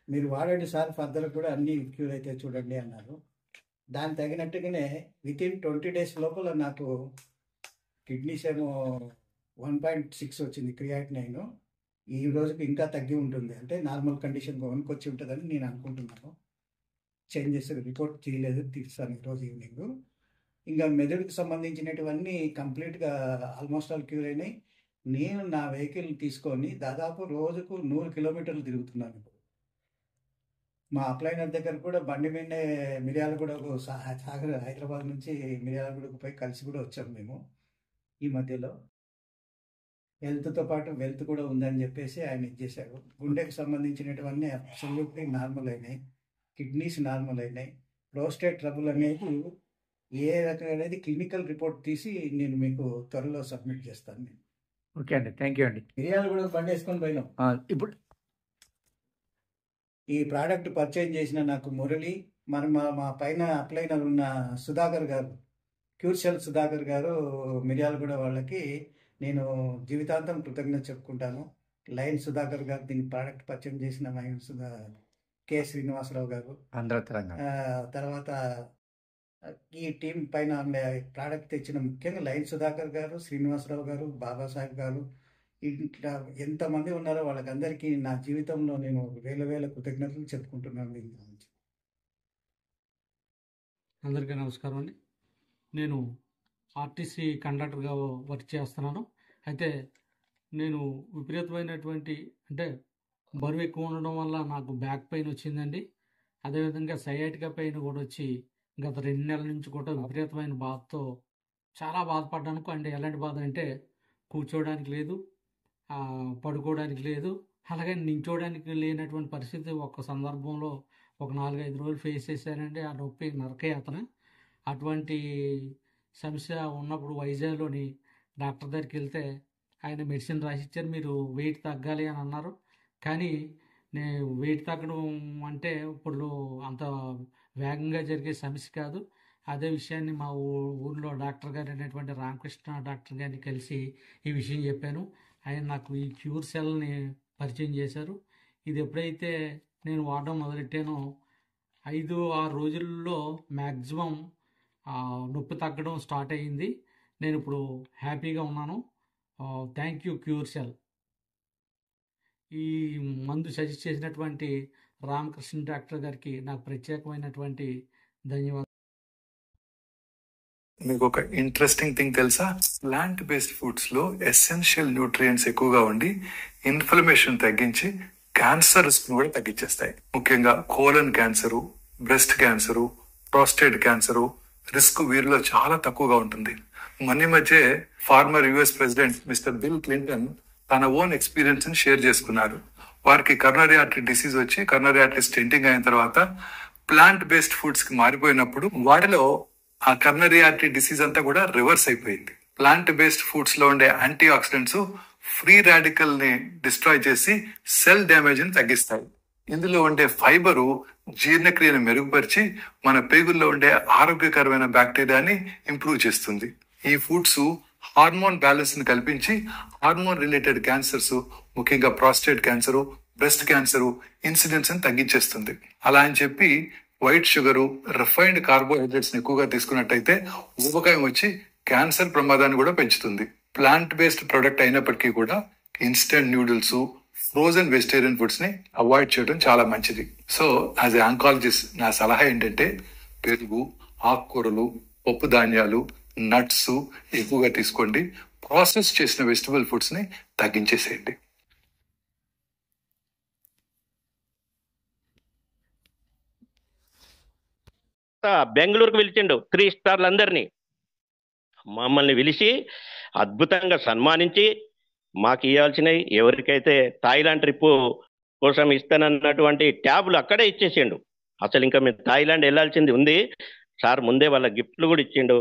మీరు వాడండి సార్, ఫర్దర్ కూడా అన్ని క్యూర్ అయితే చూడండి అన్నారు. దానికి తగినట్టుగానే వితిన్ 20 days లోపల నాకు కిడ్నీస్ ఏమో 1.6 వచ్చింది క్రియాటినైన్, ఈ రోజుకి ఇంకా తగ్గి ఉంటుంది, అంటే నార్మల్ కండిషన్ కొనుక్కొచ్చి ఉంటుందని నేను అనుకుంటున్నాను. చేంజెస్ రిపోర్ట్ చేయలేదు, తీస్తాను ఈరోజు ఈవినింగ్. ఇంకా మెదడుకు సంబంధించినటువన్నీ కంప్లీట్గా ఆల్మోస్ట్ ఆల్ క్యూర్ అయినాయి. నేను నా వెహికల్ తీసుకొని దాదాపు రోజుకు 100 కిలోమీటర్లు తిరుగుతున్నాను ఇప్పుడు. మా అప్లైనర్ దగ్గర కూడా బండి మీదే మిర్యాలగూడకు సాగర్ హైదరాబాద్ నుంచి మిర్యాలగూడకు పోయి కలిసి కూడా వచ్చాము మేము ఈ మధ్యలో. హెల్త్తో పాటు వెల్త్ కూడా ఉందని చెప్పేసి ఆయన ఇచ్చేశారు. గుండెకు సంబంధించినటువన్నీ అబ్సల్యూట్లీ నార్మల్ అయినాయి, కిడ్నీస్ నార్మల్ అయినాయి. ప్రోస్టేట్ ట్రబుల్ అనేది ఏ రకం అనేది క్లినికల్ రిపోర్ట్ తీసి నేను మీకు త్వరలో సబ్మిట్ చేస్తాను. నేను ఓకే అండి, థ్యాంక్ యూ అండి. మిర్యాలగూడ బండి వేసుకొని పోయినాం. ఇప్పుడు ఈ ప్రోడక్ట్ పర్చేజ్ చేసిన నాకు మురళి, మరి మా పైన అప్లైనర్ ఉన్న సుధాకర్ గారు, క్యూర్సెల్ సుధాకర్ గారు, మిర్యాలగూడ వాళ్ళకి నేను జీవితాంతం కృతజ్ఞత చెప్పుకుంటాను. లైన్ సుధాకర్ గారు దీన్ని ప్రోడక్ట్ పర్చేజ్ చేసిన కె శ్రీనివాసరావు గారు, ఆంధ్ర తెలంగాణ, తర్వాత ఈ టీం పైన ప్రోడక్ట్ తెచ్చిన ముఖ్యంగా లైన్ సుధాకర్ గారు, శ్రీనివాసరావు గారు, బాబాసాహెబ్ గారు, ఇట్లా ఎంతమంది ఉన్నారో వాళ్ళకందరికీ నా జీవితంలో నేను వేల కృతజ్ఞతలు చెప్పుకుంటున్నాను. దీని గురించి అందరికీ నమస్కారం అండి. నేను ఆర్టీసీ కండక్టర్గా వర్క్ చేస్తున్నాను. అయితే నేను విపరీతమైనటువంటి అంటే బరువు ఎక్కువ ఉండడం వల్ల నాకు బ్యాక్ పెయిన్ వచ్చిందండి. అదేవిధంగా సయాటికా పెయిన్ కూడా వచ్చి గత 2 నెలల నుంచి కూడా విపరీతమైన బాధతో చాలా బాధపడ్డాను. అంటే ఎలాంటి బాధ అంటే కూర్చోవడానికి లేదు, పడుకోవడానికి లేదు, అలాగే నించోవడానికి లేనటువంటి పరిస్థితి ఒక సందర్భంలో ఒక 4-5 రోజులు ఫేస్ చేశానండి. ఆ నొప్పి నరకయాతన. అటువంటి సమస్య ఉన్నప్పుడు వైజాగ్లోని డాక్టర్ దగ్గరికి వెళ్తే ఆయన మెడిసిన్ రాసిచ్చారు, మీరు వెయిట్ తగ్గాలి అని అన్నారు. కానీ నేను వెయిట్ తగ్గడం అంటే ఇప్పుడు అంత వేగంగా జరిగే సమస్య కాదు. అదే విషయాన్ని మా ఊళ్ళో డాక్టర్ గారు అనేటువంటి రామకృష్ణ డాక్టర్ గారిని కలిసి ఈ విషయం చెప్పాను. ఆయన నాకు ఈ క్యూర్ సెల్ని పరిచయం చేశారు. ఇది ఎప్పుడైతే నేను వాడడం మొదలెట్టానో 5-6 రోజుల్లో మ్యాక్సిమం నొప్పి తగ్గడం స్టార్ట్ అయ్యింది. నేను ఇప్పుడు హ్యాపీగా ఉన్నాను. Thank you cure cell. ఈ మందు సజెస్ట్ చేసినటువంటి రామకృష్ణ డాక్టర్ గారికి నాకు ప్రత్యేకమైనటువంటి ధన్యవాదాలు. మీకు ఒక ఇంట్రెస్టింగ్ థింగ్ తెలుసా? ప్లాంట్ బేస్డ్ ఫుడ్స్ లో ఎసెన్షియల్ న్యూట్రియంట్స్ ఎక్కువగా ఉండి ఇన్ఫ్లమేషన్ తగ్గించి క్యాన్సర్ రిస్క్ కూడా తగ్గించేస్తాయి. ముఖ్యంగా colon cancer, breast cancer, prostate cancer risk వీరిలో చాలా తక్కువగా ఉంటుంది. మొన్న మధ్య farmer US president mister bill Clinton తన ఓన్ ఎక్స్పీరియన్స్ ని షేర్ చేసుకున్నారు. వారికి కరోనరీ ఆర్టరీ డిసీజ్ వచ్చి కరోనరీ ఆర్టరీ స్టెంటింగ్ అయిన తర్వాత ప్లాంట్ బేస్డ్ ఫుడ్స్ కి మారిపోయినప్పుడు వాటిలో ఆ కరోనరీ ఆర్టరీ డిసీజ్ అంతా కూడా రివర్స్ అయిపోయింది. ప్లాంట్ బేస్డ్ ఫుడ్స్ లో ఉండే యాంటీ ఆక్సిడెంట్స్ ఫ్రీ రాడికల్ ని డిస్ట్రాయ్ చేసి సెల్ డ్యామేజ్ ని తగ్గిస్తాయి. ఇందులో ఉండే ఫైబరు జీర్ణక్రియను మెరుగుపరిచి మన పేగుల్లో ఉండే ఆరోగ్యకరమైన బ్యాక్టీరియాని ఇంప్రూవ్ చేస్తుంది. ఈ ఫుడ్స్ హార్మోన్ బ్యాలెన్స్ ని కల్పించి హార్మోన్ రిలేటెడ్ క్యాన్సర్స్, ముఖ్యంగా prostate cancer, breast cancer incidence ని తగ్గించేస్తుంది. అలా అని చెప్పి వైట్ షుగరు, రిఫైన్డ్ కార్బోహైడ్రేట్స్ ని ఎక్కువగా తీసుకున్నట్టయితే ఊబకాయం వచ్చి క్యాన్సర్ ప్రమాదాన్ని కూడా పెంచుతుంది. ప్లాంట్ బేస్డ్ ప్రొడక్ట్ అయినప్పటికీ కూడా instant noodles, frozen vegetarian foods ని అవాయిడ్ చేయడం చాలా మంచిది. సో యాజ్ ఏ ఆంకాలజిస్ట్ నా సలహా ఏంటంటే పెరుగు, ఆకుకూరలు, పప్పు ధాన్యాలు, నట్స్ ఎక్కువగా తీసుకోండి. ప్రాసెస్ చేసిన వెజిటబుల్ ఫుడ్స్ ని తగ్గించేసేయండి. బెంగళూరుకు పిలిచిండు 3 స్టార్లు అందరినీ. మమ్మల్ని పిలిచి అద్భుతంగా సన్మానించి మాకు ఇవ్వాల్సినవి ఎవరికైతే థాయిలాండ్ ట్రిప్ కోసం ఇస్తానన్నటువంటి ట్యాబ్లు అక్కడే ఇచ్చేసిండు. అసలు ఇంకా మేము థాయిలాండ్ వెళ్ళాల్సింది ఉంది సార్, ముందే వాళ్ళ గిఫ్ట్లు కూడా ఇచ్చిండు.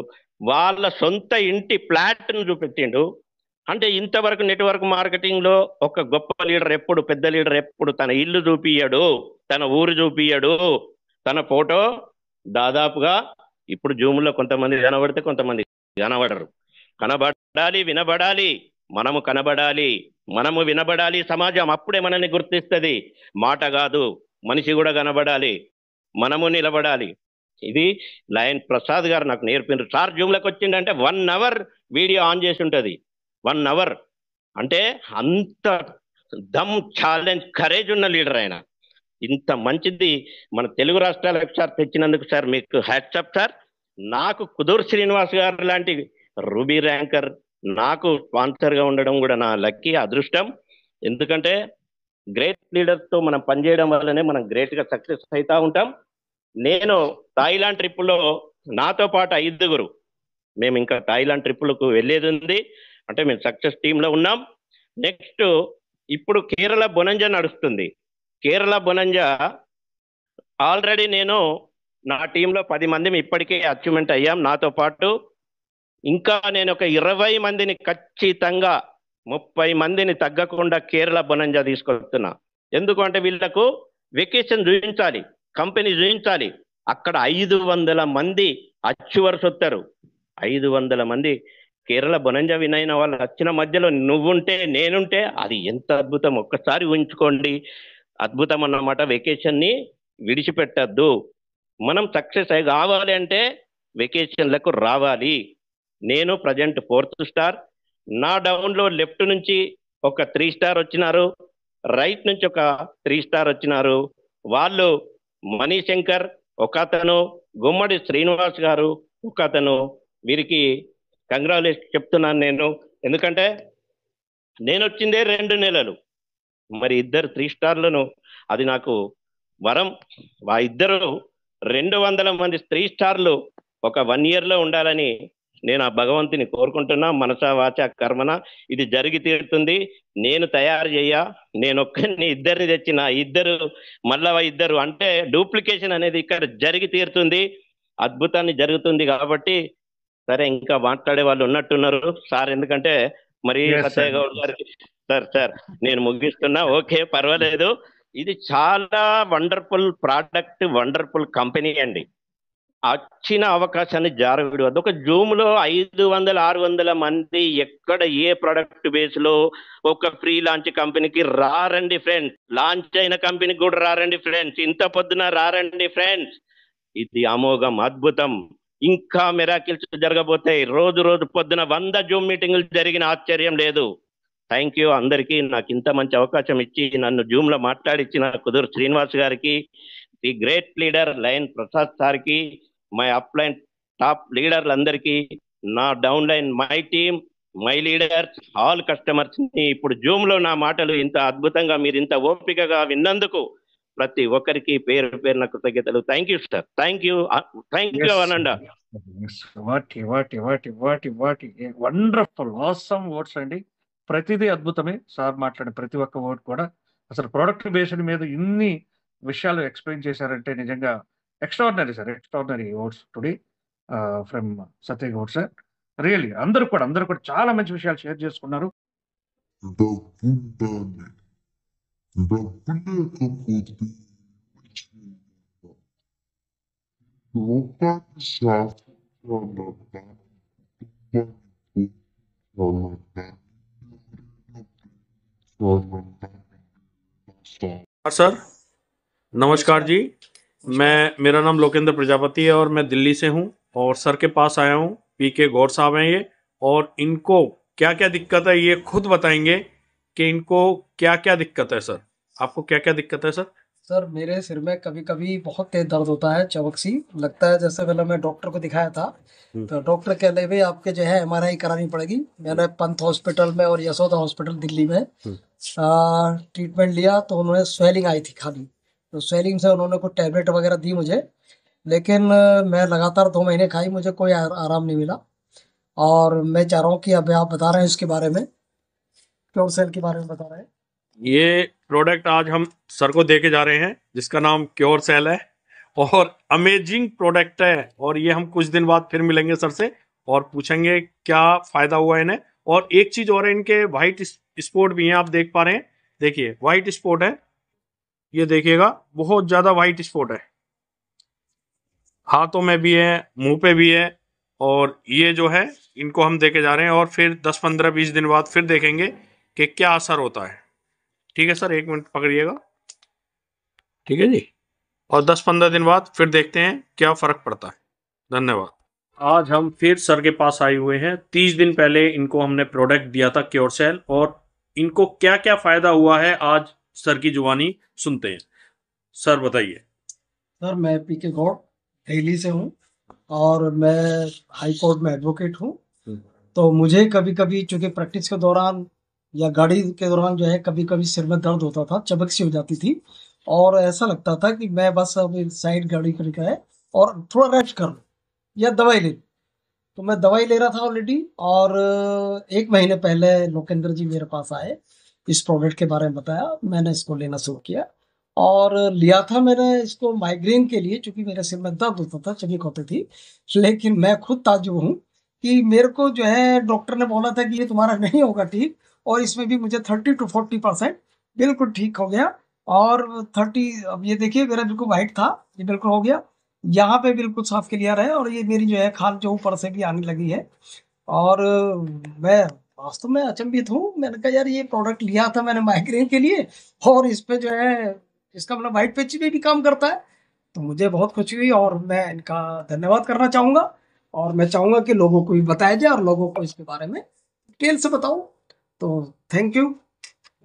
వాళ్ళ సొంత ఇంటి ఫ్లాట్ను చూపెట్టిండు. అంటే ఇంతవరకు నెట్వర్క్ మార్కెటింగ్లో ఒక గొప్ప లీడర్ ఎప్పుడు, పెద్ద లీడర్ ఎప్పుడు తన ఇల్లు చూపియ్యాడు, తన ఊరు చూపియ్యాడు, తన ఫోటో దాదాపుగా ఇప్పుడు జూమ్లో కొంతమంది కనబడితే కొంతమంది కనబడరు. కనబడాలి, వినబడాలి, మనము కనబడాలి, మనము వినబడాలి. సమాజం అప్పుడే మనల్ని గుర్తిస్తుంది. మాట కాదు, మనిషి కూడా కనబడాలి, మనము నిలబడాలి. ఇది లయన్ ప్రసాద్ గారు నాకు నేర్పినారు. సార్ జూమ్లోకి వచ్చిండంటే 1 అవర్ వీడియో ఆన్ చేసి ఉంటుంది. 1 అవర్ అంటే అంత దమ్ ఛాలెంజ్ కరేజ్ ఉన్న లీడర్ ఆయన. ఇంత మంచిది మన తెలుగు రాష్ట్రాలకు సార్ తెచ్చినందుకు సార్ మీకు హ్యాట్సప్ సార్. నాకు కుదూర్ శ్రీనివాస్ గారు లాంటి రూబీ ర్యాంకర్ నాకు స్పాన్సర్ గా ఉండడం కూడా నా లక్కీ అదృష్టం. ఎందుకంటే గ్రేట్ లీడర్స్ తో మనం పనిచేయడం వల్లనే మనం గ్రేట్ గా సక్సెస్ అవుతా ఉంటాం. నేను థాయిలాండ్ ట్రిప్పులో నాతో పాటు 5 మేము ఇంకా థాయిలాండ్ ట్రిప్పులకు వెళ్ళేది ఉంది. అంటే మేము సక్సెస్ టీంలో ఉన్నాం. నెక్స్ట్ ఇప్పుడు కేరళ బొనంజా నడుస్తుంది. కేరళ బొనంజా ఆల్రెడీ నేను నా టీంలో 10 మంది ఇప్పటికే అచీవ్మెంట్ అయ్యాం. నాతో పాటు ఇంకా నేను ఒక 20 మందిని ఖచ్చితంగా 30 మందిని తగ్గకుండా కేరళ బొనంజా తీసుకొస్తున్నా. ఎందుకంటే వీళ్ళకు వెకేషన్ చూపించాలి, కంపెనీ చూపించాలి. అక్కడ 500 మంది అచ్చువర్స్ వస్తారు. 500 మంది కేరళ బొనంజా వినైన వాళ్ళు వచ్చిన మధ్యలో నువ్వుంటే నేనుంటే అది ఎంత అద్భుతం. ఒక్కసారి ఊహించుకోండి. అద్భుతం అన్నమాట. వెకేషన్ ని విడిచిపెట్టద్దు. మనం సక్సెస్ కావాలి అంటే వెకేషన్లకు రావాలి. నేను ప్రజెంట్ 4th స్టార్. నా డౌన్ లో లెఫ్ట్ నుంచి ఒక 3 స్టార్ వచ్చినారు, రైట్ నుంచి ఒక 3 స్టార్ వచ్చినారు. వాళ్ళు మణిశంకర్ ఒక అతను, గుమ్మడి శ్రీనివాస్ గారు ఒక అతను. వీరికి కంగ్రాచులేషన్ చెప్తున్నాను నేను. ఎందుకంటే నేను వచ్చిందే 2 నెలలు, మరి 2 3 స్టార్లను అది నాకు వరం. ఆ ఇద్దరు 200 మంది 3 స్టార్లు ఒక 1 year లో ఉండాలని నేను ఆ భగవంతుని కోరుకుంటున్నా. మనసా వాచ కర్మన ఇది జరిగి తీరుతుంది. నేను తయారు చెయ్యా, నేను ఒక్కరిని 2 తెచ్చిన 2 మళ్ళా 2 అంటే డూప్లికేషన్ అనేది ఇక్కడ జరిగి తీరుతుంది. అద్భుతాన్ని జరుగుతుంది. కాబట్టి సరే ఇంకా మాట్లాడే వాళ్ళు ఉన్నట్టున్నారు సార్. ఎందుకంటే మరి సత్య గౌడ్ గారికి సార్ నేను ముగిస్తున్నా. ఓకే పర్వాలేదు. ఇది చాలా వండర్ఫుల్ ప్రోడక్ట్, వండర్ఫుల్ కంపెనీ అండి. వచ్చిన అవకాశాన్ని జారవిడవద్దు. ఒక జూమ్ లో 500-600 మంది ఎక్కడ ఏ ప్రొడక్ట్ బేస్ లో ఒక ఫ్రీ లాంచ్ కంపెనీకి రారండి ఫ్రెండ్స్. లాంచ్ అయిన కంపెనీకి కూడా రారండి ఫ్రెండ్స్. ఇంత పొద్దున రారండి ఫ్రెండ్స్. ఇది అమోఘం, అద్భుతం. ఇంకా మిరాకిల్స్ జరగబోతాయి. రోజు పొద్దున 100 జూమ్ మీటింగులు జరిగిన ఆశ్చర్యం లేదు. థ్యాంక్ యూ అందరికీ. నాకు ఇంత మంచి అవకాశం ఇచ్చి నన్ను జూమ్ లో మాట్లాడిచ్చిన కుదూర్ శ్రీనివాస్ గారికి, the great leader line Prasad సార్కి, మై అప్ లైన్ టాప్ లీడర్లందరికీ, నా down line my team, my leaders, all customers ని ఇప్పుడు జూమ్ లో నా మాటలు ఇంత అద్భుతంగా మీరు ఇంత ఓపికగా విన్నందుకు ప్రతి ఒక్కరికి పేరు పేరున కృతజ్ఞతలు. Thank you sir. Thank you అనండా. వాటి వండర్ఫుల్ ఆసమ్ వర్డ్స్ అండి. ప్రతిదీ అద్భుతమే. సార్ మాట్లాడిన ప్రతి ఒక్క వర్డ్ కూడా అసలు ప్రొడక్ట్ బేస్డ్ మీద ఇన్ని విషయాలు ఎక్స్ప్లెయిన్ చేశారంటే నిజంగా extraordinary sir. Extraordinary words today from Satya Goud sir. Really అందరూ కూడా చాలా మంచి విషయాలు షేర్ చేసుకున్నారు. सर नमस्कार जी, मेरा नाम लोकेंद्र प्रजापति है और मैं दिल्ली से हूँ और सर के पास आया हूँ। पीके गौर साहब हैं ये, और इनको क्या क्या दिक्कत है ये खुद बताएंगे कि इनको क्या क्या दिक्कत है। सर आपको क्या क्या दिक्कत है? सर मेरे सिर में कभी कभी बहुत तेज दर्द होता है, चमक सी लगता है। जैसे पहले मैं डॉक्टर को दिखाया था तो डॉक्टर कहते भाई आपके जो है MRI करानी पड़ेगी। मैंने पंत हॉस्पिटल में और यशोदा हॉस्पिटल दिल्ली में ट्रीटमेंट लिया तो उन्होंने स्वेलिंग आई थी खाली, तो स्वेलिंग से उन्होंने कुछ टैबलेट वगैरह दी मुझे, लेकिन मैं लगातार 2 महीने खाई, मुझे कोई आराम नहीं मिला। और मैं चाह रहा हूँ कि अभी आप बता रहे हैं इसके बारे में, क्योर सेल के बारे में बता रहे हैं। ये प्रोडक्ट आज हम सर को देके जा रहे हैं जिसका नाम क्योर सेल है और अमेजिंग प्रोडक्ट है। और ये हम कुछ दिन बाद फिर मिलेंगे सर से और पूछेंगे क्या फायदा हुआ इन्हें। और एक चीज और है, इनके व्हाइट स्पॉट भी हैं, आप देख पा रहे हैं। देखिए व्हाइट स्पॉट है, ये देखिएगा बहुत ज्यादा व्हाइट स्पॉट है, हाथों में भी है, मुंह पे भी है। और ये जो है इनको हम देके जा रहे हैं और फिर 10-15-20 दिन बाद फिर देखेंगे कि क्या असर होता है। ठीक है सर, 1 मिनट पकड़िएगा। ठीक है जी, और 10-15 दिन बाद फिर देखते हैं क्या फर्क पड़ता है। धन्यवाद। आज हम फिर सर के पास आए हुए हैं। 30 दिन पहले इनको हमने प्रोडक्ट दिया था क्योर सेल और इनको क्या क्या फायदा हुआ है आज सर की जुबानी सुनते हैं। सर बताइए। सर मैं पीके गौड़ दिल्ली से हूँ और मैं हाई कोर्ट में एडवोकेट हूँ। तो मुझे कभी कभी चूंकि प्रैक्टिस के दौरान या गाड़ी के दौरान जो है कभी कभी सिर में दर्द होता था, चबक सी हो जाती थी और ऐसा लगता था कि मैं बस अब साइड गाड़ी करके है और थोड़ा रेस्ट कर लूँ या दवाई ले लूँ। तो मैं दवाई ले रहा था ऑलरेडी और 1 महीने पहले लोकेंद्र जी मेरे पास आए, इस प्रोडक्ट के बारे में बताया, मैंने इसको लेना शुरू किया और लिया था मैंने इसको माइग्रेन के लिए, क्योंकि मेरे सिर में दर्द होता था, चबक होती थी। लेकिन मैं खुद ताज्जुब हूँ कि मेरे को जो है डॉक्टर ने बोला था कि ये तुम्हारा नहीं होगा ठीक, और इसमें भी मुझे 30 to 40% बिल्कुल ठीक हो गया। और 30 अब ये देखिए मेरा बिल्कुल वाइट था, ये बिल्कुल हो गया, यहाँ पे बिल्कुल साफ क्लियर है और ये मेरी जो है खाल जो ऊपर से भी आने लगी है। और मैं वास्तव में अचंभित हूँ, मैंने कहा यार ये प्रोडक्ट लिया था मैंने माइग्रेन के लिए और इस पे जो है इसका मतलब वाइट पेच में भी काम करता है। तो मुझे बहुत खुशी हुई और मैं इनका धन्यवाद करना चाहूँगा और मैं चाहूँगा कि लोगों को भी बताया जाए और लोगों को इसके बारे में डिटेल से बताऊँ। तो थैंक यू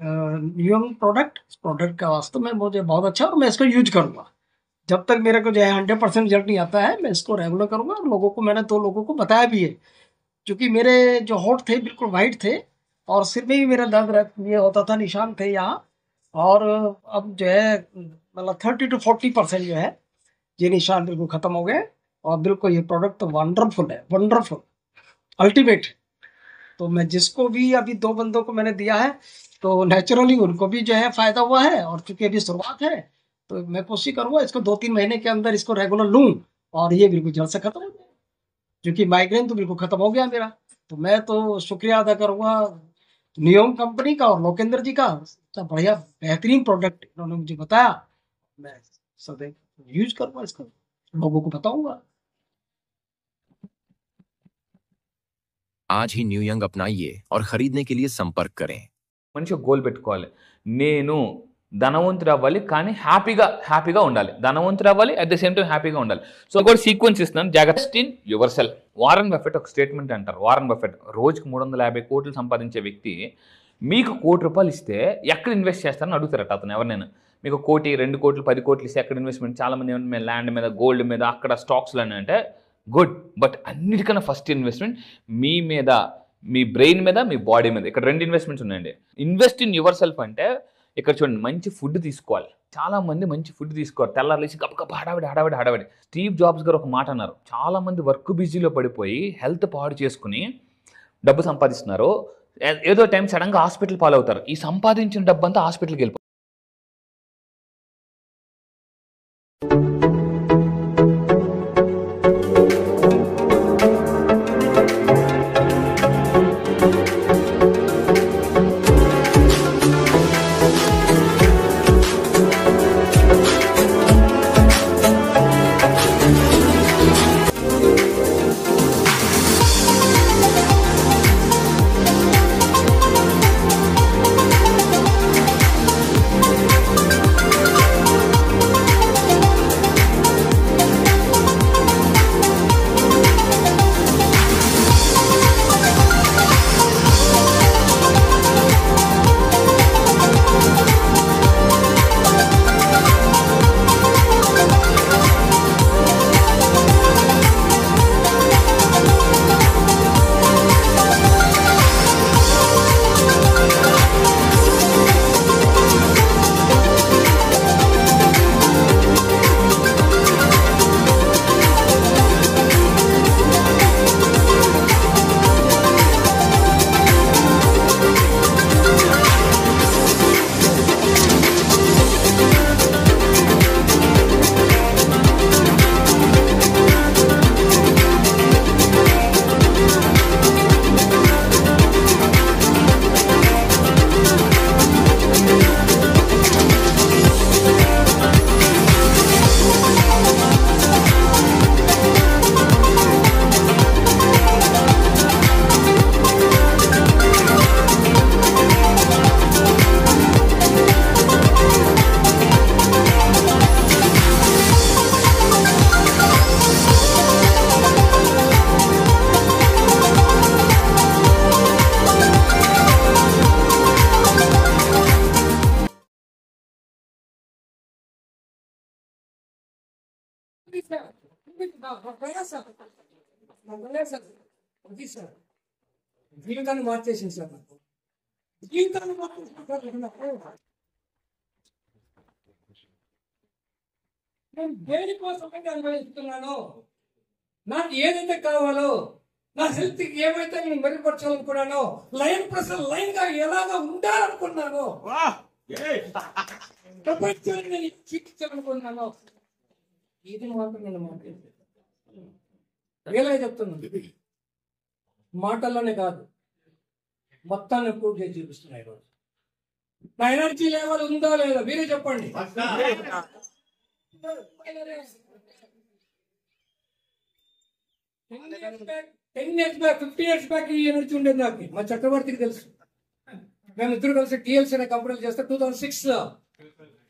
न्यूयंग प्रोडक्ट का वास्तव में मुझे बहुत अच्छा और मैं इसको यूज करूँगा जब तक मेरे को जो है 100% रिजल्ट नहीं आता है। मैं इसको रेगुलर करूँगा और लोगों को मैंने 2 लोगों को बताया भी है, क्योंकि मेरे जो होठ थे बिल्कुल वाइट थे और सिर में भी मेरा दर्द ये होता था, निशान थे यहाँ, और अब जो है मतलब 30 to 40% जो है ये निशान बिल्कुल खत्म हो गए और बिल्कुल ये प्रोडक्ट तो वंडरफुल है, वंडरफुल अल्टीमेट। तो मैं जिसको भी अभी 2 बंदों को मैंने दिया है तो नेचुरली उनको भी जो है फायदा हुआ है और चूंकि अभी शुरुआत है तो मैं कोशिश करूंगा इसको 2-3 महीने के अंदर इसको रेगुलर लूं और ये बिल्कुल जल्द से खत्म हो जाए, क्योंकि माइग्रेन तो बिल्कुल खत्म हो गया मेरा। तो मैं तो शुक्रिया अदा करूंगा नियोम कंपनी का और लोकेंद्र जी का, इतना बढ़िया बेहतरीन प्रोडक्ट इन्होंने मुझे बताया, मैं सदैव यूज करूंगा, इसको लोगों को बताऊंगा। आज ही न्यूयंग अपनाइए और खरीदने के लिए संपर्क करें। మంచి గోల్ పెట్టుకోవాలి, నేను ధనవంతుడు అవ్వాలి కానీ హ్యాపీగా ఉండాలి, ధనవంతుడు అవ్వాలి అట్ ద సేమ్ టైం హ్యాపీగా ఉండాలి. సో ఒక సీక్వెన్స్ ఇస్తున్నాను, జాగ్రత్త in your self. Warren Buffett ఒక స్టేట్మెంట్ అంటారు, వారన్ బఫెట్ రోజుకి 350 కోట్లు సంపాదించే వ్యక్తి మీకు ₹1 కోటి ఇస్తే ఎక్కడ ఇన్వెస్ట్ చేస్తారని అడుగుతారట అతను ఎవరినైనా. మీకు 1 కోటి 2 కోట్లు 10 కోట్లు ఇస్తే ఎక్కడ ఇన్వెస్ట్మెంట్, చాలా మంది ఏమన్నా ల్యాండ్ మీద గోల్డ్ మీద అక్కడ స్టాక్స్లో అంటే గుడ్, బట్ అన్నిటికన్నా ఫస్ట్ ఇన్వెస్ట్మెంట్ మీ మీద, మీ బ్రెయిన్ మీద, మీ బాడీ మీద. ఇక్కడ 2 ఇన్వెస్ట్మెంట్స్ ఉన్నాయండి. ఇన్వెస్ట్ ఇన్ యువర్ సెల్ఫ్ అంటే ఇక్కడ చూడండి, మంచి ఫుడ్ తీసుకోవాలి. చాలా మంది మంచి ఫుడ్ తీసుకోవాలి, తెల్లారలేసి గబగబా హడావిడి. స్టీవ్ జాబ్స్ గారు ఒక మాట అన్నారు, చాలా మంది వర్క్ బిజీలో పడిపోయి హెల్త్ పాడు చేసుకుని డబ్బు సంపాదిస్తున్నారు, ఏదో టైం సడన్గా హాస్పిటల్ పాలవుతారు. ఈ సంపాదించిన డబ్బు అంతా హాస్పిటల్కి వెళ్ళిపోతుంది. సార్ జీవితాన్ని మార్చేసింది సార్ నాకు. జీవితాన్ని మార్చేసింది. నేను దేనికోసమైతే అనుభవిస్తున్నానో, నాకు ఏదైతే కావాలో, నా హెల్త్ ఏమైతే నేను మెరుగుపరచాలనుకున్నానో, లైన్ ప్రజలు లైన్ గా ఎలాగా ఉండాలనుకున్నానో, ప్రపంచాన్ని నేను చూపించాలనుకున్నానో, ఇది మాత్రం నేను మాట్లాడలేదు. రియల్గా చెప్తున్నాను, మాటల్లోనే కాదు, మొత్తాన్ని ప్రూవ్ చేసి చూపిస్తున్నాయి ఈరోజు. నా ఎనర్జీ లెవెల్ ఉందా లేదా మీరే చెప్పండి. 10 years back, 15 years back ఈ ఎనర్జీ ఉండేది నాకు. మా చక్రవర్తికి తెలుసు. మేము ఇద్దరు కలిసి టీఎల్సీ అనే కంపెనీలు చేస్తే 2006 లో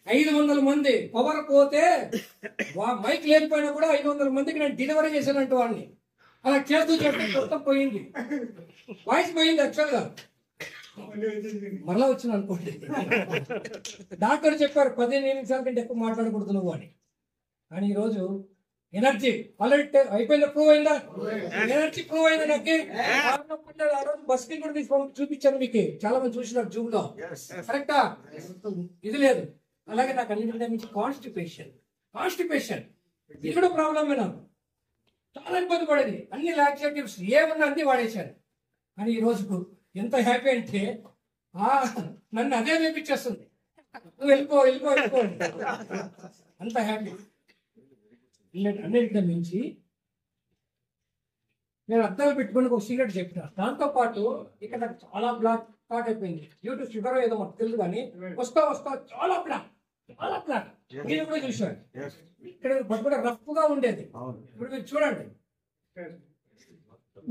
500 మంది పవర్ పోతే మైక్ లేకపోయినా కూడా 500 మందికి నేను డెలివరీ చేశానంటూ వాడిని. అలా చేస్తూ మొత్తం పోయింది, వాయిస్ పోయింది. యాక్చువల్ గా మరలా వచ్చింది అనుకోండి. డాక్టర్ చెప్పారు 15 నిమిషాల కంటే ఎక్కువ మాట్లాడకూడదు నువ్వు అని. కానీ ఈరోజు ఎనర్జీ ఆల్రెడీ అయిపోయిందా, ప్రూవ్ అయిందా? ఎనర్జీ ప్రూవ్ అయిందా నాకు. ఆ రోజు బస్ కి కూడా తీసుకొని చూపించాను మీకు, చాలా మంది చూసినారు జూమ్ లో. కరెక్టా? ఇది లేదు. అలాగే నాకు అన్నింటికంటే మించి కాన్స్టిపేషన్ ఇది కూడా ప్రాబ్లమే. నాకు చాలా ఇబ్బంది పడేది. అన్ని లాక్సేటివ్స్ ఏమన్నా అన్ని వాడేశాను. కానీ ఈ రోజుకు ఎంత హ్యాపీ అంటే నన్ను అదే వేపించేస్తుంది. నువ్వు వెళ్ళిపో అంత హ్యాపీ. అన్నింటిలో మించి నేను అద్దాలు పెట్టుకుని ఒక సీక్రెట్ చెప్పిన. దాంతో పాటు ఇక్కడ నాకు చాలా బ్లాక్ స్టార్ట్ అయిపోయింది. యూట్యూబ్ షుగర్ ఏదో మాకు తెలుసు, కానీ వస్తా చాలా బ్లాక్ మీరు కూడా చూసారు. ఇక్కడ బట్ రఫ్ గా ఉండేది. ఇప్పుడు మీరు చూడండి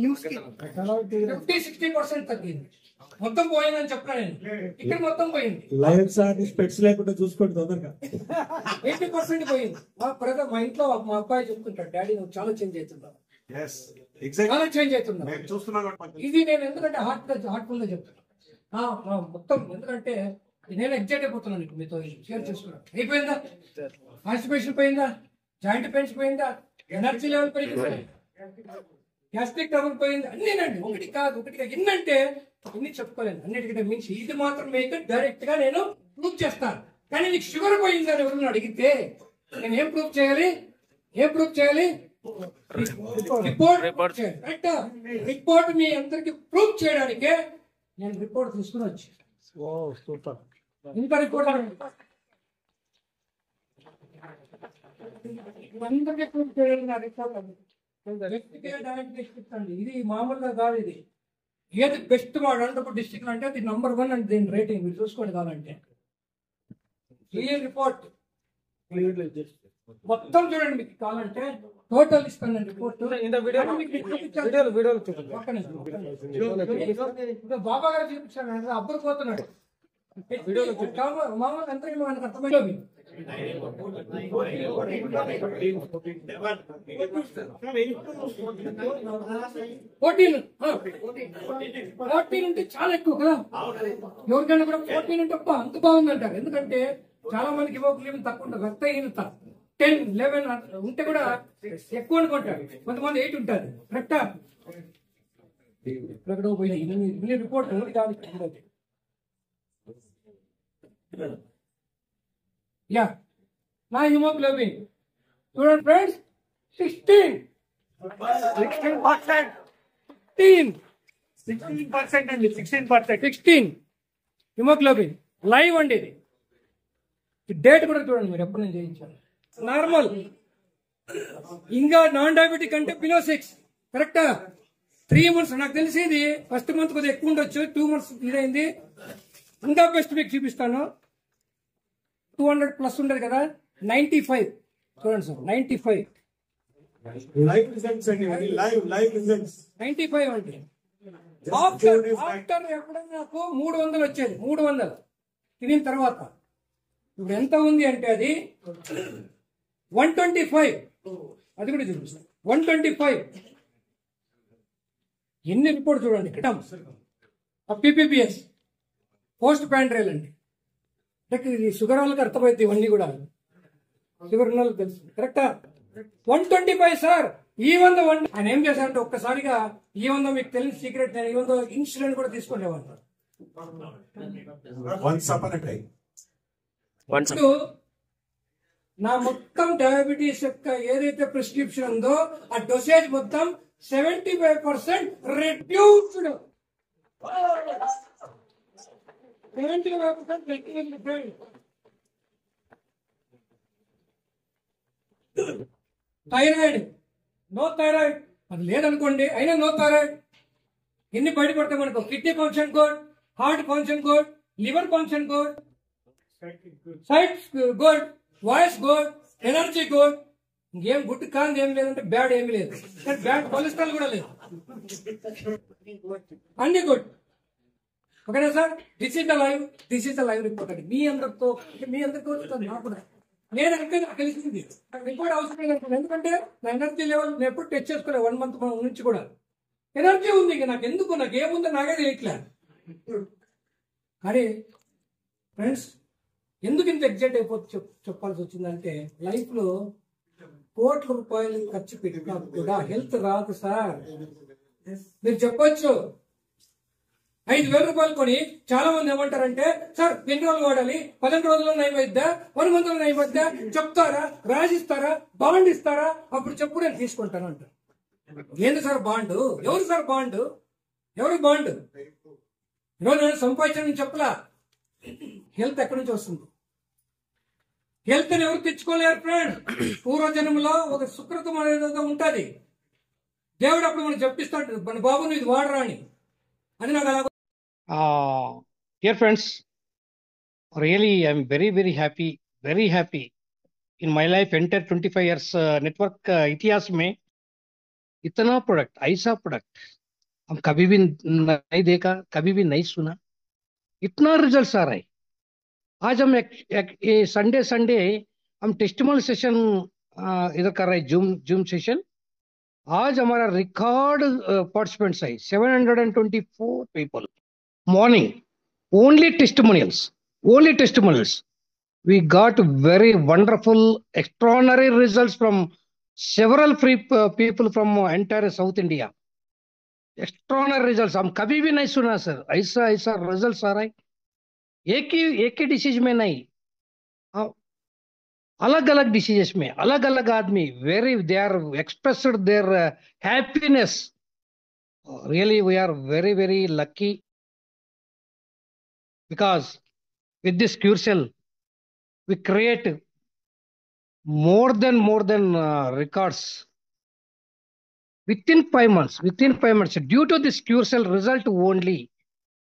50-60% తగ్గింది. మొత్తం పోయిందని చెప్పిన నేను. ఇక్కడ మొత్తం పోయింది. స్పెట్స్ లేకుండా చూసుకోండి తొందరగా. 80% పోయింది. మా ఇంట్లో మా అబ్బాయి చెప్తుంటాడు, డాడీ నువ్వు చాలా చేంజ్ అవుతున్నావు, చాలా చేంజ్ అవుతున్నావు. ఇది నేను ఎందుకంటే హార్ట్ఫుల్ గా చెప్తున్నా మొత్తం. ఎందుకంటే నేను ఎగ్జైట్ అయిపోతున్నాను మీతో షేర్ చేసుకున్నాను. అయిపోయిందా? కాన్స్టిపేషన్ పోయిందా? జాయింట్ పెయిన్స్ పోయిందా? ఎనర్జీ లెవెల్ పెరిగింది, గ్యాస్ట్రిక్ ట్రబుల్ పోయింది. అన్నినండి, ఒకటి కాదు ఎన్నంటే ఇన్ని చెప్పుకోలేదు. అన్నిటికంటే మించి ఇది మాత్రం మీకు డైరెక్ట్ గా నేను ప్రూవ్ చేస్తాను. కానీ నీకు షుగర్ పోయిందని ఎవరు అడిగితే నేను ఏం ప్రూవ్ చేయాలి? రిపోర్ట్ రిపోర్ట్ మీ అందరికి ప్రూవ్ చేయడానికే నేను రిపోర్ట్ తీసుకుని వచ్చాను. ఇంత రిపోర్ట్ అందరికీ ప్రూవ్ చేయాలి నా రిపోర్ట్. ఇది మామూలుగా కాదు. ఇది ఏది బెస్ట్ వాడు అంటే డిస్ట్రిక్ట్ అంటే అది నంబర్ 1 అంటే దీని రేటింగ్ మీరు చూసుకోండి. కావాలంటే క్లియర్ రిపోర్ట్ మొత్తం చూడండి. మీకు కావాలంటే టోటల్ ఇస్తాను రిపోర్ట్. బాబా గారు చూపించాడు, అబ్బరు పోతున్నాడు. మామూలుగా అందరికీ మనకు అర్థమైంది. 14 అంటే చాలా ఎక్కువ కదా. ఎవరికైనా కూడా 14 అంటే అంత బాగుందంటారు. ఎందుకంటే చాలా మందికి హిమోగ్లోబిన్ తక్కువ ఉంటుంది, రక్తహీనత 10-11 ఉంటే కూడా ఎక్కువ అనుకుంటారు. కొంతమంది 8 ఉంటుంది. కరెక్టా? ఎక్కడో పోయినా ఇన్ని రిపోర్ట్ కాదు. యా నా హిమోగ్లోబిన్ చూడండి ఫ్రెండ్స్, 16% హిమోగ్లోబిన్ లైవ్ అండి. ఇది డేట్ కూడా చూడండి మీరు, ఎప్పుడు నేను చేయించాను. నార్మల్ ఇంకా నాన్ డయాబెటిక్ అంటే బిలో 6. కరెక్టా? 3 months నాకు తెలిసి ఇది ఫస్ట్ మంత్ కొద్దిగా ఎక్కువ ఉండొచ్చు, 2 months ఇదైంది. ఇంకా బెస్ట్ మీకు చూపిస్తాను. 200+ ఉండదు కదా, 95 చూడండి సార్, 95 అంటే ఆఫ్టర్ ఎప్పుడైనా నాకు 300 వచ్చేది. 300 తినిన తర్వాత ఇప్పుడు ఎంత ఉంది అంటే అది 125. అది కూడా చూపిస్తాను. 125 ఎన్ని రిపోర్ట్ చూడండి. ఇక్కడ PPBS పోస్ట్ ప్యాండ్రైల్ అండి. అంటే ఇది షుగర్ వాళ్ళకి అర్థమైంది. ఇవన్నీ కూడా షుగర్ ఉన్న వాళ్ళకి తెలుసు. కరెక్టా? 125 సార్. ఈవెన్ ఆయన ఏం చేశారంటే ఒక్కసారిగా ఈవెన్ మీకు తెలియని సీక్రెట్, నేను ఈవెన్ ఇన్సులిన్ కూడా తీసుకునేవాళ్ళు. నా మొత్తం డయాబెటీస్ యొక్క ఏదైతే ప్రిస్క్రిప్షన్ ఉందో ఆ డోసేజ్ మొత్తం 75% reduced. 75% reduced. Thyroid, no thyroid అది లేదనుకోండి, అయినా నో థైరాయిడ్. ఎన్ని బయటపడతాయి మనకు? Kidney function good, heart function good, liver function good, sight good, voice good, energy good. ఇంకేం గుడ్ కాదు ఏం లేదంటే బ్యాడ్ ఏమి లేదు, కానీ బ్యాడ్ కొలెస్ట్రాల్ కూడా లేదు, అన్ని గుడ్. ఓకేనా sir? This is the live report అండి. మీ అందరితో నాకు కూడా నేను అంటే నాకు తెలిసింది, నాకు రిపోర్ట్ అవసరం లేదు. ఎందుకంటే నా ఎనర్జీ లెవెల్ నేను ఎప్పుడు టెస్ట్ చేసుకోలేదు 1 month నుంచి కూడా. ఎనర్జీ ఉంది, ఇంకా నాకు ఎందుకు, నాకు ఏముందో నాకే తెలియట్లే. కానీ ఫ్రెండ్స్ ఎందుకు ఇంత ఎగ్జైట్ అయిపోతే చెప్పాల్సి వచ్చిందంటే, లైఫ్ లో కోట్ల రూపాయలు ఖర్చు పెట్టినా కూడా హెల్త్ రాదు సార్. మీరు చెప్పొచ్చు 5,000 రూపాయలు కొని, చాలా మంది ఏమంటారంటే సార్ ఎన్ని రోజులు వాడాలి, 15 రోజుల్లో నయమైద్దా, 1 month లో నయమైద్దా, చెప్తారా, రాసిస్తారా, బాండ్ ఇస్తారా, అప్పుడు చెప్పు నేను తీసుకుంటాను అంటారు. ఏంది సార్ బాండ్? ఎవరు సార్ బాండ్? ఎవరు బాండ్? ఈరోజు నేను సంపాదించడం చెప్పలా. హెల్త్ ఎక్కడి నుంచి వస్తుంది? హెల్త్ ని ఎవరు తెచ్చుకోలేరు ఫ్రెండ్. పూర్వజన్మలో ఒక సుకృతం అనేది ఉంటుంది. దేవుడు అప్పుడు మనకు చెప్పిస్తాడు, మన బాబు నువ్వు ఇది వాడరా అని. అది నాకు అలా. Dear friends, really I'm very happy in my life. Enter 25 years network इतिहास में इतना प्रोडक्ट, ऐसा प्रोडक्ट हम कभी भी नहीं देखा, कभी भी नहीं सुना. इतना रिजल्ट्स आ रहा है. आज हम एक संडे हम टेस्टिमोनियल सेशन इधर कर रहे हैं, जूम सेशन. आज हमारा रिकॉर्ड पार्टिसिपेंट्स है 724 people. Morning only testimonials. We got very wonderful, extraordinary results from several free people from entire South India. Extraordinary results हम कभी भी नहीं सुना सर. ऐसा रिजल्ट्स आ रहा है. एक ही डिसीज में नहीं, अलग अलग डिसीजेस में अलग अलग आदमी they are expressed their happiness. Really we are very lucky because with this CureCell we create more than records within 5 months. Due to this CureCell result only,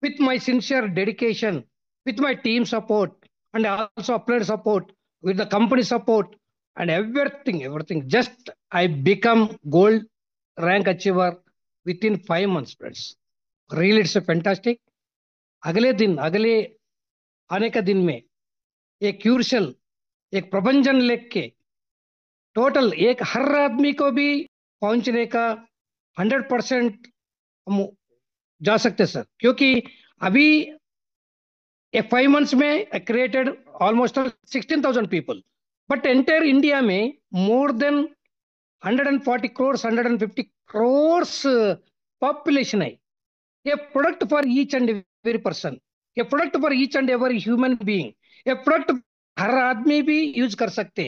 with my sincere dedication, with my team support and also applied support, with the company support and everything, just I become gold rank achiever within 5 months, friends. Really it's a fantastic. अगले आने का दिन में एक CureCell, एक प्रबंधन लेख के टोटल एक हर आदमी को भी पहुंचने का 100% हम जा सकते सर. क्योंकि अभी 5 months में created almost 16,000 people, but entire India में more than 140 crores 150 crores population है. A product for each and every person, a product for each and every human being, a product हर आदमी भी यूज कर सकते.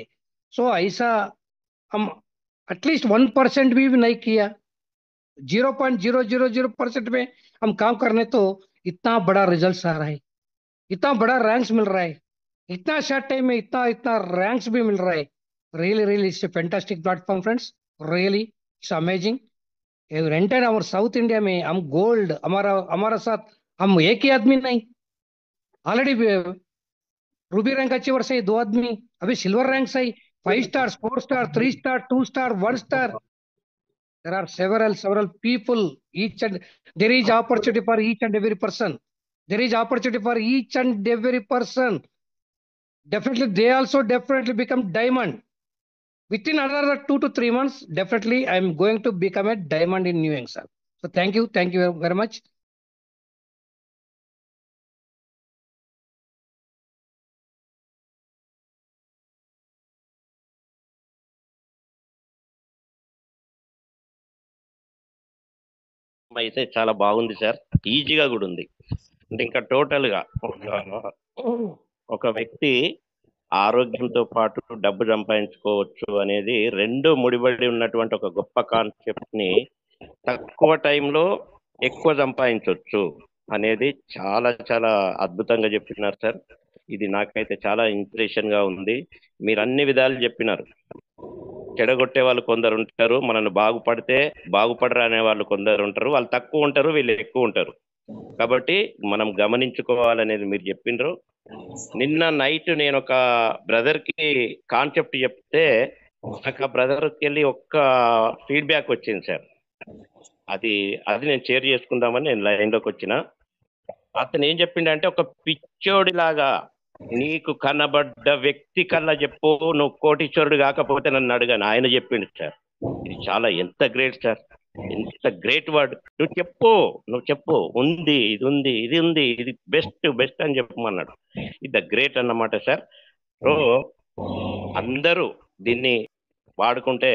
सो ऐसा हम एटलीस्ट 1% भी नहीं किया, 0.000% में हम काम करने तो इतना बड़ा रिजल्ट आ रहा है, इतना बड़ा रैंक्स मिल रहा है, इतना शॉर्ट टाइम में इतना रैंक्स भी मिल रहा है. Really it's a fantastic platform friends. Really it's amazing. Entire हमारे साउथ इंडिया में हम गोल्ड, हमारा साथ हम एक ही आदमी नहीं, ऑलरेडी रूबी रैंक अचीवर्स है 2 आदमी, अभी सिल्वर रैंक्स है 5 stars 4 star 3 star 2 star 1 star. There are several people, each and there is opportunity for each and every person. Definitely they also become diamond. Within another 2 to 3 months, definitely I am going to become a diamond in New York, sir. So thank you very much. అయితే చాలా బాగుంది sir, ఈజీగా కూడా ఉంది. అంటే ఇంకా total గా ఒక వ్యక్తి ఆరోగ్యంతో పాటు డబ్బు సంపాదించుకోవచ్చు అనేది రెండు ముడిపడి ఉన్నటువంటి ఒక గొప్ప కాన్సెప్ట్ ని తక్కువ టైంలో ఎక్కువ సంపాదించవచ్చు అనేది చాలా చాలా అద్భుతంగా చెప్పినారు సార్. ఇది నాకైతే చాలా ఇన్స్పిరేషన్ గా ఉంది. మీరు అన్ని విధాలు చెప్పినారు. చెడగొట్టే వాళ్ళు కొందరు ఉంటారు, మనల్ని బాగుపడరా అనే వాళ్ళు కొందరు ఉంటారు. వాళ్ళు తక్కువ ఉంటారు, వీళ్ళు ఎక్కువ ఉంటారు. కాబట్టి మనం గమనించుకోవాలనేది మీరు చెప్పిండ్రు. నిన్న నైట్ నేను ఒక బ్రదర్ కి కాన్సెప్ట్ చెప్తే నాకు ఆ బ్రదర్కి వెళ్ళి ఒక్క ఫీడ్బ్యాక్ వచ్చింది సార్. అది నేను షేర్ చేసుకుందామని నేను లైన్లోకి వచ్చిన. అతను ఏం చెప్పిండంటే, ఒక పిచ్చోడి లాగా నీకు కనబడ్డ వ్యక్తి కల్లా చెప్పు, నువ్వు కోటీశ్వరుడు కాకపోతే నన్ను అడగాను, ఆయన చెప్పిండు సార్. ఇది చాలా ఎంత గ్రేట్ సార్, ఎంత గ్రేట్ వర్డ్. నువ్వు చెప్పు ఉంది, ఇది బెస్ట్ అని చెప్పమన్నాడు. ఇది గ్రేట్ అన్నమాట సార్. సో అందరూ దీన్ని వాడుకుంటే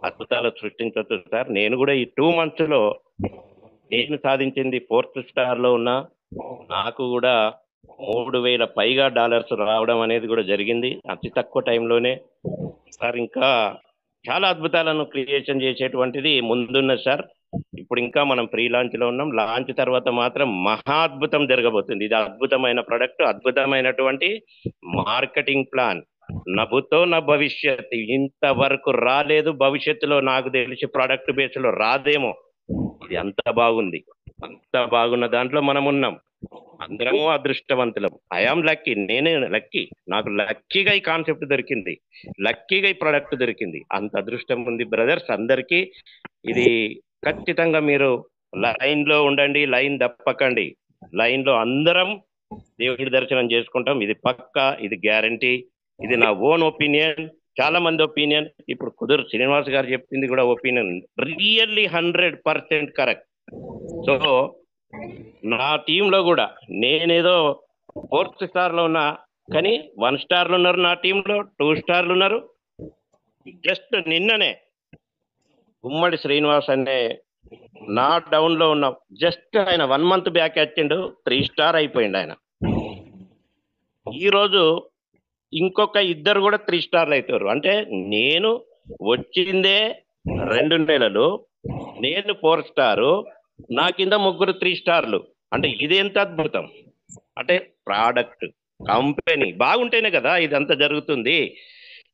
అద్భుతాలు సృష్టించవచ్చు సార్. నేను కూడా ఈ 2 months లో నేను సాధించింది 4th star లో ఉన్నా. నాకు కూడా 3,000 పైగా డాలర్స్ రావడం అనేది కూడా జరిగింది అతి తక్కువ టైంలోనే సార్. ఇంకా చాలా అద్భుతాలను క్రియేషన్ చేసేటువంటిది ముందున్నది సార్. ఇప్పుడు ఇంకా మనం ప్రీ లాంచ్ లో ఉన్నాం. లాంచ్ తర్వాత మాత్రం మహా అద్భుతం జరగబోతుంది. ఇది అద్భుతమైన ప్రొడక్ట్, అద్భుతమైనటువంటి మార్కెటింగ్ ప్లాన్. నభుతో నా భవిష్యత్ ఇంతవరకు రాలేదు, భవిష్యత్తులో నాకు తెలిసి ప్రోడక్ట్ బేస్ లో రాదేమో. ఇది అంత బాగుంది, అంత బాగున్న దాంట్లో మనం ఉన్నాం. అందరము అదృష్టవంతులం. ఐఆమ్ లక్కీ, నేనే లక్కీ. నాకు లక్కీగా ఈ కాన్సెప్ట్ దొరికింది, లక్కీగా ఈ ప్రోడక్ట్ దొరికింది. అంత అదృష్టం ఉంది బ్రదర్స్ అందరికీ. ఇది ఖచ్చితంగా మీరు లైన్ లో ఉండండి, లైన్ తప్పకండి. లైన్ లో అందరం దేవుడి దర్శనం చేసుకుంటాం. ఇది పక్కా, ఇది గ్యారంటీ. ఇది నా ఓన్ ఒపీనియన్, చాలా మంది ఒపీనియన్. ఇప్పుడు కుదురు శ్రీనివాస్ గారు చెప్పింది కూడా ఒపీనియన్, రియల్లీ 100% కరెక్ట్. సో నా టీంలో కూడా నేనేదో 4th star లో ఉన్నా, కానీ 1 star లో ఉన్నారు నా టీంలో, 2 star ఉన్నారు. జస్ట్ నిన్ననే గుమ్మడి శ్రీనివాస్ అనే నా డౌన్ లో ఉన్న, జస్ట్ ఆయన 1 month బ్యాక్ వచ్చిండు, 3 star అయిపోయిండు ఆయన. ఈరోజు ఇంకొక ఇద్దరు కూడా 3 stars అవుతారు. అంటే నేను వచ్చిందే 2 నెలలు, నేను 4 star, నా కింద 3 3 stars. అంటే ఇది ఎంత అద్భుతం. అంటే ప్రోడక్ట్ కంపెనీ బాగుంటేనే కదా ఇదంతా జరుగుతుంది.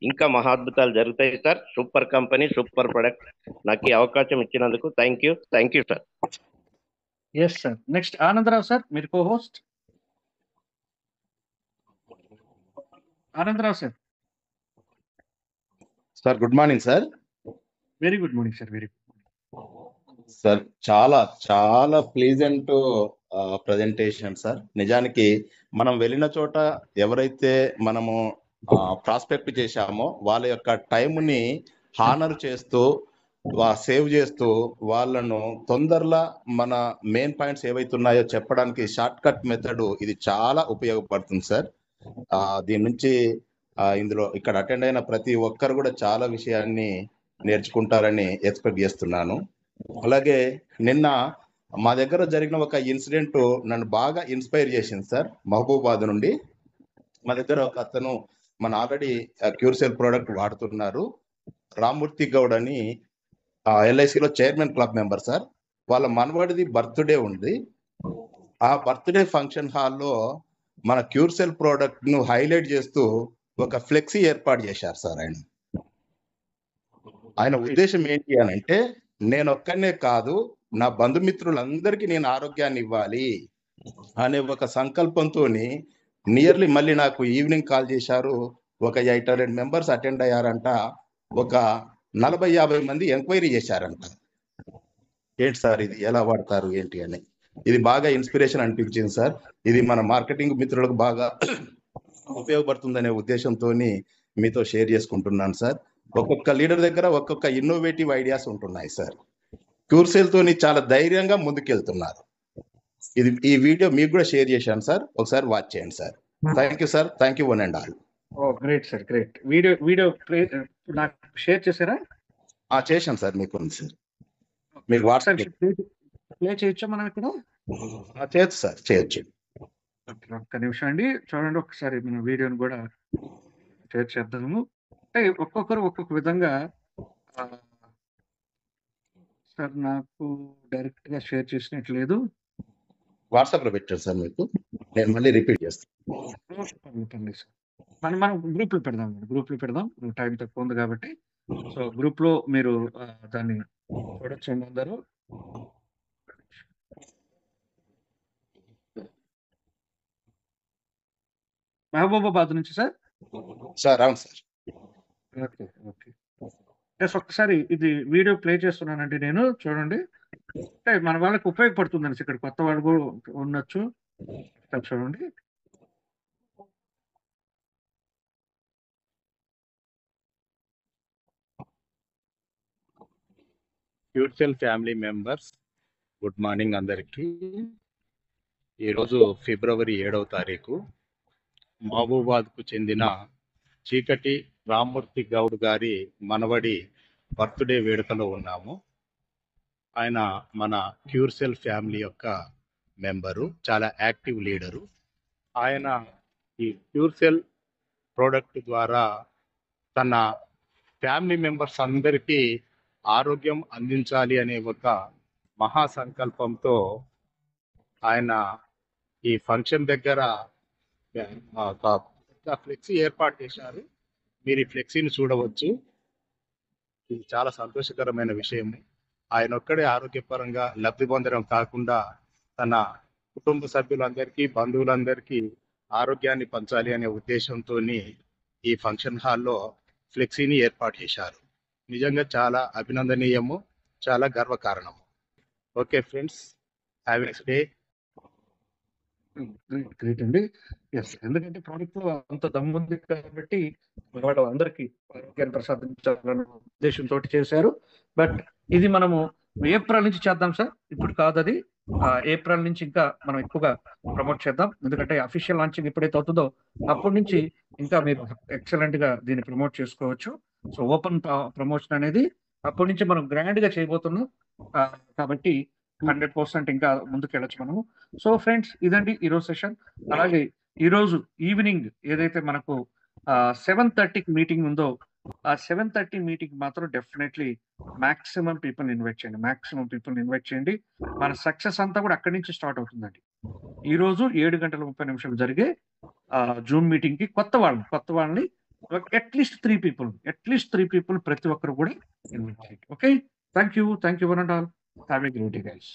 ఇంకా మహాద్భుతాలు జరుగుతాయి sir. Super company, super product. నాకు ఈ అవకాశం ఇచ్చినందుకు thank you sir. Yes sir. Next Anandrao sir, మీరు co host. Anandrao sir. Sir good morning sir. Very good morning sir. Very good sir. చాలా చాలా ప్లీజెంట్ ప్రజెంటేషన్ సార్. నిజానికి మనం వెళ్ళిన చోట ఎవరైతే మనము ప్రాస్పెక్ట్ చేశామో వాళ్ళ యొక్క టైంని హానర్ చేస్తూ, సేవ్ చేస్తూ, వాళ్ళను తొందరగా మన మెయిన్ పాయింట్స్ ఏవైతున్నాయో చెప్పడానికి షార్ట్ కట్ మెథడ్ ఇది చాలా ఉపయోగపడుతుంది సార్. దీని నుంచి ఇందులో ఇక్కడ అటెండ్ అయిన ప్రతి ఒక్కరు కూడా చాలా విషయాన్ని నేర్చుకుంటారని ఎక్స్పెక్ట్ చేస్తున్నాను. అలాగే నిన్న మా దగ్గర జరిగిన ఒక ఇన్సిడెంట్ నన్ను బాగా ఇన్స్పైర్ చేసింది సార్. మహబూబాద్ నుండి మా దగ్గర ఒక అతను మన ఆల్రెడీ క్యూర్సెల్ ప్రోడక్ట్ వాడుతున్నారు, రామ్మూర్తి గౌడ్ అని, LICలో చైర్మన్ క్లబ్ మెంబర్ సార్. వాళ్ళ మనవడిది బర్త్డే ఉంది. ఆ బర్త్డే ఫంక్షన్ హాల్లో మన క్యూర్సెల్ ప్రోడక్ట్ ను హైలైట్ చేస్తూ ఒక ఫ్లెక్సీ ఏర్పాటు చేశారు సార్. ఆయన ఉద్దేశం ఏంటి అని అంటే, నేను ఒక్కనే కాదు, నా బంధుమిత్రులందరికీ నేను ఆరోగ్యాన్ని ఇవ్వాలి అనే ఒక సంకల్పంతో నియర్లీ మళ్ళీ నాకు ఈవినింగ్ కాల్ చేశారు. ఒక 800 members అటెండ్ అయ్యారంట. ఒక 40-50 మంది ఎంక్వైరీ చేశారంట. ఏంటి సార్ ఇది ఎలా వాడతారు ఏంటి అని. ఇది బాగా ఇన్స్పిరేషన్ అనిపించింది సార్. ఇది మన మార్కెటింగ్ మిత్రులకు బాగా ఉపయోగపడుతుందనే ఉద్దేశంతో మీతో షేర్ చేసుకుంటున్నాను సార్. ఒక్కొక్క లీడర్ దగ్గర ఒక్కొక్క ఇన్నోవేటివ్ ఐడియాస్ ఉంటున్నాయి సార్. క్యూర్సెల్ తోని చాలా ధైర్యంగా ముందుకెళ్తున్నారు. ఈ వీడియో మీకు కూడా షేర్ చేశాను సార్, ఒకసారి వాచ్ చేయండి sir. Thank you sir. Thank you one and all. Great sir, great. Video నాకు షేర్ చేశారా? చేశాను సార్. మీకు ఉంది సార్, మీకు వాట్సాప్ ప్లే చేయొచ్చా మనం ఇక్కడ? చేయొచ్చు సార్, చేయొచ్చు. ఒక్క నిమిషం అండి, చూడండి ఒకసారి మన వీడియోని కూడా షేర్ చేద్దాము. అంటే ఒక్కొక్కరు ఒక్కొక్క విధంగా సార్ నాకు డైరెక్ట్ గా షేర్ చేసినట్లేదు. వాట్సాప్ లో పెట్టారు సార్ మీకు, నేను మళ్ళీ రిపీట్ చేస్తాను. మనం గ్రూప్ లో పెడదాం, టైం తక్కువ ఉంది కాబట్టి. సో గ్రూప్ లో మీరు దాన్ని చూడొచ్చండి అందరూ. మహబూబాబాద్ నుంచి సార్. అవును సార్. ఓకే ఓకే ఎస్, ఒక్కసారి ఇది వీడియో ప్లే చేస్తున్నానండి నేను, చూడండి. అంటే మన వాళ్ళకి ఉపయోగపడుతుందండి, ఇక్కడ కొత్త వాళ్ళు కూడా ఉండొచ్చు. చూడండి. క్యూర్సెల్ ఫ్యామిలీ మెంబర్స్, గుడ్ మార్నింగ్ అందరికీ. ఈరోజు ఫిబ్రవరి 7వ తారీఖు మహబూబాబాద్కు చెందిన చీకటి రామ్మూర్తి గౌడ్ గారి మనవడి బర్త్డే వేడుకలో ఉన్నాము. ఆయన మన క్యూర్సెల్ ఫ్యామిలీ యొక్క మెంబరు, చాలా యాక్టివ్ లీడరు. ఆయన ఈ క్యూర్సెల్ ప్రోడక్ట్ ద్వారా తన ఫ్యామిలీ మెంబర్స్ అందరికీ ఆరోగ్యం అందించాలి అనే ఒక మహాసంకల్పంతో ఆయన ఈ ఫంక్షన్ దగ్గర ఫ్లెక్సీ ఏర్పాటు చేశారు. మీరు ఈ ఫ్లెక్సీని చూడవచ్చు. ఇది చాలా సంతోషకరమైన విషయం. ఆయన ఒక్కడే ఆరోగ్యపరంగా లబ్ధి పొందడం కాకుండా తన కుటుంబ సభ్యులందరికీ, బంధువులందరికీ ఆరోగ్యాన్ని పంచాలి అనే ఉద్దేశంతో ఈ ఫంక్షన్ హాల్లో ఫ్లెక్సీని ఏర్పాటు చేశారు. నిజంగా చాలా అభినందనీయము, చాలా గర్వకారణము. Okay friends, have a nice day. Great అండి. ఎస్, ఎందుకంటే ప్రోడక్ట్ లో అంత దమ్ము ఉంది కాబట్టి వాళ్ళు అందరికీ ఆరోగ్యాన్ని ప్రసాదించాలనే ఉద్దేశంతో చేశారు. బట్ ఇది మనము ఏప్రిల్ నుంచి చేద్దాం సార్, ఇప్పుడు కాదు అది. ఏప్రిల్ నుంచి ఇంకా మనం ఎక్కువగా ప్రమోట్ చేద్దాం. ఎందుకంటే అఫీషియల్ లాంచింగ్ ఎప్పుడైతే అవుతుందో అప్పటి నుంచి ఇంకా మీరు ఎక్సలెంట్ గా దీన్ని ప్రమోట్ చేసుకోవచ్చు. సో ఓపెన్ ప్రమోషన్ అనేది అప్పటి నుంచి మనం గ్రాండ్ గా చేయబోతున్నాం కాబట్టి 100% ఇంకా ముందుకు వెళ్ళచ్చు మనము. సో ఫ్రెండ్స్, ఇదండి ఈరోజు సెషన్. అలాగే ఈరోజు ఈవినింగ్ ఏదైతే మనకు 7:30కి మీటింగ్ ఉందో ఆ 7:30 మీటింగ్ మాత్రం డెఫినెట్లీ మాక్సిమం పీపుల్ ఇన్వైట్ చేయండి. మన సక్సెస్ అంతా కూడా అక్కడి నుంచి స్టార్ట్ అవుతుందండి. ఈ రోజు 7:30 జరిగే జూమ్ మీటింగ్ కి కొత్త వాళ్ళని అట్లీస్ట్ 3 పీపుల్ ప్రతి ఒక్కరు కూడా ఇన్వైట్ చేయండి. Okay, thank you one and all. Have a great day guys.